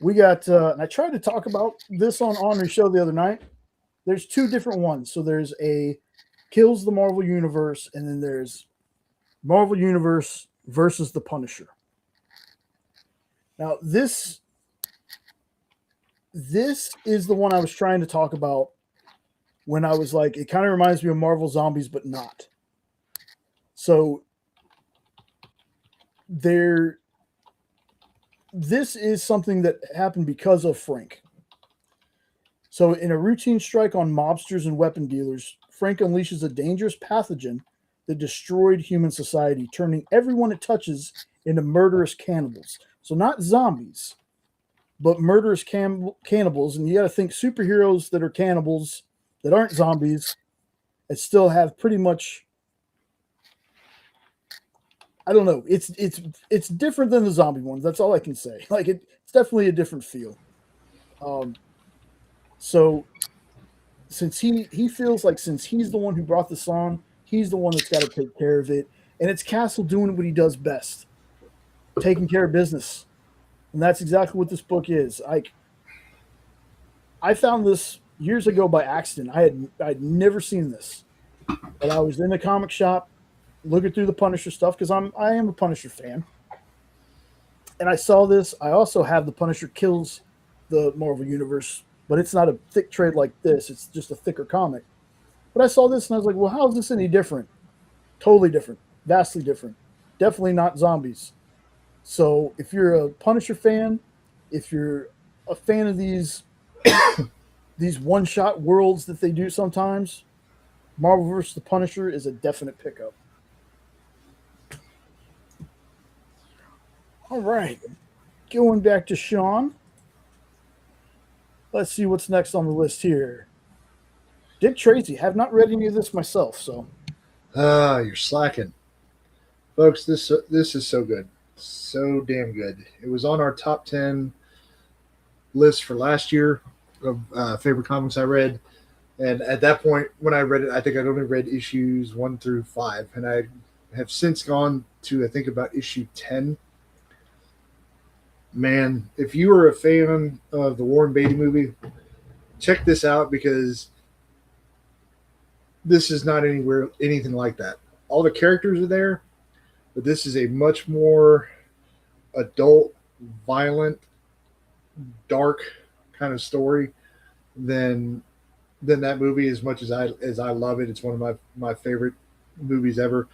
We got, and I tried to talk about this on your show the other night. There's 2 different ones. So there's a Kills the Marvel Universe, and then there's Marvel Universe versus the Punisher. Now, this is the one I was trying to talk about when I was like, it kind of reminds me of Marvel Zombies, but not. So this is something that happened because of Frank. So in a routine strike on mobsters and weapon dealers, Frank unleashes a dangerous pathogen that destroyed human society, turning everyone it touches into murderous cannibals. So not zombies, but murderous cannibals. And you got to think superheroes that are cannibals, that aren't zombies, and still have pretty much, I don't know. It's different than the zombie ones. That's all I can say. Like it's definitely a different feel. So since he feels like since he's the one who brought this on, he's the one that's got to take care of it. And it's Castle doing what he does best, taking care of business. And that's exactly what this book is. I found this years ago by accident. I'd never seen this. But I was in the comic shop looking through the Punisher stuff because I am a Punisher fan. And I saw this. I also have the Punisher Kills the Marvel Universe, but it's not a thick trade like this. It's just a thicker comic. But I saw this and I was like, well, how is this any different? Totally different. Vastly different. Definitely not zombies. So if you're a Punisher fan, if you're a fan of these one-shot worlds that they do sometimes, Marvel vs. the Punisher is a definite pickup. All right. Going back to Sean. Let's see what's next on the list here. Dick Tracy. Have not read any of this myself, so. You're slacking. Folks, this is so good. So damn good. It was on our top 10 list for last year of favorite comics I read. And at that point, when I read it, I think I'd only read issues 1 through 5. And I have since gone to, I think, about issue 10. Man, if you are a fan of the Warren Beatty movie, check this out because this is not anywhere anything like that. All the characters are there, but this is a much more adult, violent, dark kind of story than that movie. As much as I love it, it's one of my favorite movies ever.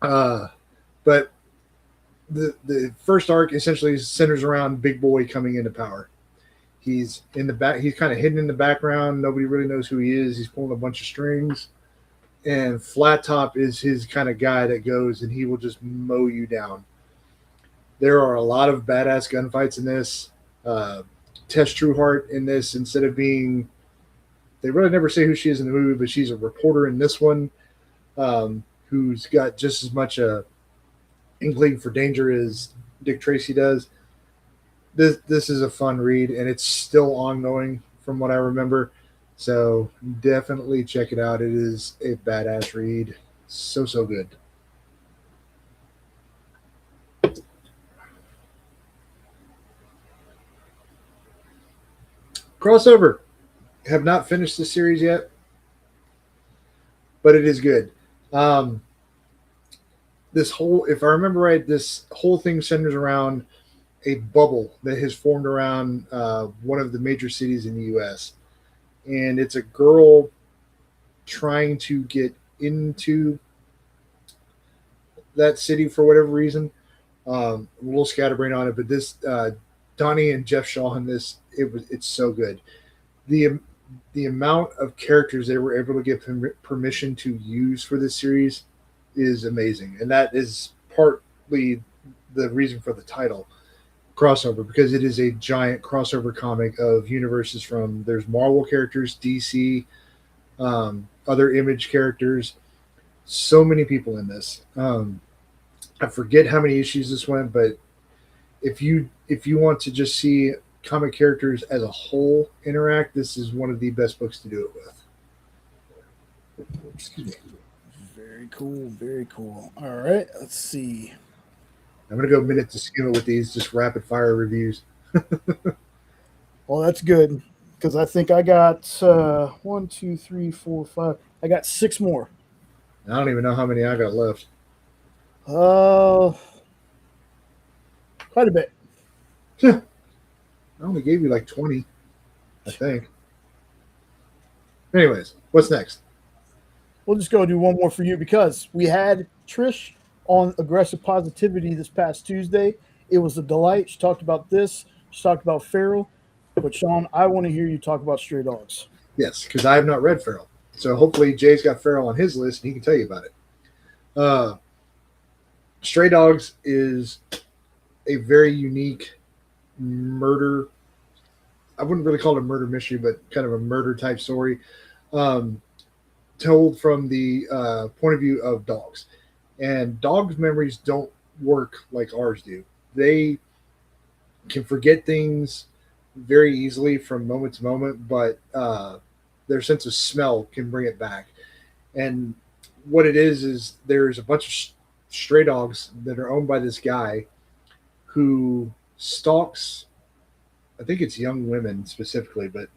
But the first arc essentially centers around Big Boy coming into power. He's in the back. He's kind of hidden in the background. Nobody really knows who he is. He's pulling a bunch of strings, and Flat Top is his kind of guy that goes and he will just mow you down. There are a lot of badass gunfights in this. Tess Trueheart in this, instead of being, they really never say who she is in the movie, but she's a reporter in this one, who's got just as much a inkling for danger as Dick Tracy does. This is a fun read, and it's still ongoing from what I remember. So definitely check it out. It is a badass read. So good. Crossover. Have not finished the series yet, but it is good. This whole, if I remember right, this whole thing centers around a bubble that has formed around one of the major cities in the U.S. And it's a girl trying to get into that city for whatever reason. A little scatterbrain on it, but this Donnie and Jeff Shaw in this, it's so good. The amount of characters they were able to get permission to use for this series is amazing, and that is partly the reason for the title crossover, because it is a giant crossover comic of universes from, there's Marvel characters, DC, other Image characters, so many people in this. I forget how many issues this went, but if you want to just see comic characters as a whole interact, this is one of the best books to do it with. Excuse me. Very cool, very cool. All right, let's see. I'm going to go minute to skim it with these just rapid fire reviews. Well, that's good, because I think I got 1, 2, 3, 4, 5. I got 6 more. I don't even know how many I got left. Quite a bit. I only gave you like 20, I think. Anyways, what's next? We'll just go do one more for you, because we had Trish on Aggressive Positivity this past Tuesday. It was a delight. She talked about this. She talked about Feral. But, Sean, I want to hear you talk about Stray Dogs. Yes, because I have not read Feral. So hopefully Jay's got Feral on his list and he can tell you about it. Stray Dogs is a very unique murder. I wouldn't really call it a murder mystery, but kind of a murder type story, told from the point of view of dogs. And dogs' memories don't work like ours do. They can forget things very easily from moment to moment, but their sense of smell can bring it back. And what it is there's a bunch of stray dogs that are owned by this guy who stalks, I think it's young women specifically, but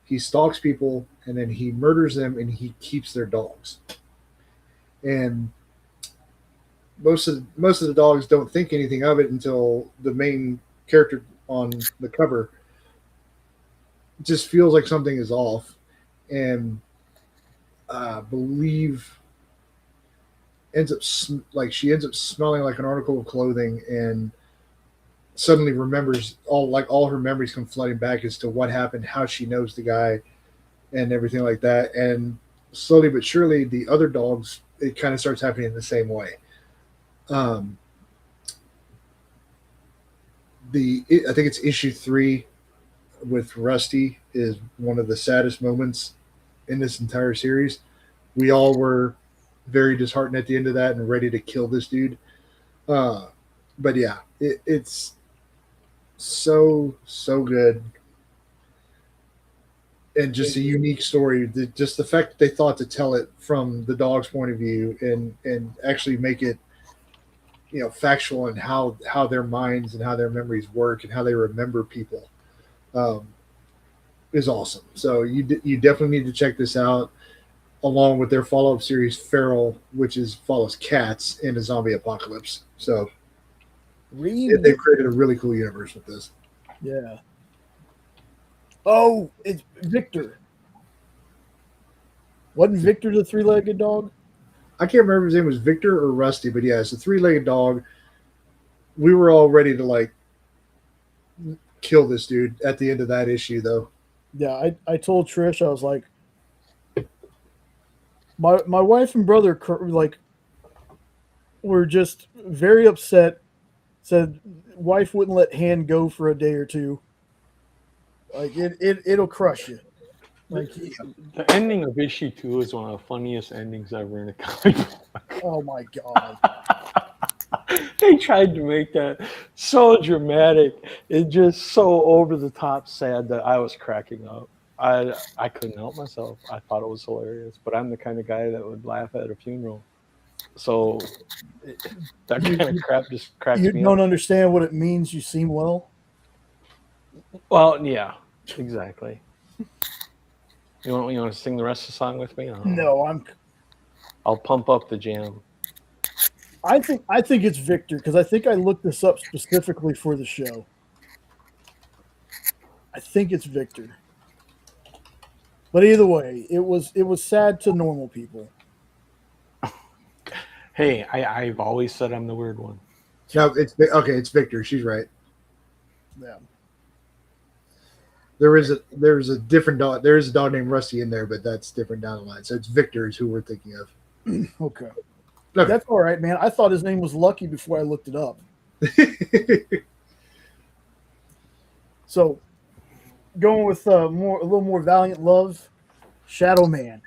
he stalks people and then he murders them and he keeps their dogs. And most of the dogs don't think anything of it until the main character on the cover just feels like something is off, and believe ends up she ends up smelling like an article of clothing, and suddenly remembers all her memories come flooding back as to what happened, how she knows the guy, and everything like that. And slowly but surely, the other dogs, it kind of starts happening in the same way. I think it's issue 3 with Rusty is one of the saddest moments in this entire series. We all were very disheartened at the end of that and ready to kill this dude. But yeah, it's so good, and just a unique story. Just the fact that they thought to tell it from the dog's point of view and actually make it factual in how their minds and how their memories work and how they remember people, is awesome. So you definitely need to check this out, along with their follow-up series Feral, which follows cats in a zombie apocalypse. So they've created a really cool universe with this. Yeah. Oh, it's Victor. Wasn't Victor the three-legged dog? I can't remember if his name was Victor or Rusty, but yeah, it's a three-legged dog. We were all ready to like kill this dude at the end of that issue, though. Yeah, I told Trish, I was like, my wife and brother like were just very upset. Said wife wouldn't let hand go for a day or two. Like it'll crush you. Like the ending of issue 2 is one of the funniest endings ever in a comic book. Oh my god. They tried to make that so dramatic. It's just so over the top sad that I was cracking up. I couldn't help myself. I thought it was hilarious, but I'm the kind of guy that would laugh at a funeral. So that kind of crap just cracks me up. You don't understand what it means. You seem well. Well, yeah, exactly. You want to sing the rest of the song with me? No, I'll pump up the jam. I think it's Victor because I think I looked this up specifically for the show. I think it's Victor. But either way, it was sad to normal people. Hey, I've always said I'm the weird one. No, it's Victor. She's right. Yeah. There's a different dog. There is a dog named Rusty in there, but that's different down the line. So it's Victor is who we're thinking of. Okay. That's all right, man. I thought his name was Lucky before I looked it up. So, going with a little more Valiant love, Shadow Man.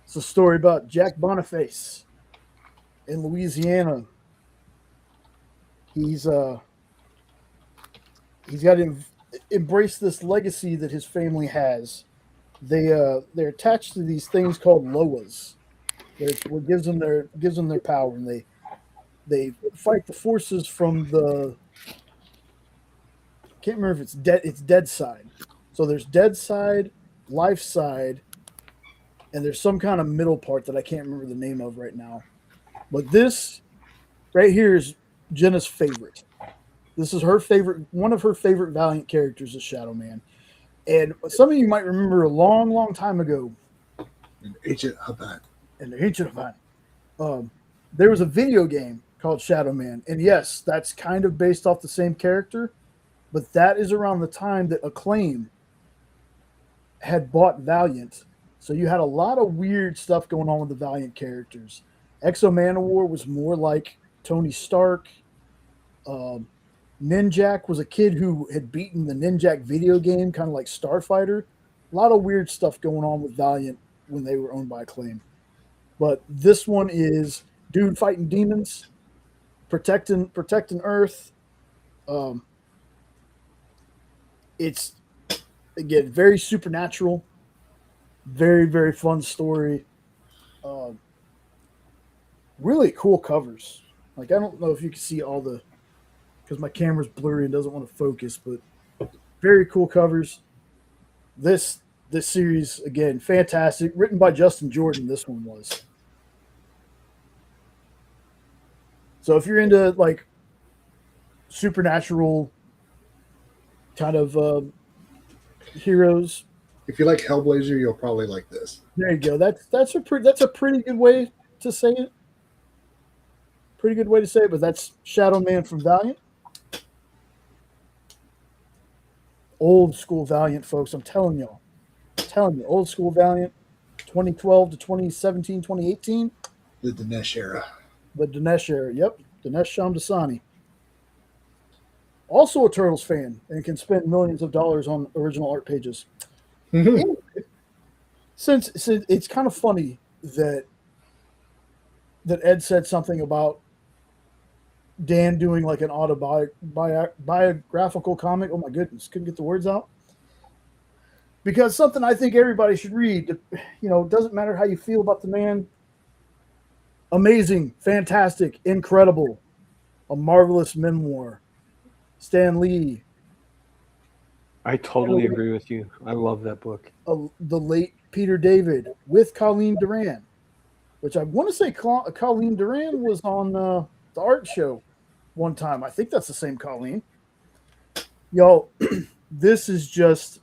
It's a story about Jack Boniface in Louisiana. He's got to embrace this legacy that his family has. They're attached to these things called Loas. What gives them their power, and they fight the forces from the. Can't remember if it's dead side. So there's dead side, life side, and there's some kind of middle part that I can't remember the name of right now. But this right here is Jenna's favorite. This is her favorite. One of her favorite Valiant characters is Shadow Man, and some of you might remember a long, long time ago. Agent Haban. And the Ancient Haban. There was a video game called Shadow Man, and yes, that's kind of based off the same character, but that is around the time that Acclaim had bought Valiant, so you had a lot of weird stuff going on with the Valiant characters. Exo Manowar was more like Tony Stark. Ninjak was a kid who had beaten the Ninjak video game, kind of like Starfighter. A lot of weird stuff going on with Valiant when they were owned by Acclaim. But this one is dude fighting demons, protecting Earth. It's again very supernatural, very, very fun story. Really cool covers. Like I don't know if you can see all the, because my camera's blurry and doesn't want to focus, but very cool covers. This series again, fantastic. Written by Justin Jordan. This one was. So if you're into like supernatural kind of heroes, if you like Hellblazer, you'll probably like this. There you go. That's a pretty good way to say it. Pretty good way to say it. But that's Shadow Man from Valiant. Old school Valiant, folks. I'm telling you, old school Valiant, 2012 to 2017, 2018. The Dinesh era. The Dinesh era, yep. Dinesh Shamdasani. Also a Turtles fan and can spend millions of dollars on original art pages. Anyway, since it's kind of funny that Ed said something about Dan doing like an biographical comic. Oh my goodness, couldn't get the words out. Because something I think everybody should read. You know, it doesn't matter how you feel about the man. Amazing, fantastic, incredible, a marvelous memoir. Stan Lee. I totally agree with you. I love that book. The late Peter David with Colleen Duran, which I want to say Colleen Duran was on the art show one time. I think that's the same Colleen. Yo, this is just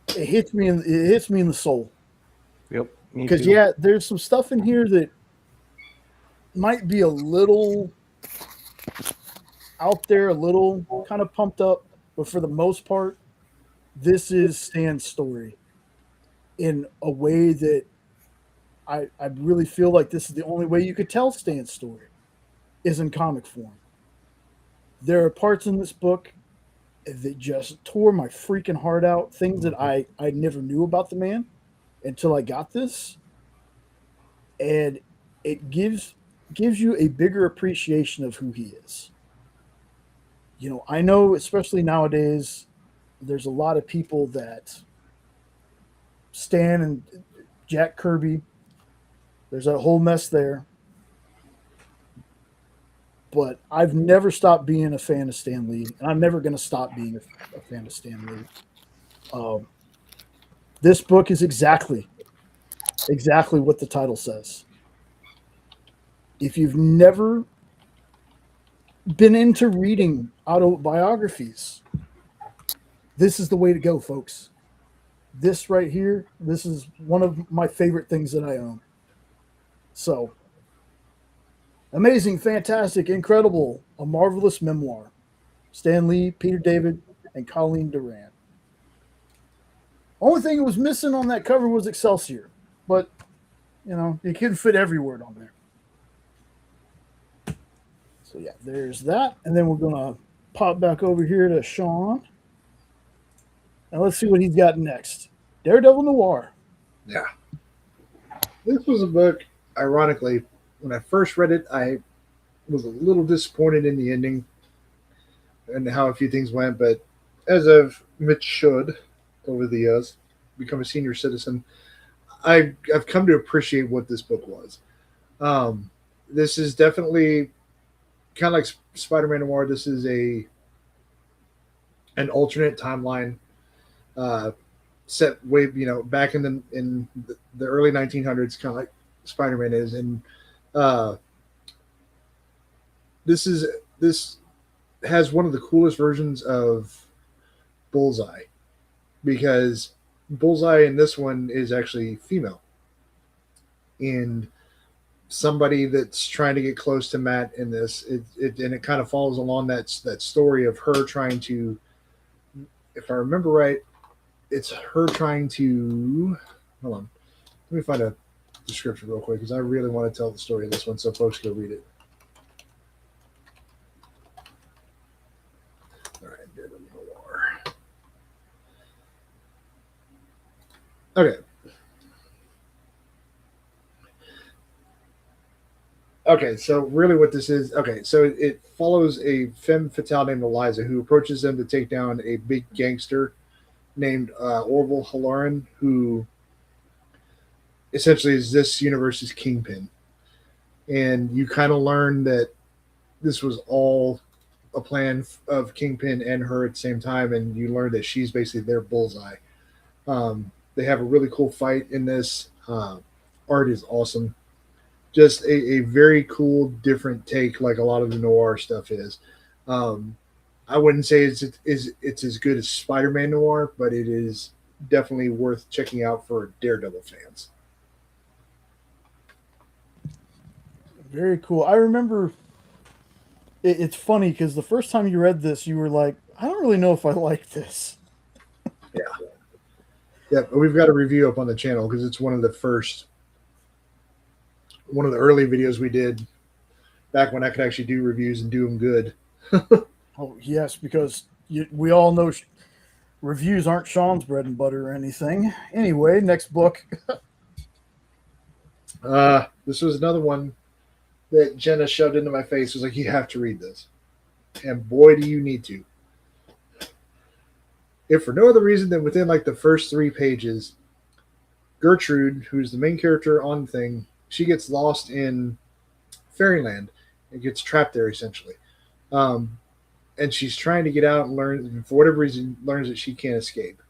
it hits me in the soul. Yep. Because yeah, there's some stuff in here that might be a little out there, a little kind of pumped up, but for the most part, this is Stan's story in a way that I really feel like this is the only way you could tell Stan's story is in comic form. There are parts in this book that just tore my freaking heart out, things that I never knew about the man until I got this. And it gives you a bigger appreciation of who he is. You know, I know, especially nowadays, there's a lot of people that Stan and Jack Kirby, there's a whole mess there. But I've never stopped being a fan of Stan Lee, and I'm never going to stop being a fan of Stan Lee. This book is exactly what the title says. If you've never been into reading autobiographies, this is the way to go, folks. This right here, this is one of my favorite things that I own. So, amazing, fantastic, incredible, a marvelous memoir. Stan Lee, Peter David, and Colleen Duran. Only thing that was missing on that cover was Excelsior, but you know, you couldn't fit every word on there. So yeah, there's that. And then we're going to pop back over here to Sean. And let's see what he's got next. Daredevil Noir. Yeah. This was a book, ironically, when I first read it, I was a little disappointed in the ending and how a few things went. But as I've matured over the years, become a senior citizen, I've come to appreciate what this book was. This is definitely kind of like Spider-Man Noir. This is an alternate timeline set way, back in the early 1900s, kind of like Spider-Man is. And this has one of the coolest versions of Bullseye, because Bullseye in this one is actually female, and somebody that's trying to get close to Matt in this. It kind of follows along that story of her trying to, if I remember right, it's her trying to, hold on, let me find a description real quick, because I really want to tell the story of this one so folks can read it. All right, Daredevil Noir. Okay. Okay, so really what this is, so it follows a femme fatale named Eliza who approaches them to take down a big gangster named Orville Halloran, who essentially is this universe's kingpin. And you kind of learn that this was all a plan of Kingpin and her at the same time, and you learn that she's basically their bullseye. They have a really cool fight in this. Art is awesome. Just a very cool, different take, like a lot of the noir stuff is. I wouldn't say it's as good as Spider-Man Noir, but it is definitely worth checking out for Daredevil fans. Very cool. I remember it's funny because the first time you read this, you were like, I don't really know if I like this. Yeah. Yeah, but we've got a review up on the channel because it's one of the early videos we did back when I could actually do reviews and do them good. Oh, yes, because we all know reviews aren't Sean's bread and butter or anything. Anyway, next book. This was another one that Jenna shoved into my face. Was like, you have to read this. And boy, do you need to. If for no other reason than within like the first 3 pages, Gertrude, who's the main character on the thing, she gets lost in fairyland and gets trapped there essentially. And she's trying to get out and learn, and for whatever reason, learns that she can't escape.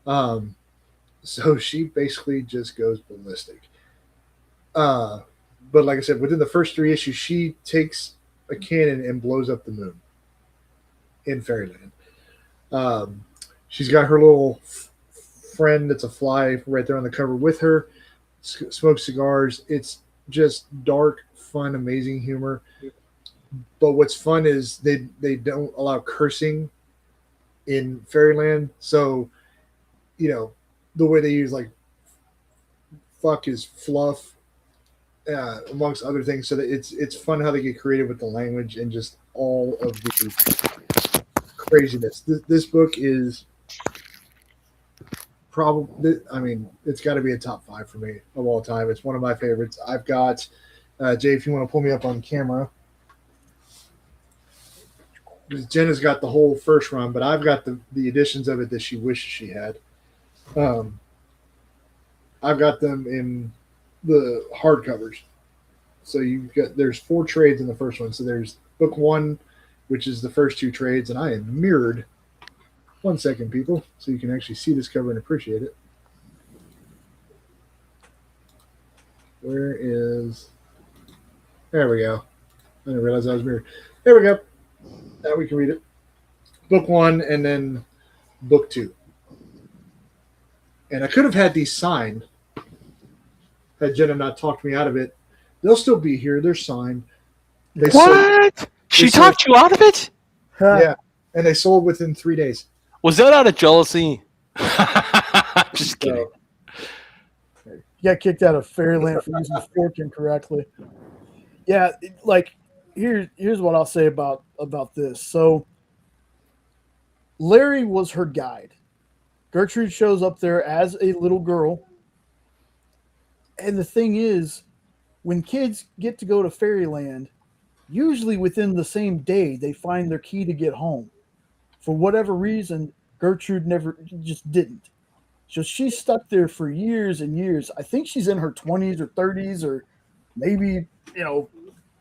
So she basically just goes ballistic. But like I said, within the first 3 issues, she takes a cannon and blows up the moon in fairyland. She's got her little friend that's a fly right there on the cover with her, smokes cigars. It's just dark, fun, amazing humor. But what's fun is they don't allow cursing in fairyland. So, the way they use like fuck is fluff, amongst other things. So that it's fun how they get creative with the language and just all of the craziness. This book is probably, it's got to be a top 5 for me of all time. It's one of my favorites. I've got, Jay, if you want to pull me up on camera, Jenna's got the whole first run, but I've got the editions of it that she wishes she had. I've got them in the hardcovers. So there's 4 trades in the first one. So there's book 1, which is the first 2 trades, and I am mirrored. 1 second, people, so you can actually see this cover and appreciate it. There we go. I didn't realize I was mirrored. There we go. Now we can read it. Book 1 and then book 2. And I could have had these signed had Jenna not talked me out of it. They'll still be here. They're signed. She talked you out of it? Yeah. And they sold within 3 days. Was that out of jealousy? Just kidding. You got kicked out of Fairyland for using fork incorrectly. Yeah, here's what I'll say about this. So Larry was her guide. Gertrude shows up there as a little girl. And the thing is, when kids get to go to Fairyland, usually within the same day, they find their key to get home. For whatever reason, Gertrude just didn't. So she's stuck there for years and years. I think she's in her 20s or 30s or maybe,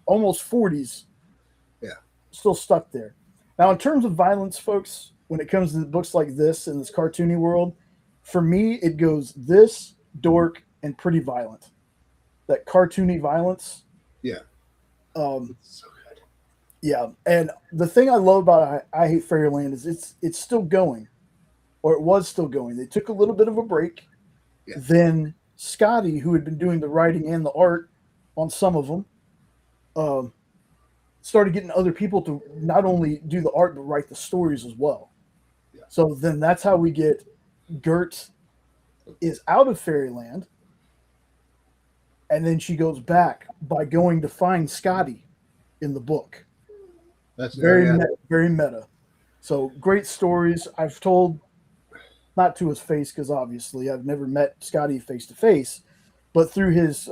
almost 40s. Yeah. Still stuck there. Now, in terms of violence, folks, when it comes to books like this in this cartoony world, for me, it goes this, dork, and pretty violent. That cartoony violence. Yeah. So good. Yeah. And the thing I love about I Hate Fairyland is it's still going. Or it was still going. They took a little bit of a break. Yeah. Then Scotty, who had been doing the writing and the art on some of them, started getting other people to not only do the art, but write the stories as well. Yeah. So then that's how we get Gert is out of Fairyland. And then she goes back by going to find Scotty in the book. That's very meta. So great stories. I've told, not to his face, because obviously I've never met Scotty face to face, but through his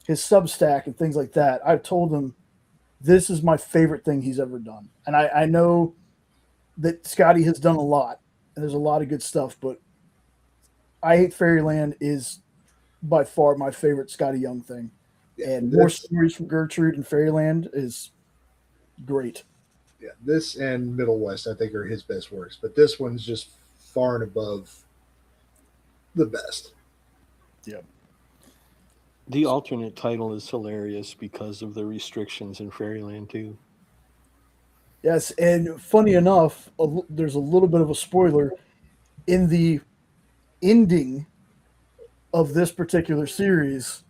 Substack and things like that, I've told him this is my favorite thing he's ever done. And I know that Scotty has done a lot, and there's a lot of good stuff, but I Hate Fairyland is by far my favorite Scotty Young thing. And more stories from Gertrude and Fairyland is great. Yeah, this and Middle West, I think, are his best works. But this one's just far and above the best. Yeah. The alternate title is hilarious because of the restrictions in Fairyland, too. Yes, and funny enough, there's a little bit of a spoiler. In the ending of this particular series,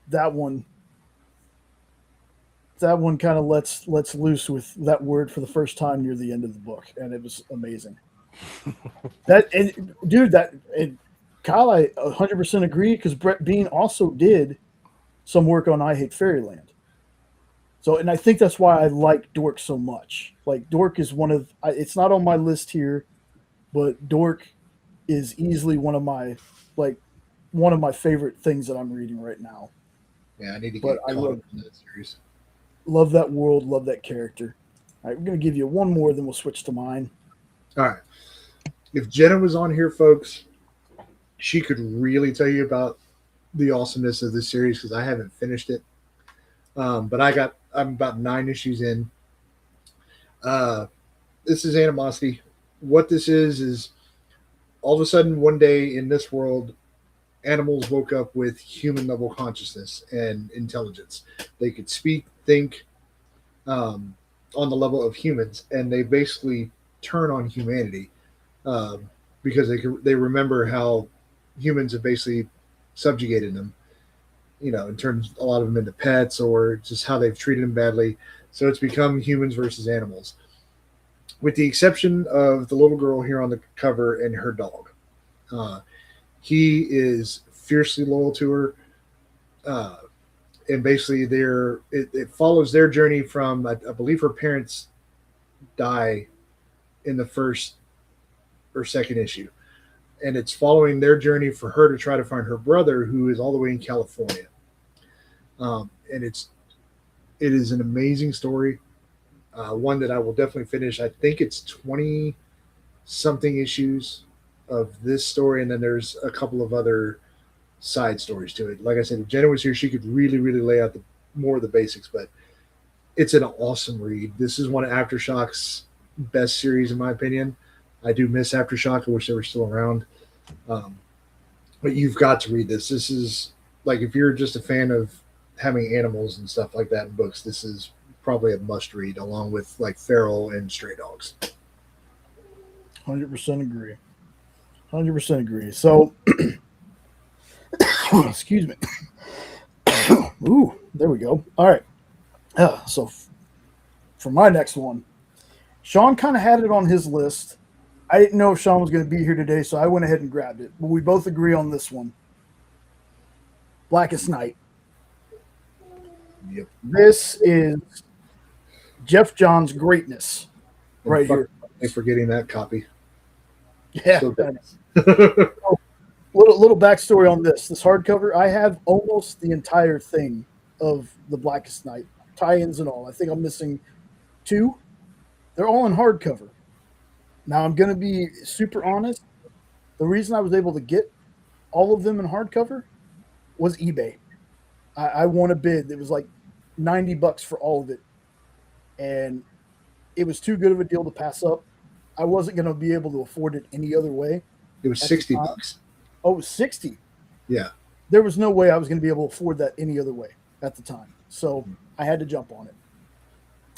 that one kind of lets loose with that word for the first time near the end of the book, and it was amazing. Kyle, I 100% agree, because Brett Bean also did some work on I Hate Fairyland. So, and I think that's why I like Dork so much. Like, Dork is it's not on my list here, but Dork is easily one of my favorite things that I'm reading right now. Yeah, I need to get caught up in that series. Love that world, love that character. All right, we're going to give you one more, then we'll switch to mine. All right. If Jenna was on here, folks, she could really tell you about the awesomeness of this series because I haven't finished it. But I'm about 9 issues in. This is animosity. What this is all of a sudden one day in this world, animals woke up with human level consciousness and intelligence. They could speak, think, on the level of humans, and they basically turn on humanity because they remember how humans have basically subjugated them, and turned a lot of them into pets or just how they've treated them badly. So it's become humans versus animals, with the exception of the little girl here on the cover and her dog. He is fiercely loyal to her. And basically it follows their journey from, I believe her parents die in the first or second issue. And it's following their journey for her to try to find her brother, who is all the way in California. And it is an amazing story. One that I will definitely finish. I think it's 20 something issues of this story. And then there's a couple of other side stories to it. Like I said, if Jenna was here, she could really, really lay out more of the basics, but it's an awesome read. This is one of Aftershock's best series, in my opinion. I do miss Aftershock. I wish they were still around. But you've got to read this. This is like, if you're just a fan of having animals and stuff like that in books, this is probably a must read, along with like Feral and Stray Dogs. 100% agree. 100% agree. So, excuse me. Ooh, there we go. All right. So, for my next one, Sean kind of had it on his list. I didn't know if Sean was going to be here today, so I went ahead and grabbed it. But we both agree on this one. Blackest Night. Yep. This is Jeff John's greatness right here. Thanks for getting that copy. Yeah. So little backstory on this hardcover. I have almost the entire thing of the Blackest Night, tie-ins and all. I think I'm missing 2. They're all in hardcover. Now I'm going to be super honest. The reason I was able to get all of them in hardcover was eBay. I won a bid that was like $90 for all of it, and it was too good of a deal to pass up. I wasn't going to be able to afford it any other way. It was $60. Oh, it was 60. Yeah. There was no way I was going to be able to afford that any other way at the time. So I had to jump on it.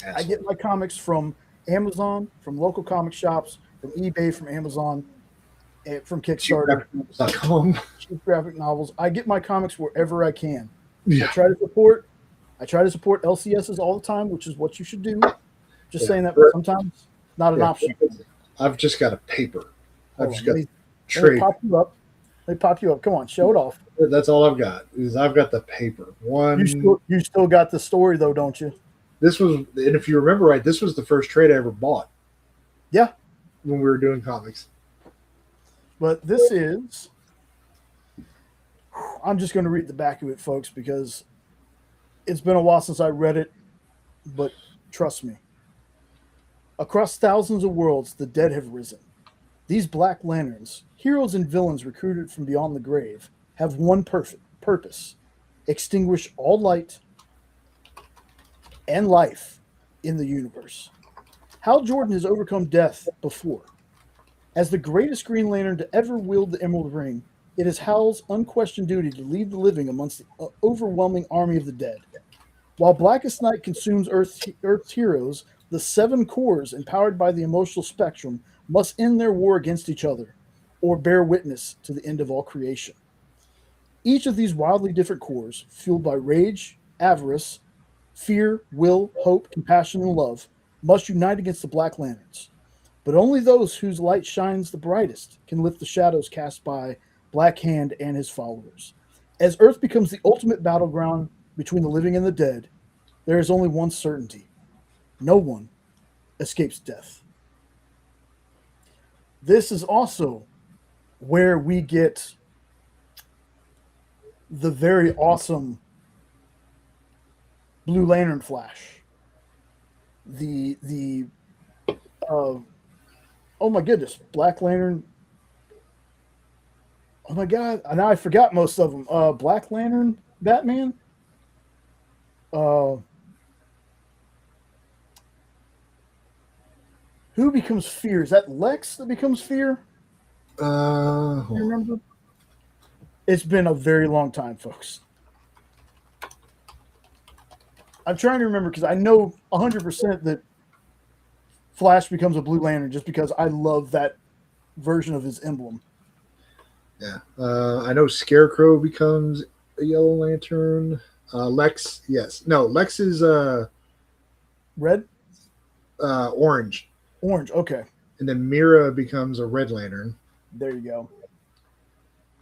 Absolutely. I get my comics from Amazon, from local comic shops, from eBay, from Amazon, from Kickstarter. Cheap graphic novels. I get my comics wherever I can. Yeah. I try to support LCSs all the time, which is what you should do. Just saying that, but sometimes not an option. I've just got a paper. I've just got trade. They pop you up. Come on, show it off. That's all I've got. I've got the paper. You still got the story though, don't you? This was, and if you remember right, this was the first trade I ever bought. Yeah. When we were doing comics. But this is, I'm just going to read the back of it, folks, because it's been a while since I read it, but trust me. Across thousands of worlds, the dead have risen. These Black Lanterns, heroes and villains recruited from beyond the grave, have one purpose: extinguish all light and life in the universe. Hal Jordan has overcome death before. As the greatest Green Lantern to ever wield the Emerald Ring, it is Hal's unquestioned duty to lead the living amongst the overwhelming army of the dead. While Blackest Night consumes Earth's heroes, the 7 cores empowered by the emotional spectrum must end their war against each other, or bear witness to the end of all creation. Each of these wildly different cores, fueled by rage, avarice, fear, will, hope, compassion, and love, must unite against the Black Lanterns. But only those whose light shines the brightest can lift the shadows cast by Black Hand and his followers. As Earth becomes the ultimate battleground between the living and the dead, there is only one certainty: no one escapes death. This is also where we get the very awesome Blue Lantern Flash. Oh my goodness, Black Lantern. Oh my God! Now I forgot most of them. Black Lantern, Batman. Who becomes Fear? Is that Lex that becomes Fear? You remember? It's been a very long time, folks. I'm trying to remember because I know 100% that Flash becomes a Blue Lantern just because I love that version of his emblem. Yeah. I know Scarecrow becomes a Yellow Lantern. Lex, yes. No, Lex is Red? Orange. Orange, okay. And then Mira becomes a Red Lantern. There you go.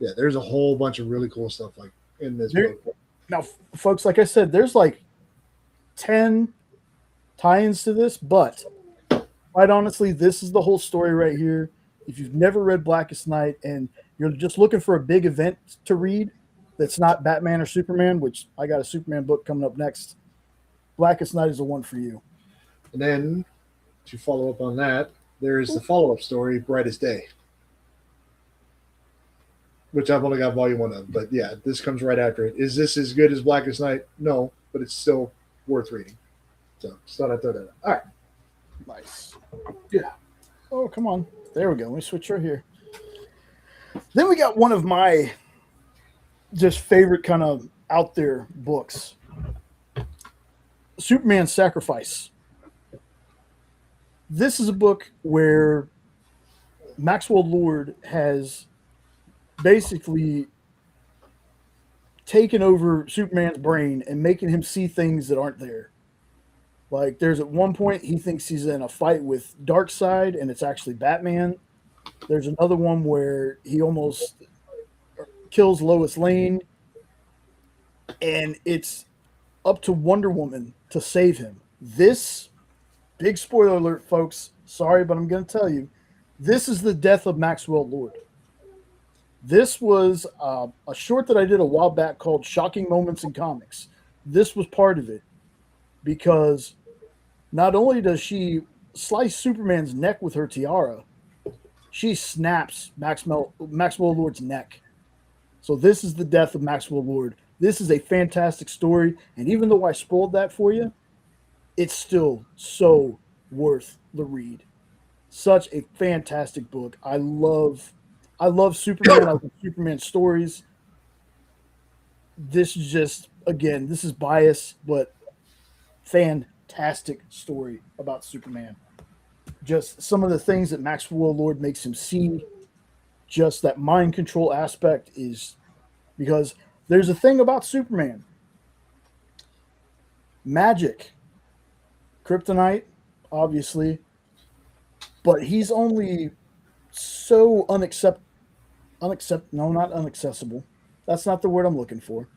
Yeah, there's a whole bunch of really cool stuff like in this book. Now, folks, like I said, there's like 10 tie-ins to this, but quite honestly, this is the whole story right here. If you've never read Blackest Night and you're just looking for a big event to read that's not Batman or Superman, which I got a Superman book coming up next, Blackest Night is the one for you. And then to follow up on that, there is the follow-up story, Brightest Day, which I've only got volume 1 of. But yeah, this comes right after it. Is this as good as Blackest Night? No, but it's still worth reading. So just thought I'd throw that out. All right. Nice. Yeah. Oh, come on. There we go. Let me switch right here. Then we got one of my just favorite kind of out there books, Superman Sacrifice. This is a book where Maxwell Lord has basically taken over Superman's brain and making him see things that aren't there. Like there's at one point he thinks he's in a fight with Darkseid and it's actually Batman. There's another one where he almost kills Lois Lane and it's up to Wonder Woman to save him. This, big spoiler alert, folks. Sorry, but I'm going to tell you. This is the death of Maxwell Lord. This was a short that I did a while back called Shocking Moments in Comics. This was part of it because not only does she slice Superman's neck with her tiara, she snaps Maxwell Lord's neck. So this is the death of Maxwell Lord. This is a fantastic story, and even though I spoiled that for you, it's still so worth the read. Such a fantastic book. I love Superman. I love Superman stories. This is just, again, this is bias, but fantastic story about Superman. Just some of the things that Maxwell Lord makes him see, just that mind control aspect is because there's a thing about Superman. Magic, kryptonite, obviously, but he's only so not inaccessible. That's not the word I'm looking for.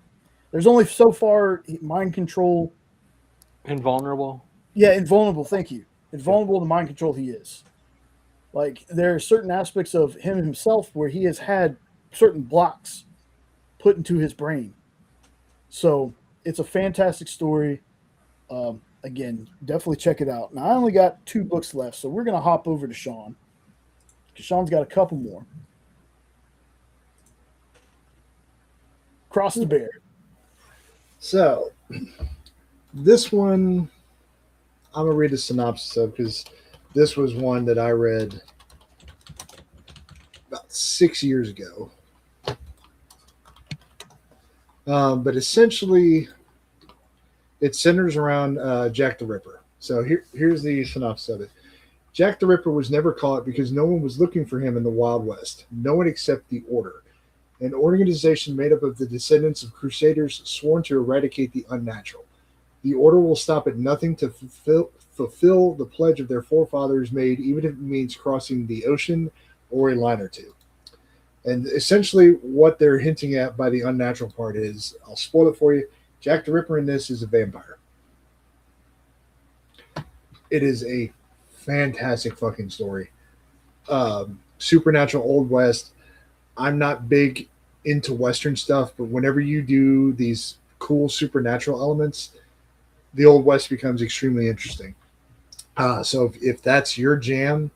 There's only so far mind control. Invulnerable. Yeah, invulnerable. Thank you. Invulnerable to mind control he is. Like there are certain aspects of him himself where he has had certain blocks put into his brain. So it's a fantastic story. Again, definitely check it out. Now I only got 2 books left, so we're gonna hop over to Sean. Because Sean's got a couple more. Cross the Bear. So this one I'm gonna read the synopsis of because this was one that I read about 6 years ago. But essentially, it centers around Jack the Ripper. So here's the synopsis of it. Jack the Ripper was never caught because no one was looking for him in the Wild West. No one except the Order, an organization made up of the descendants of crusaders sworn to eradicate the unnatural. The Order will stop at nothing to fulfill the pledge of their forefathers made, even if it means crossing the ocean or a line or two. And essentially what they're hinting at by the unnatural part is, I'll spoil it for you, Jack the Ripper in this is a vampire. It is a fantastic fucking story. Supernatural Old West. I'm not big into Western stuff, but whenever you do these cool supernatural elements, the Old West becomes extremely interesting. So if that's your jam,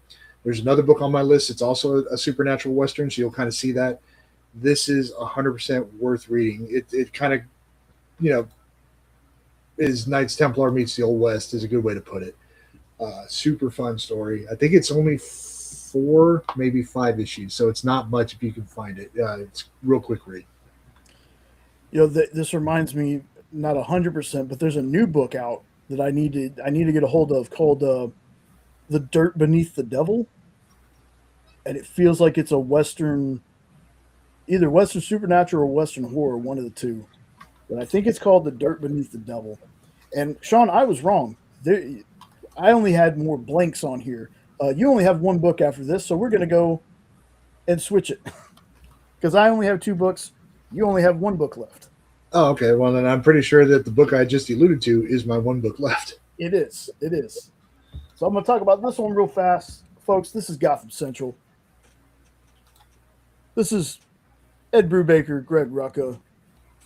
there's another book on my list. It's also a supernatural Western, so you'll kind of see that. this is 100% worth reading. It kind of, is Knights Templar meets the Old West is a good way to put it. Super fun story. I think it's only 4, maybe 5 issues, so it's not much if you can find it. It's real quick read. This reminds me, not 100%, but there's a new book out that I need to get a hold of called "The Dirt Beneath the Devil," and it feels like it's a Western, either Western supernatural or Western horror, one of the two. But I think it's called "The Dirt Beneath the Devil." And Sean, I was wrong. I only had more blanks on here. You only have one book after this, so we're going to go and switch it because I only have 2 books. You only have 1 book left. Oh, okay. Well, then I'm pretty sure that the book I just alluded to is my 1 book left. It is. It is. So I'm going to talk about this one real fast. Folks, this is Gotham Central. This is Ed Brubaker, Greg Rucka,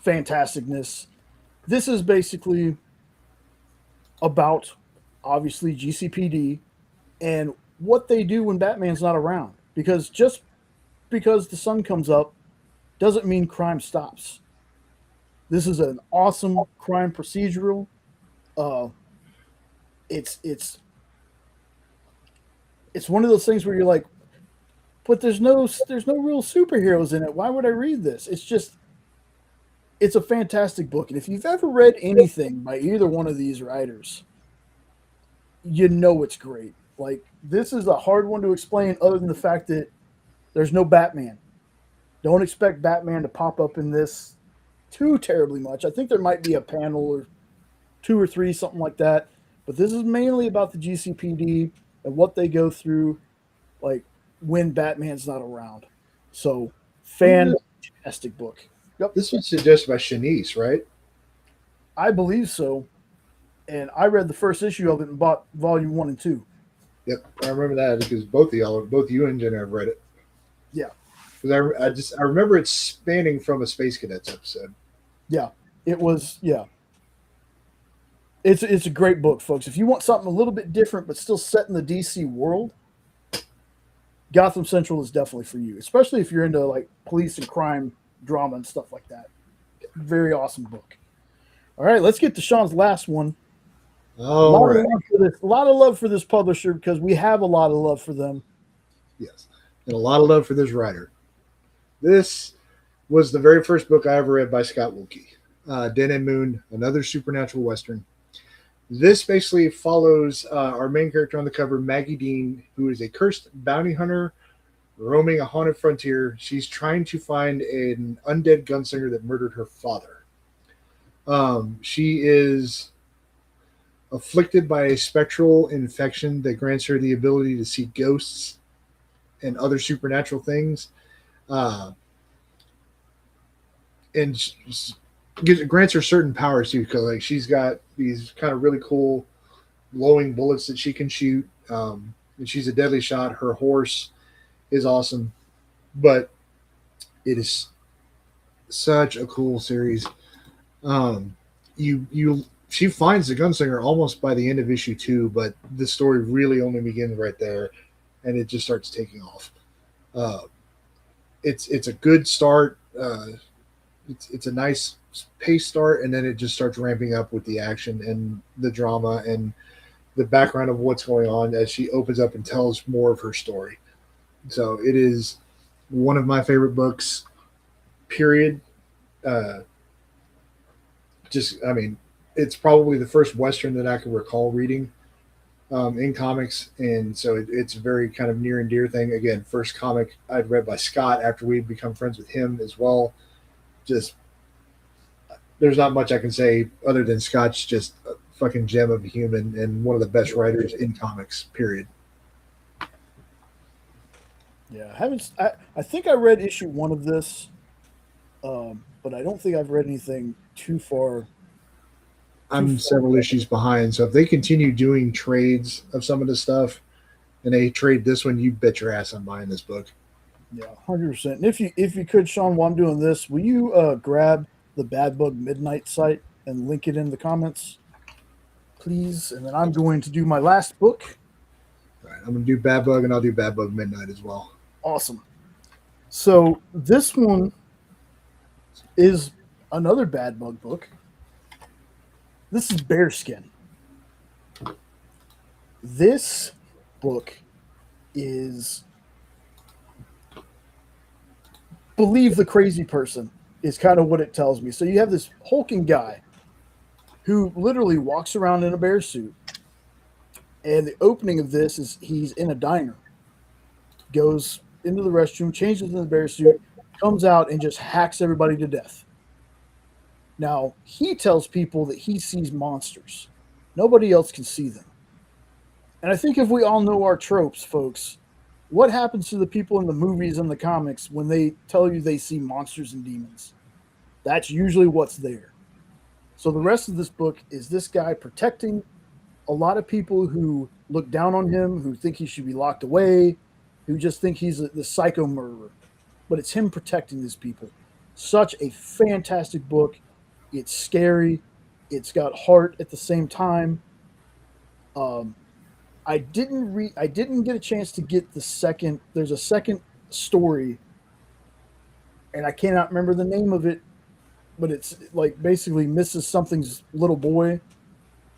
fantasticness. This is basically about, obviously, GCPD and what they do when Batman's not around. Because just because the sun comes up doesn't mean crime stops. This is an awesome crime procedural. It's one of those things where you're like, but there's no real superheroes in it. Why would I read this? It's a fantastic book. And if you've ever read anything by either one of these writers, you know it's great. Like, this is a hard one to explain other than the fact that there's no Batman. Don't expect Batman to pop up in this too terribly much. I think there might be a panel or 2 or 3, something like that. But this is mainly about the GCPD and what they go through, like, when Batman's not around. So, fantastic book. Yep. This was suggested by Shanice, right? I believe so. And I read the first issue of it and bought volume 1 and 2. Yep, I remember that because both you and Jenna have read it. Yeah. Because I remember it spanning from a Space Cadets episode. Yeah, it was. Yeah, it's a great book, folks. If you want something a little bit different but still set in the DC world, Gotham Central is definitely for you. Especially if you're into like police and crime drama and stuff like that. Very awesome book. All right, let's get to Sean's last one. All right. A lot of love for this publisher because we have a lot of love for them. Yes, and a lot of love for this writer. This was the very first book I ever read by Scott Wilkie. Den and Moon, another supernatural Western. This basically follows our main character on the cover, Maggie Dean, who is a cursed bounty hunter roaming a haunted frontier. She's trying to find an undead gunslinger that murdered her father. She is afflicted by a spectral infection that grants her the ability to see ghosts and other supernatural things. And grants her certain powers too, because like she's got these kind of really cool glowing bullets that she can shoot, and she's a deadly shot. Her horse is awesome, but it is such a cool series. She finds the gunslinger almost by the end of issue 2, but the story really only begins right there, and it just starts taking off. It's a good start. It's a nice pace start, and then it just starts ramping up with the action and the drama and the background of what's going on as she opens up and tells more of her story. So it is one of my favorite books, period. It's probably the first Western that I can recall reading in comics, and so it's a very kind of near and dear thing. Again, first comic I'd read by Scott after we'd become friends with him as well. Just, there's not much I can say other than Scott's just a fucking gem of a human and one of the best writers in comics, period. Yeah, I think I read issue 1 of this, but I don't think I've read anything too far. I'm several issues behind, so if they continue doing trades of some of the stuff and they trade this one, you bet your ass I'm buying this book. Yeah, 100%. And if you could, Sean, while I'm doing this, will you grab the Bad Bug Midnight site and link it in the comments, please? And then I'm going to do my last book. All right, I'm going to do Bad Bug, and I'll do Bad Bug Midnight as well. Awesome. So this one is another bad bug book. This is Bearskin. This book is believe the crazy person is kind of what it tells me. So you have this hulking guy who literally walks around in a bear suit. And the opening of this is he's in a diner, goes into the restroom, changes in the bear suit, comes out and just hacks everybody to death. Now, he tells people that he sees monsters. Nobody else can see them. And I think if we all know our tropes, folks, what happens to the people in the movies and the comics when they tell you they see monsters and demons? That's usually what's there. So the rest of this book is this guy protecting a lot of people who look down on him, who think he should be locked away, who just think he's the psycho murderer. But it's him protecting these people. Such a fantastic book. It's scary. It's got heart at the same time. I didn't get a chance to get the second. There's a second story, and I cannot remember the name of it, but it's like basically Mrs. Something's little boy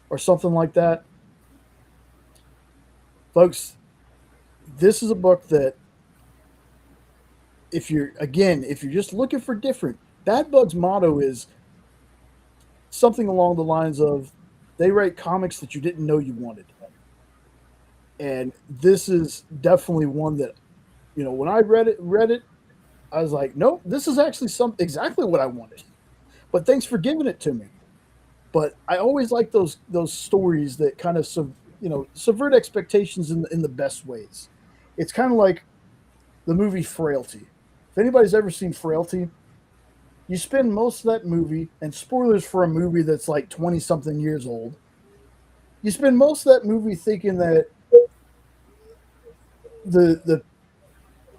or something like that. Folks, this is a book that if you're just looking for different, Bad Bug's motto is something along the lines of they write comics that you didn't know you wanted. And this is definitely one that, when I read it, I was like, nope, this is actually exactly what I wanted. But thanks for giving it to me. But I always like those stories that kind of subvert expectations in the best ways. It's kind of like the movie Frailty. If anybody's ever seen Frailty, you spend most of that movie, and spoilers for a movie that's like 20-something years old, you spend most of that movie thinking that the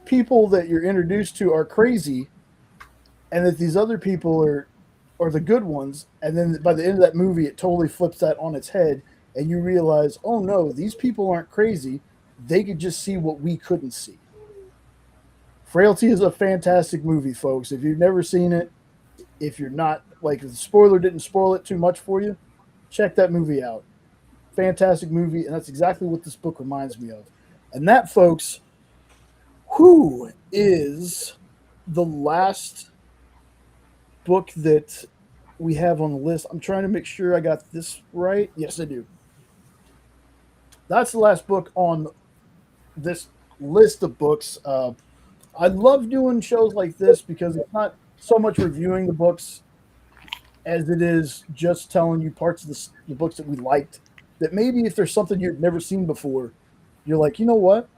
people that you're introduced to are crazy, and that these other people are the good ones. And then by the end of that movie, it totally flips that on its head, and you realize, oh no, these people aren't crazy. They could just see what we couldn't see. Frailty is a fantastic movie, folks. If you've never seen it, if you're not, like, if the spoiler didn't spoil it too much for you, check that movie out. Fantastic movie, and that's exactly what this book reminds me of. And that, folks, who is the last book that we have on the list? I'm trying to make sure I got this right. Yes, I do. That's the last book on this list of books. I love doing shows like this because it's not so much reviewing the books as it is just telling you parts of the books that we liked, that maybe if there's something you've never seen before, you're like, you know what?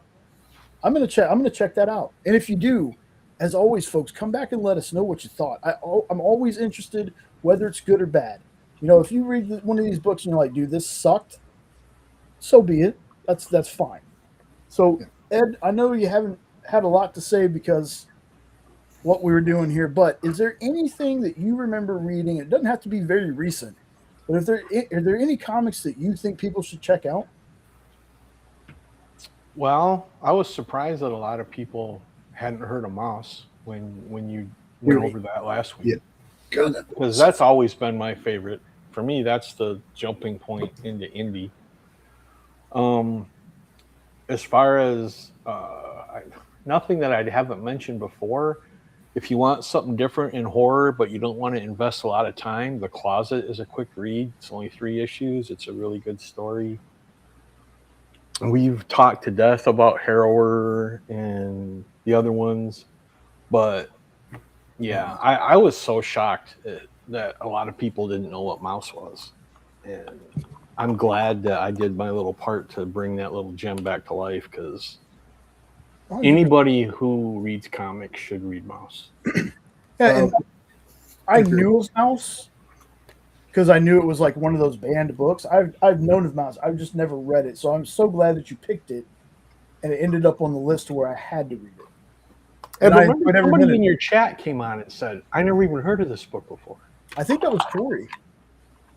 I'm going to check that out. And if you do, as always, folks, come back and let us know what you thought. I'm always interested, whether it's good or bad. If you read one of these books and you're like, dude, this sucked, so be it. That's fine. So, Ed, I know you haven't had a lot to say because what we were doing here, but is there anything that you remember reading? It doesn't have to be very recent, but are there any comics that you think people should check out? Well, I was surprised that a lot of people hadn't heard of Mouse when you went over that last week. Yeah. Because that's always been my favorite. For me, that's the jumping point into indie. As far as nothing that I haven't mentioned before, if you want something different in horror, but you don't want to invest a lot of time, The Closet is a quick read. It's only 3 issues. It's a really good story. We've talked to death about Harrower and the other ones, but yeah, I was so shocked that a lot of people didn't know what Mouse was. And I'm glad that I did my little part to bring that little gem back to life, because anybody who reads comics should read Mouse. Yeah, and I knew of Mouse because I knew it was like one of those banned books. I've known of Mouse. I've just never read it. So I'm so glad that you picked it, and it ended up on the list where I had to read it. And somebody in your chat came on and said, I never even heard of this book before. I think that was Corey.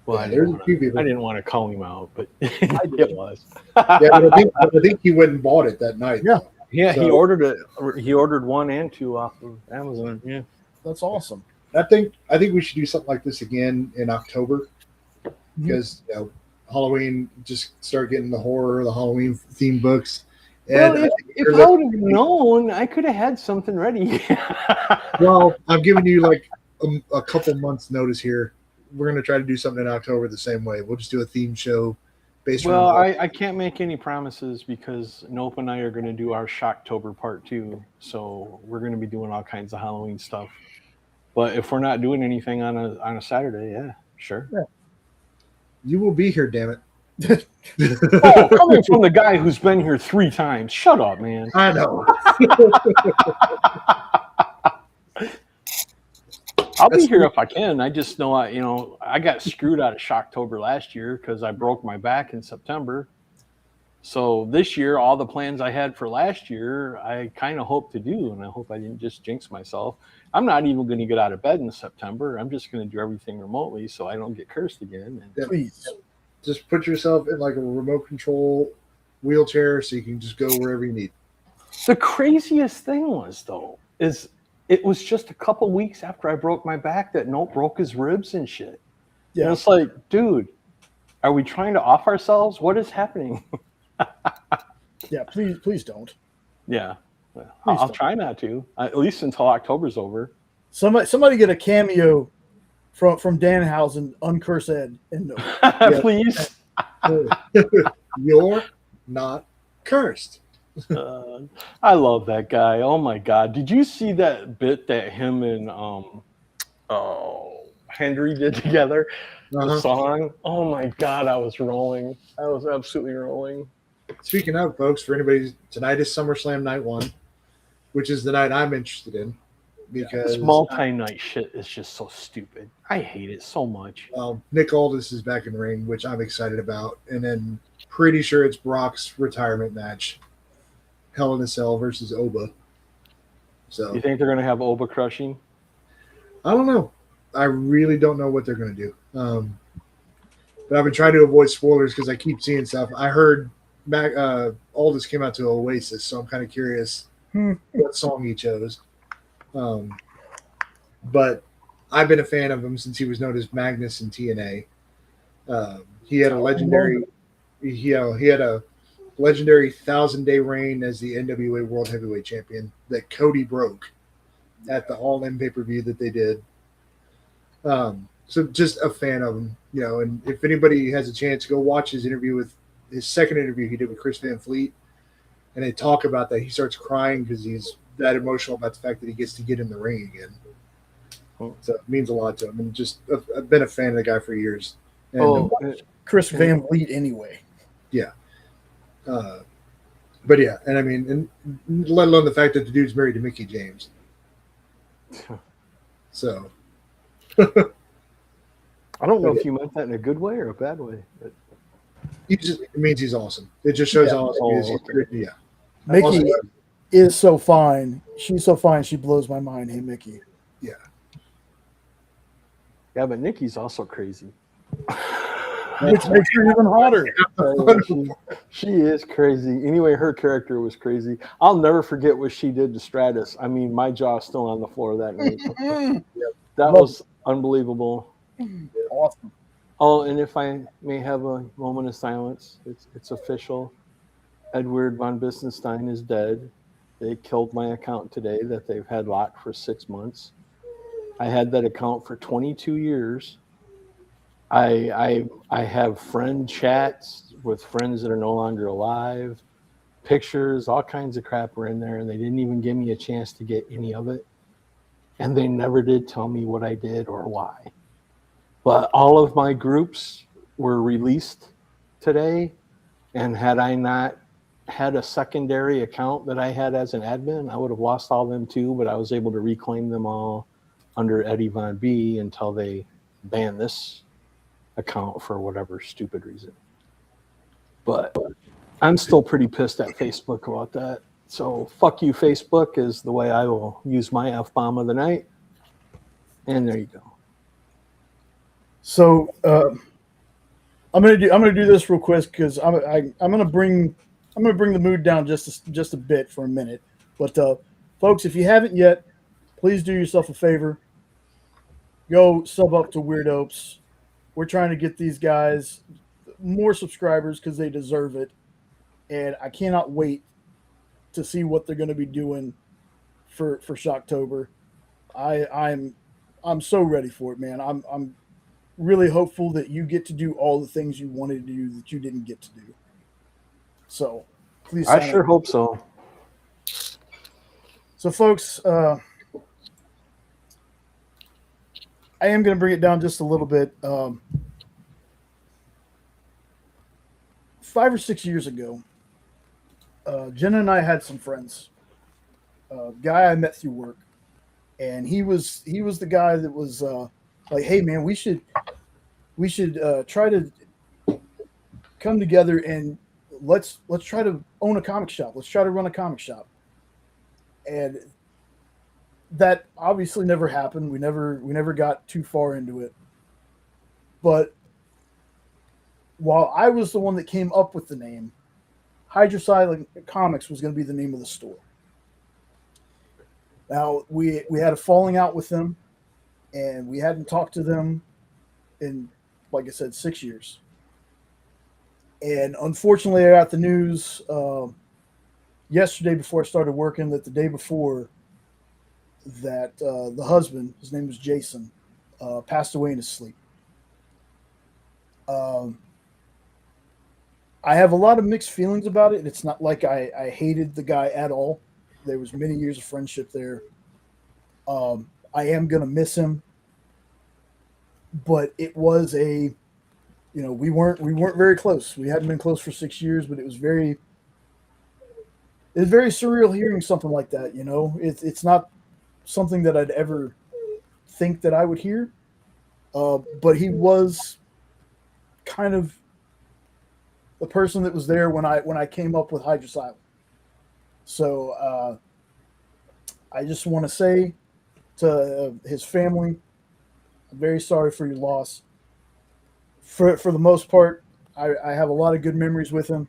Well, I didn't want to call him out, but it was. Yeah, but I think he went and bought it that night. Yeah. Yeah, So, he ordered it. He ordered 1 and 2 off of Amazon. Yeah, That's awesome. I think we should do something like this again in October because Halloween, just start getting the Halloween themed books. Well, And if I would have known, I could have had something ready. well, I'm giving you like a couple months notice here. We're going to try to do something in October the same way. We'll just do a theme show based Well, on. I can't make any promises because Nope and I are going to do our Shocktober Part 2. So we're going to be doing all kinds of Halloween stuff. But if we're not doing anything on a Saturday, yeah, sure. Yeah. You will be here, damn it. Oh, coming from the guy who's been here 3 times. Shut up, man. I know. I'll be here if I can. I just know I got screwed out of Shocktober last year because I broke my back in September. So this year, all the plans I had for last year, I kind of hope to do, and I hope I didn't just jinx myself. I'm not even going to get out of bed in September. I'm just going to do everything remotely so I don't get cursed again. And Please. Just put yourself in like a remote control wheelchair so you can just go wherever you need. The craziest thing was, though, is it was just a couple weeks after I broke my back that Nope broke his ribs and shit. Yeah. And it's like, dude, are we trying to off ourselves? What is happening? Yeah, please don't. Yeah. I'll try not to, at least until October's over. Somebody get a cameo from Danhausen, Uncursed Ed. Please. You're not cursed. I love that guy. Oh my God. Did you see that bit that him and Henry did together? The song? Oh my God, I was rolling. I was absolutely rolling. Speaking of, folks, for anybody, tonight is SummerSlam Night 1, which is the night I'm interested in. Because this multi-night shit is just so stupid. I hate it so much. Nick Aldis is back in the ring, which I'm excited about. And then pretty sure it's Brock's retirement match. Hell in a Cell versus Oba. So you think they're going to have Oba crushing? I don't know. I really don't know what they're going to do. But I've been trying to avoid spoilers because I keep seeing stuff. I heard Aldis came out to Oasis, so I'm kind of curious what song he chose. But I've been a fan of him since he was known as Magnus in TNA. He had a legendary 1,000-day reign as the NWA World Heavyweight Champion that Cody broke at the All In pay-per-view that they did. So just a fan of him, and if anybody has a chance, go watch his second interview he did with Chris Van Fleet, and they talk about that. He starts crying because he's that emotional about the fact that he gets to get in the ring again. So it means a lot to him, and just I've been a fan of the guy for years. And, Chris Van Fleet anyway. Yeah. But yeah, and I mean, and let alone the fact that the dude's married to Mickey James. So. I don't know if you meant that in a good way or a bad way. But... it means he's awesome. It just shows how awesome he is. Okay. Yeah. Mickey is so fine. She's so fine. She blows my mind. Hey, Mickey. Yeah. Yeah, but Nikki's also crazy. Which makes her even hotter. She is crazy. Anyway, her character was crazy. I'll never forget what she did to Stratus. I mean, my jaw's still on the floor that night. That was unbelievable. Awesome. Oh, and if I may have a moment of silence, it's official. Edward von Bissenstein is dead. They killed my account today that they've had locked for 6 months. I had that account for 22 years. I have friend chats with friends that are no longer alive, pictures, all kinds of crap were in there, and they didn't even give me a chance to get any of it. And they never did tell me what I did or why. But all of my groups were released today, and had I not had a secondary account that I had as an admin, I would have lost all of them too, but I was able to reclaim them all under Eddie Von B until they banned this account for whatever stupid reason. But I'm still pretty pissed at Facebook about that. So fuck you, Facebook, is the way I will use my F-bomb of the night. And there you go. So I'm gonna do this real quick because I'm gonna bring I'm going to bring the mood down just a bit for a minute. But folks, if you haven't yet, please do yourself a favor. Go sub up to Weird Opes. We're trying to get these guys more subscribers because they deserve it. And I cannot wait to see what they're going to be doing for Shocktober. I'm so ready for it, man. I'm really hopeful that you get to do all the things you wanted to do that you didn't get to do. So please. I sure hope so. So, folks, I am going to bring it down just a little bit. 5 or 6 years ago, Jenna and I had some friends. A guy I met through work, and he was the guy that was like, "Hey, man, we should try to come together and let's try to own a comic shop. Let's try to run a comic shop." And that obviously never happened. We never got too far into it. But while I was the one that came up with the name, Hydra Comics was going to be the name of the store. Now, we had a falling out with them, and we hadn't talked to them in, like I said, 6 years. And unfortunately, I got the news yesterday before I started working that the day before that the husband, his name was Jason, passed away in his sleep. I have a lot of mixed feelings about it. It's not like I hated the guy at all. There was many years of friendship there. I am going to miss him. But it was we weren't very close. We hadn't been close for 6 years, but it was very surreal hearing something like that. It's not something that I'd ever think that I would hear. But he was kind of the person that was there when I came up with Hydra Asylum. So I just want to say to his family, I'm very sorry for your loss. For the most part, I have a lot of good memories with him.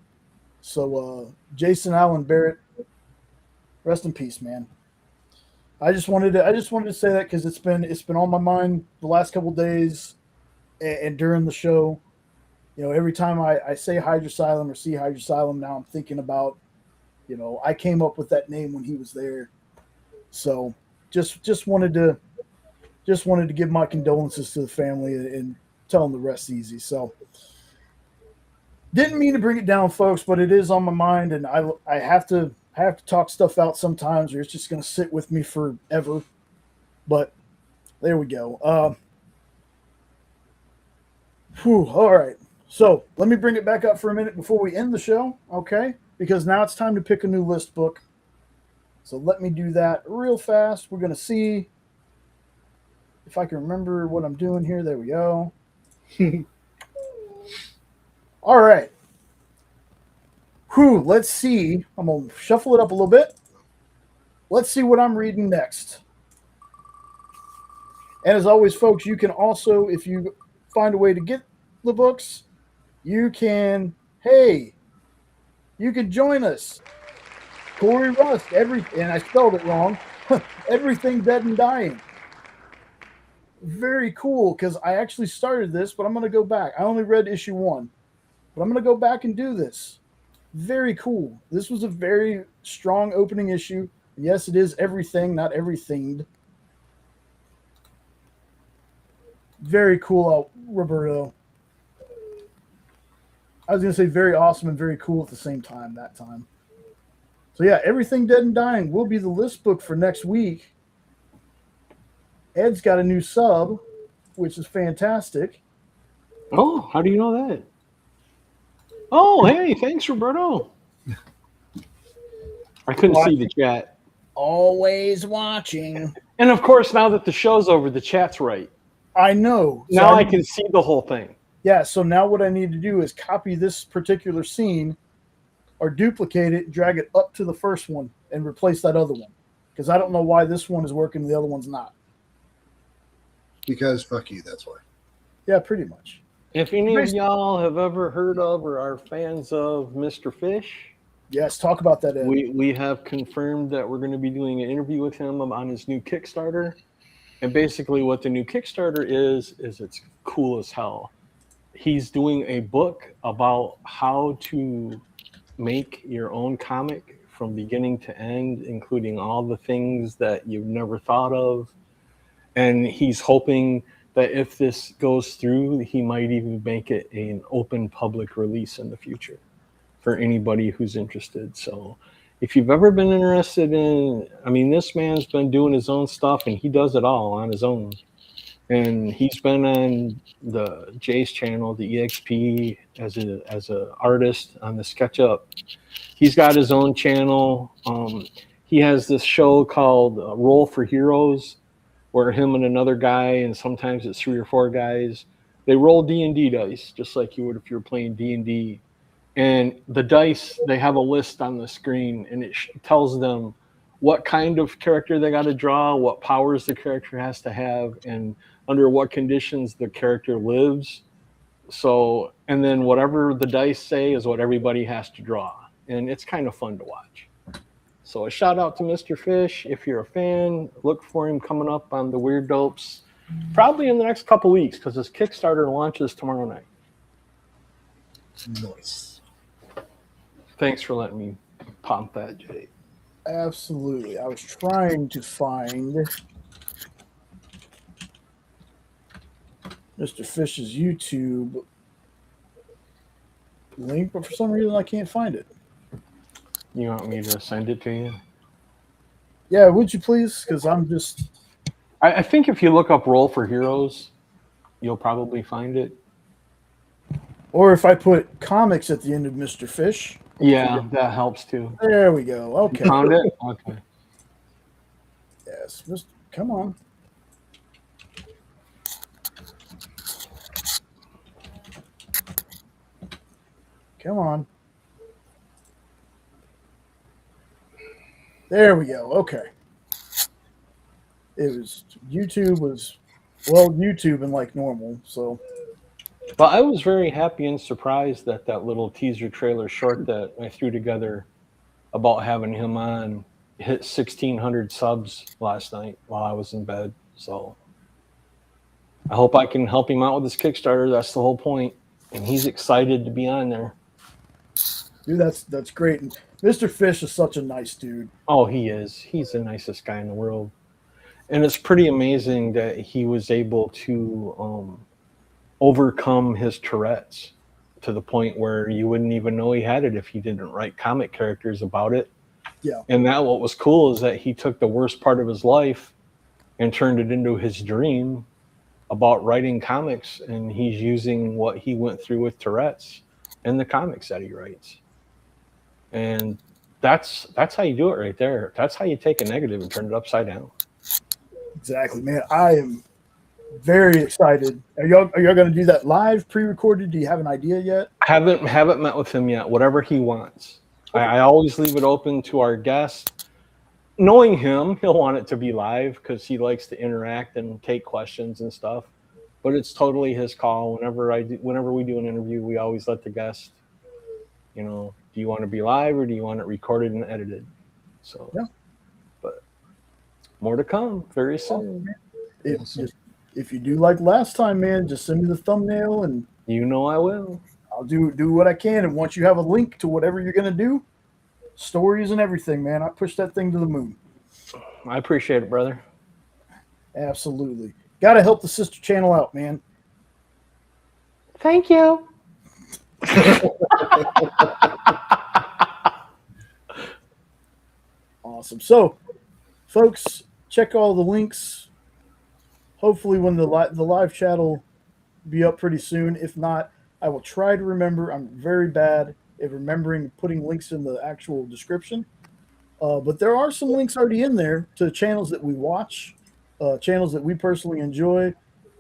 So Jason Allen Barrett, rest in peace, man. I just wanted to say that because it's been on my mind the last couple of days and during the show. Every time I say Hydra Asylum or see Hydra Asylum, now I'm thinking about, I came up with that name when he was there. So just wanted to give my condolences to the family and tell them the rest easy. So didn't mean to bring it down, folks, but it is on my mind, and I have to talk stuff out sometimes, or it's just going to sit with me forever. But there we go. All right. So let me bring it back up for a minute before we end the show, okay? Because now it's time to pick a new list book. So let me do that real fast. We're going to see if I can remember what I'm doing here. There we go. All right. Let's see. I'm going to shuffle it up a little bit. Let's see what I'm reading next. And as always, folks, you can also, if you find a way to get the books, you can join us. Corey Rust, and I spelled it wrong. Everything Dead and Dying. Very cool, because I actually started this, but I'm going to go back. I only read issue 1, but I'm going to go back and do this. Very cool. This was a very strong opening issue. Yes, it is everything, not everything. Very cool, Roberto. I was going to say very awesome and very cool at the same time that time. So yeah, Everything Dead and Dying will be the list book for next week. Ed's got a new sub, which is fantastic. Oh, how do you know that? Oh, hey, thanks, Roberto. I couldn't see the chat. Always watching. And of course, now that the show's over, the chat's right. I know. Now I can see the whole thing. Yeah, so now what I need to do is copy this particular scene or duplicate it, drag it up to the first one, and replace that other one. Because I don't know why this one is working and the other one's not. Because fuck you, that's why. Yeah, pretty much. If any of y'all have ever heard of or are fans of Mr. Fish, Yes, talk about that, Ed. We have confirmed that we're going to be doing an interview with him on his new Kickstarter. And basically what the new Kickstarter is it's cool as hell. He's doing a book about how to make your own comic from beginning to end, including all the things that you've never thought of. And he's hoping that if this goes through, he might even make it an open public release in the future for anybody who's interested. So if you've ever been interested in, I mean, this man's been doing his own stuff and he does it all on his own. And he's been on the Jay's channel, the EXP, as a artist on the SketchUp. He's got his own channel. He has this show called Roll for Heroes, where him and another guy, and sometimes it's 3 or 4 guys, they roll D&D dice, just like you would if you were playing D&D. And the dice, they have a list on the screen, and it tells them what kind of character they got to draw, what powers the character has to have, and under what conditions the character lives. So, and then whatever the dice say is what everybody has to draw. And it's kind of fun to watch. So a shout out to Mr. Fish. If you're a fan, look for him coming up on the Weird Dopes probably in the next couple weeks, because his Kickstarter launches tomorrow night. Nice. Thanks for letting me pump that, Jay. Absolutely. I was trying to find Mr. Fish's YouTube link, but for some reason I can't find it. You want me to send it to you? Yeah, would you please? Because I'm just... I think if you look up Roll for Heroes, you'll probably find it. Or if I put comics at the end of Mr. Fish. Yeah, that helps too. There we go. Okay. You found it? Okay. Yes. Come on. Come on. There we go. Okay. YouTube was YouTubing like normal, so. Well, I was very happy and surprised that little teaser trailer short that I threw together about having him on hit 1,600 subs last night while I was in bed. So I hope I can help him out with his Kickstarter. That's the whole point. And he's excited to be on there. Dude, that's great. And Mr. Fish is such a nice dude. Oh, he is. He's the nicest guy in the world. And it's pretty amazing that he was able to overcome his Tourette's to the point where you wouldn't even know he had it if he didn't write comic characters about it. Yeah. And that what was cool is that he took the worst part of his life and turned it into his dream about writing comics, and he's using what he went through with Tourette's in the comics that he writes. And that's how you do it right there. That's how you take a negative and turn it upside down. Exactly, man. I am very excited. Are y'all going to do that live, pre-recorded? Do you have an idea yet? Haven't met with him yet. Whatever he wants. Okay. I always leave it open to our guest. Knowing him, he'll want it to be live because he likes to interact and take questions and stuff. But it's totally his call. Whenever we do an interview, we always let the guest, do you want to be live or do you want it recorded and edited? So, yeah. But more to come very soon. If you do like last time, man, just send me the thumbnail and I will. I'll do what I can. And once you have a link to whatever you're going to do, stories and everything, man, I push that thing to the moon. I appreciate it, brother. Absolutely. Got to help the sister channel out, man. Thank you. Awesome. So, folks, check all the links. Hopefully when the live chat will be up pretty soon. If not, I will try to remember. I'm very bad at remembering putting links in the actual description. But there are some links already in there to channels that we watch, channels that we personally enjoy.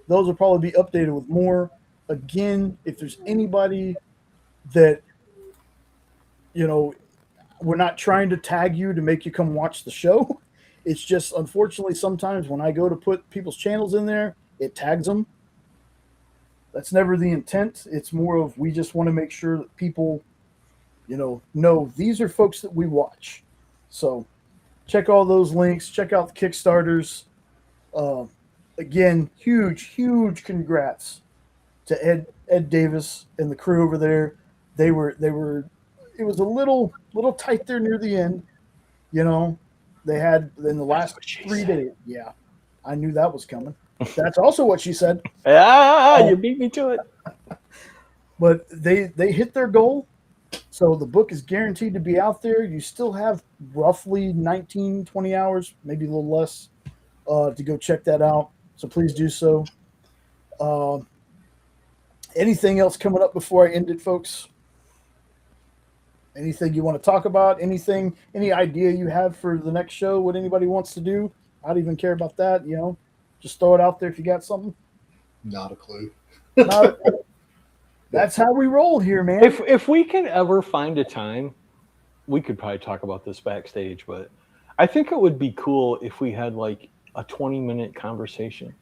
Those will probably be updated with more. Again, if there's anybody that, we're not trying to tag you to make you come watch the show. It's just, unfortunately, sometimes when I go to put people's channels in there, it tags them. That's never the intent. It's more of we just want to make sure that people know these are folks that we watch. So check all those links. Check out the Kickstarters. Again, huge congrats to Ed Davis and the crew over there. They were. It was a little tight there near the end. They had in the last 3 days. Yeah, I knew that was coming. That's also what she said. You beat me to it. But they hit their goal. So the book is guaranteed to be out there. You still have roughly 19, 20 hours, maybe a little less, to go check that out. So please do so. Anything else coming up before I end it, folks? Anything you want to talk about? Any idea you have for the next show? What anybody wants to do? I don't even care about that. Just throw it out there if you got something. Not a clue. That's how we roll here, man. If we can ever find a time, we could probably talk about this backstage, but I think it would be cool if we had like a 20-minute conversation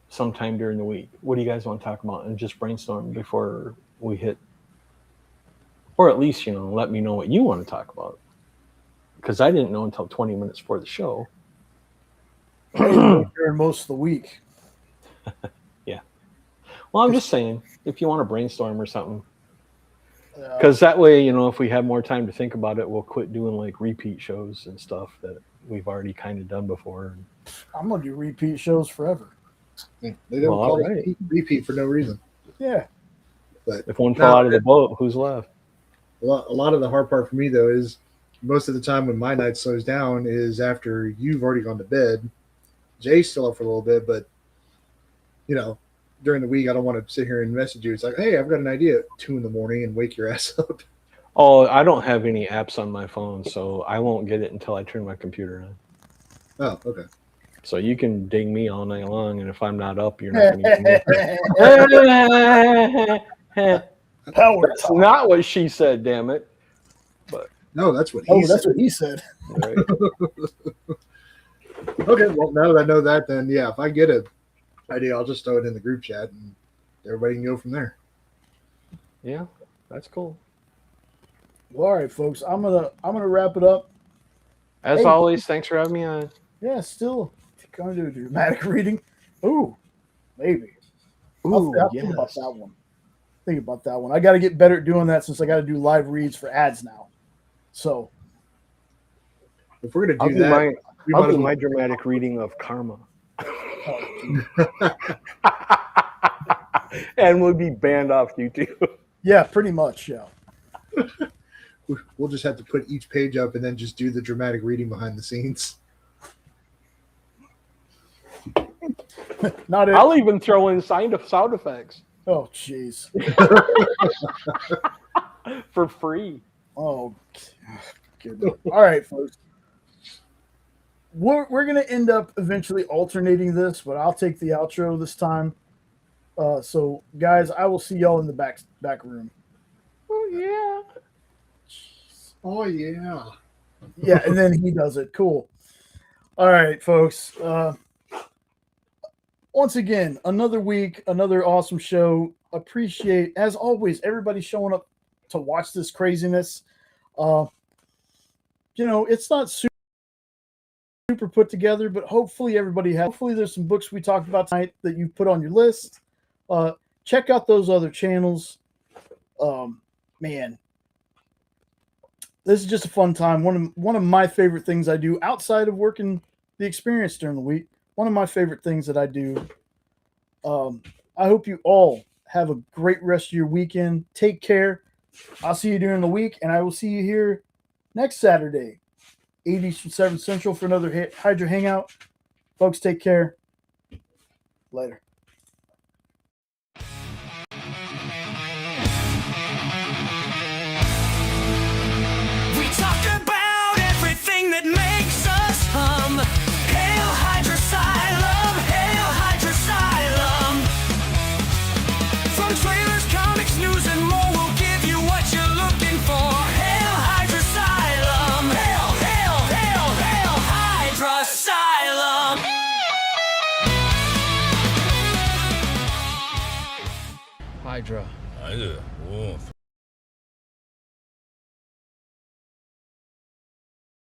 sometime during the week. What do you guys want to talk about? And just brainstorm before we hit, or at least, let me know what you want to talk about. Because I didn't know until 20 minutes before the show. During most of the week. Yeah. Well, I'm just saying, if you want to brainstorm or something. Because that way, if we have more time to think about it, we'll quit doing like repeat shows and stuff that we've already kind of done before. I'm going to do repeat shows forever. Yeah, they don't call it repeat for no reason. Yeah. But if one fell out of the boat, who's left? A lot of the hard part for me, though, is most of the time when my night slows down is after you've already gone to bed. Jay's still up for a little bit, but, during the week, I don't want to sit here and message you. It's like, hey, I've got an idea at 2 a.m. and wake your ass up. Oh, I don't have any apps on my phone, so I won't get it until I turn my computer on. Oh, okay. So you can ding me all night long, and if I'm not up, you're not going to get That's not what she said, damn it. But no, that's what he said. That's what he said. Right. Okay, well, now that I know that, then yeah, if I get an idea, I'll just throw it in the group chat, and everybody can go from there. Yeah, that's cool. Well, all right, folks, I'm gonna wrap it up. As always, thanks for having me on. Yeah, still gonna do a dramatic reading. Ooh, maybe. Ooh, I'll think about that one. Think about that one. I got to get better at doing that since I got to do live reads for ads now. So, if we're gonna do that, I'll do my dramatic reading of Karma. And we'll be banned off YouTube. Yeah, pretty much. Yeah. We'll just have to put each page up and then just do the dramatic reading behind the scenes. I'll even throw in sound effects. Oh, jeez. For free. Oh, goodness. All right, folks. We're going to end up eventually alternating this, but I'll take the outro this time. So, guys, I will see y'all in the back room. Oh, yeah. Jeez. Oh, yeah. Yeah, and then he does it. Cool. All right, folks. Once again, another week, another awesome show. Appreciate, as always, everybody showing up to watch this craziness. It's not super put together, but hopefully there's some books we talked about tonight that you've put on your list. Check out those other channels. Man, this is just a fun time. One of my favorite things I do outside of working the experience during the week. One of my favorite things that I do. I hope you all have a great rest of your weekend. Take care. I'll see you during the week, and I will see you here next Saturday, 8 Eastern, 7 Central, for another Hydra Hangout. Folks, take care. Later. We talked about everything that makes us hum. Hail Hydra Asylum, Hail Hydra Asylum. From trailers, comics, news, and more, we'll give you what you're looking for. Hail Hydra Asylum, Hail, Hail, Hail, Hail Hydra Asylum. Hydra.